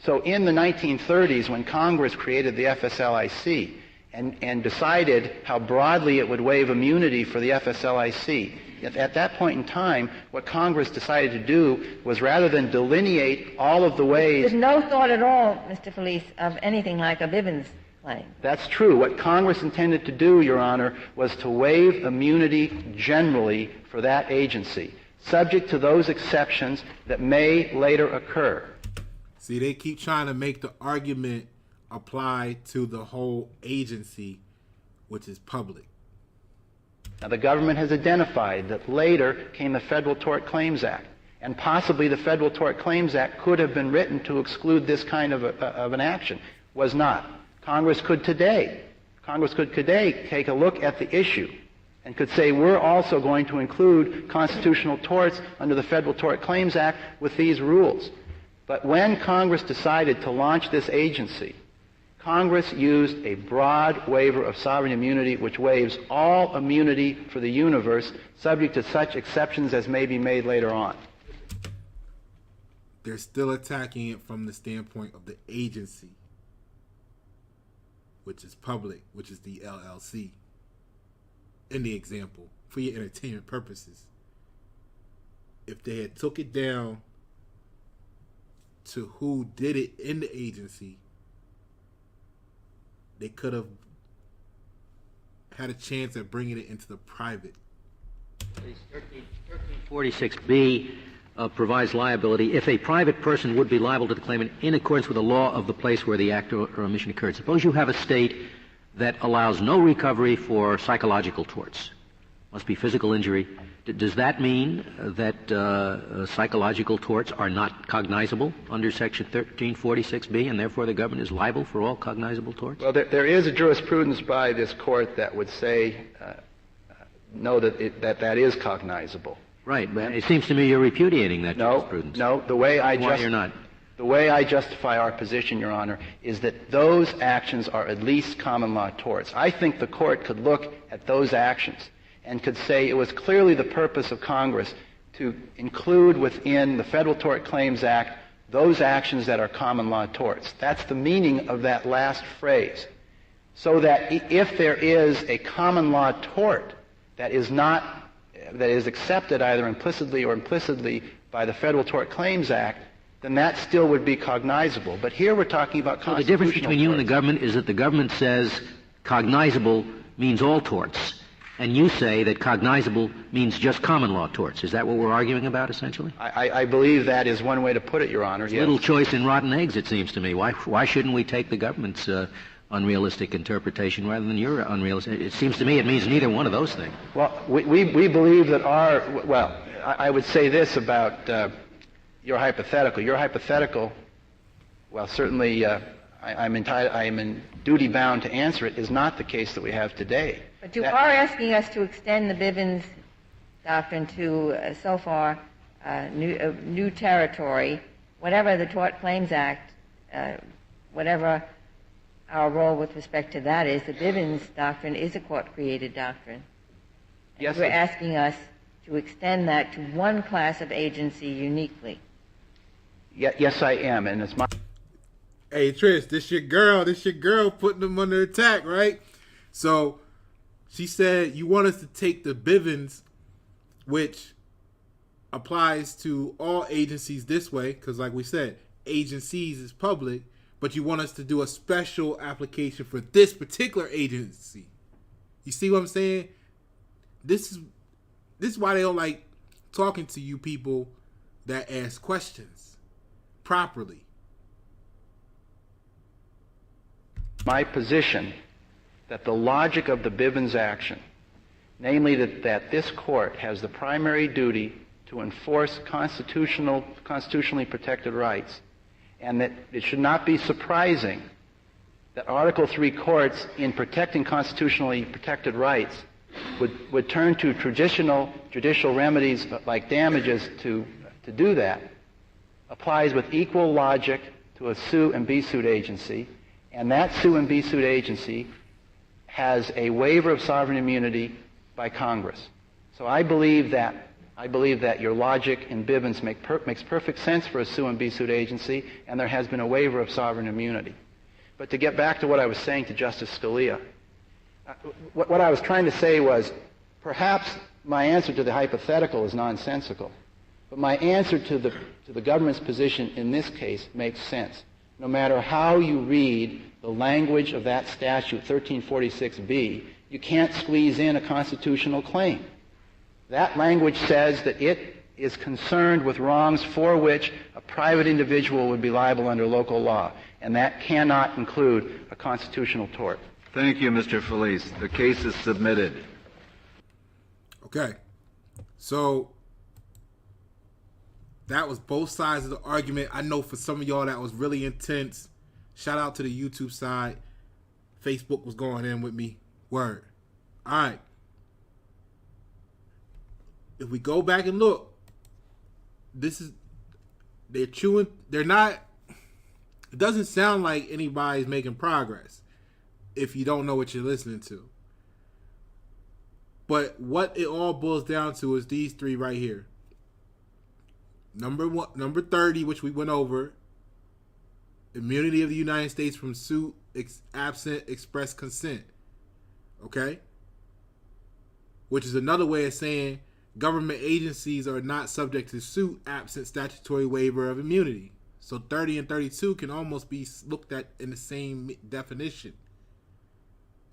So in the 1930s, when Congress created the FSLIC and decided how broadly it would waive immunity for the FSLIC, at that point in time, what Congress decided to do was, rather than delineate all of the ways... There's no thought at all, Mr. Felice, of anything like a Bivens claim. That's true. What Congress intended to do, Your Honor, was to waive immunity generally for that agency, subject to those exceptions that may later occur. See, they keep trying to make the argument apply to the whole agency, which is public. Now, the government has identified that later came the Federal Tort Claims Act, and possibly the Federal Tort Claims Act could have been written to exclude this kind of an action. Was not. Congress could today take a look at the issue and could say, we're also going to include constitutional torts under the Federal Tort Claims Act with these rules. But when Congress decided to launch this agency, Congress used a broad waiver of sovereign immunity which waives all immunity for the universe, subject to such exceptions as may be made later on. They're still attacking it from the standpoint of the agency, which is public, which is the LLC, in the example, for your entertainment purposes. If they had took it down to who did it in the agency, they could have had a chance at bringing it into the private. 1346B provides liability if a private person would be liable to the claimant in accordance with the law of the place where the act or omission occurred. Suppose you have a state that allows no recovery for psychological torts. Must be physical injury. Does that mean that psychological torts are not cognizable under Section 1346B, and therefore the government is liable for all cognizable torts? Well, there is a jurisprudence by this Court that would say, no, that is cognizable. Right, but it seems to me you're repudiating that jurisprudence. No, the way you're not. The way I justify our position, Your Honor, is that those actions are at least common law torts. I think the Court could look at those actions and could say it was clearly the purpose of Congress to include within the Federal Tort Claims Act those actions that are common law torts. That's the meaning of that last phrase. So that if there is a common law tort that is accepted either implicitly or implicitly by the Federal Tort Claims Act, then that still would be cognizable. But here we're talking about constitutional torts. So the difference between you and the government is that the government says cognizable means all torts, and you say that cognizable means just common law torts. Is that what we're arguing about, essentially? I believe that is one way to put it, Your Honor. Yes. Little choice in rotten eggs, it seems to me. Why shouldn't we take the government's unrealistic interpretation rather than your unrealistic? It seems to me it means neither one of those things. Well, we believe that I would say this about your hypothetical. Your hypothetical, well, certainly I am in duty bound to answer it, is not the case that we have today. But you are asking us to extend the Bivens doctrine to, so far, new territory, whatever the Tort Claims Act, whatever our role with respect to that is. The Bivens doctrine is a court-created doctrine. Yes, we're asking us to extend that to one class of agency uniquely. Yes, I am, and it's my... Hey, Trish, this your girl putting them under attack, right? So She said, you want us to take the Bivens, which applies to all agencies this way, because like we said, agencies is public, but you want us to do a special application for this particular agency. You see what I'm saying? This is why they don't like talking to you people that ask questions properly. My position that the logic of the Bivens action, namely that this court has the primary duty to enforce constitutionally protected rights, and that it should not be surprising that Article III courts, in protecting constitutionally protected rights, would turn to traditional judicial remedies like damages to do that, applies with equal logic to a sue and be sued agency, and that sue and be sued agency has a waiver of sovereign immunity by Congress. So I believe that your logic in Bivens makes perfect sense for a sue and be sued agency, and there has been a waiver of sovereign immunity. But to get back to what I was saying to Justice Scalia, what I was trying to say was, perhaps my answer to the hypothetical is nonsensical, but my answer to the government's position in this case makes sense. No matter how you read the language of that statute, 1346B, you can't squeeze in a constitutional claim. That language says that it is concerned with wrongs for which a private individual would be liable under local law, and that cannot include a constitutional tort. Thank you, Mr. Felice. The case is submitted. Okay. So that was both sides of the argument. I know for some of y'all that was really intense. Shout out to the YouTube side. Facebook was going in with me. Word. All right. If we go back and look, they're chewing, they're not, it doesn't sound like anybody's making progress if you don't know what you're listening to. But what it all boils down to is these three right here. Number 30, which we went over, immunity of the United States from suit absent express consent. Okay? Which is another way of saying government agencies are not subject to suit absent statutory waiver of immunity. So 30 and 32 can almost be looked at in the same definition.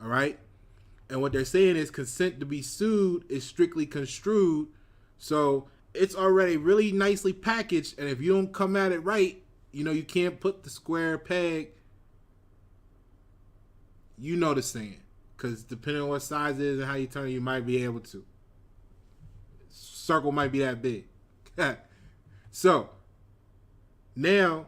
All right? And what they're saying is consent to be sued is strictly construed. So it's already really nicely packaged, and if you don't come at it right, you can't put the square peg. You know the saying. Because depending on what size it is and how you turn it, you might be able to. Circle might be that big. So, now,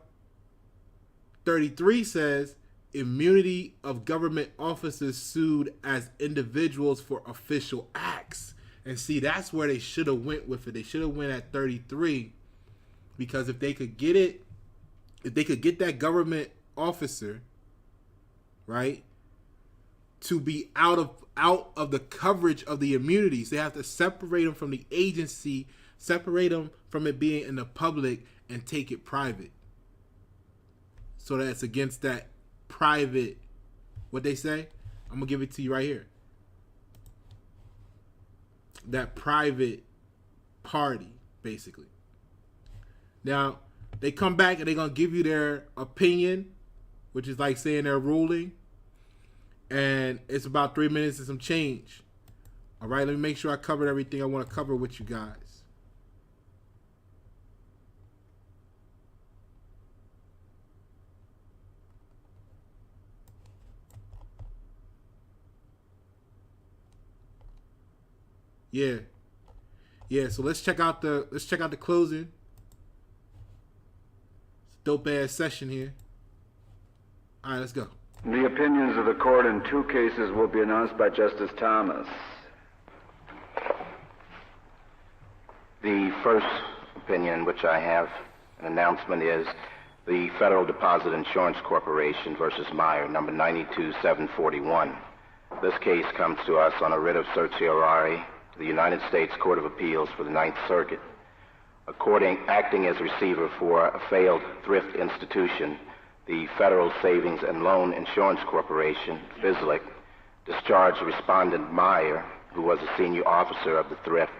33 says, immunity of government officers sued as individuals for official acts. And see, that's where they should have went with it. They should have went at 33, because if they could get it, if they could get that government officer, right, to be out of the coverage of the immunities, they have to separate them from the agency, separate them from it being in the public, and take it private. So that's against that private, what they say? I'm going to give it to you right here. That private party, basically. Now, they come back and they're going to give you their opinion, which is like saying their ruling. And it's about 3 minutes and some change. All right, let me make sure I covered everything I want to cover with you guys. Yeah, so let's check out the closing. It's a dope ass session here. All right, let's go. The opinions of the court in two cases will be announced by Justice Thomas. The first opinion, which I have an announcement, is the Federal Deposit Insurance Corporation versus Meyer, number 92741. This case comes to us on a writ of certiorari to the United States Court of Appeals for the Ninth Circuit. Acting as receiver for a failed thrift institution, the Federal Savings and Loan Insurance Corporation, FSLIC, discharged respondent Meyer, who was a senior officer of the thrift.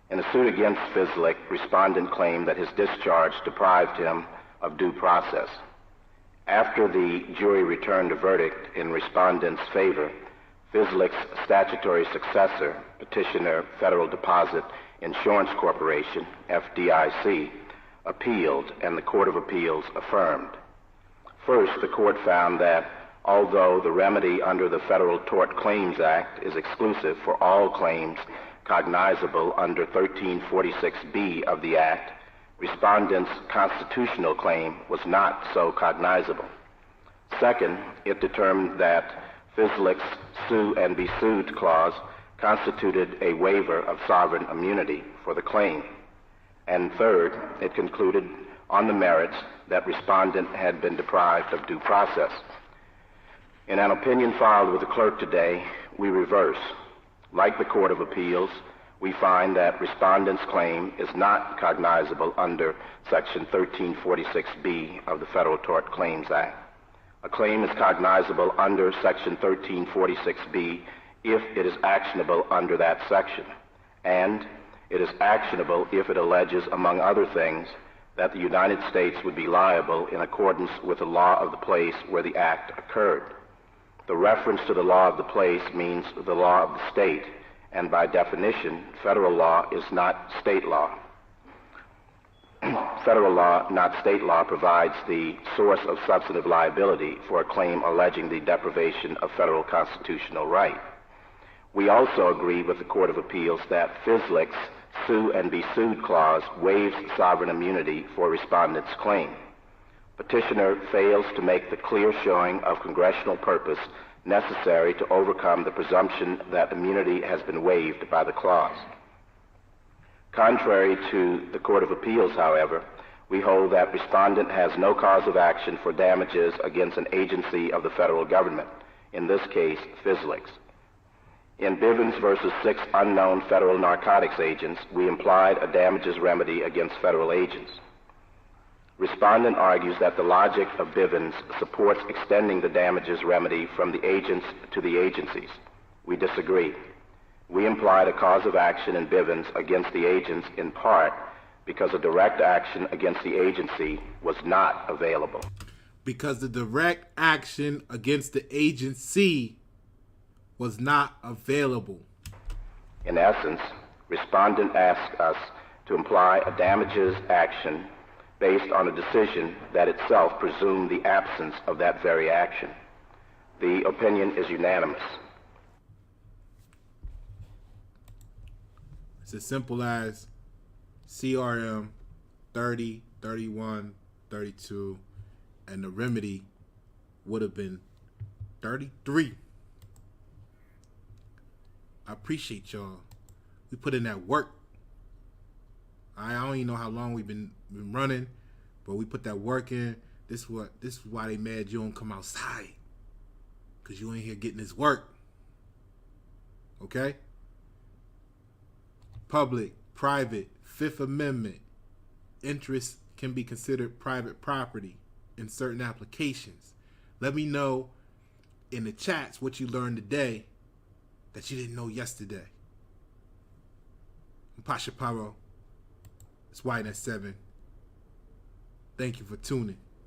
In a suit against FSLIC, respondent claimed that his discharge deprived him of due process. After the jury returned a verdict in respondent's favor, FSLIC's statutory successor, Petitioner Federal Deposit Insurance Corporation, FDIC, appealed, and the Court of Appeals affirmed. First, the court found that although the remedy under the Federal Tort Claims Act is exclusive for all claims cognizable under 1346B of the Act, respondent's constitutional claim was not so cognizable. Second, it determined that FSLIC's sue and be sued clause constituted a waiver of sovereign immunity for the claim. And third, it concluded on the merits that respondent had been deprived of due process. In an opinion filed with the clerk today, we reverse. Like the Court of Appeals, we find that respondent's claim is not cognizable under Section 1346B of the Federal Tort Claims Act. A claim is cognizable under Section 1346B if it is actionable under that section, and it is actionable if it alleges, among other things, that the United States would be liable in accordance with the law of the place where the act occurred. The reference to the law of the place means the law of the state, and by definition, federal law is not state law. Federal law, not state law, provides the source of substantive liability for a claim alleging the deprivation of federal constitutional right. We also agree with the Court of Appeals that FSLIC's sue and be sued clause waives sovereign immunity for respondent's claim. Petitioner fails to make the clear showing of congressional purpose necessary to overcome the presumption that immunity has been waived by the clause. Contrary to the Court of Appeals, however, we hold that respondent has no cause of action for damages against an agency of the federal government, in this case, FSLIC's. In Bivens versus 6 unknown federal narcotics agents, we implied a damages remedy against federal agents. Respondent argues that the logic of Bivens supports extending the damages remedy from the agents to the agencies. We disagree. We implied a cause of action in Bivens against the agents in part because a direct action against the agency was not available. Because the direct action against the agency was not available. In essence, respondent asked us to imply a damages action based on a decision that itself presumed the absence of that very action. The opinion is unanimous. It's as simple as CRM 30, 31, 32, and the remedy would have been 33. I appreciate y'all. We put in that work. I don't even know how long we've been running, but we put that work in. This is why they mad you don't come outside, because you ain't here getting this work. Okay? Public, private, Fifth Amendment. Interest can be considered private property in certain applications. Let me know in the chats what you learned today that you didn't know yesterday. I'm Pasha Paro. It's White at 7. Thank you for tuning.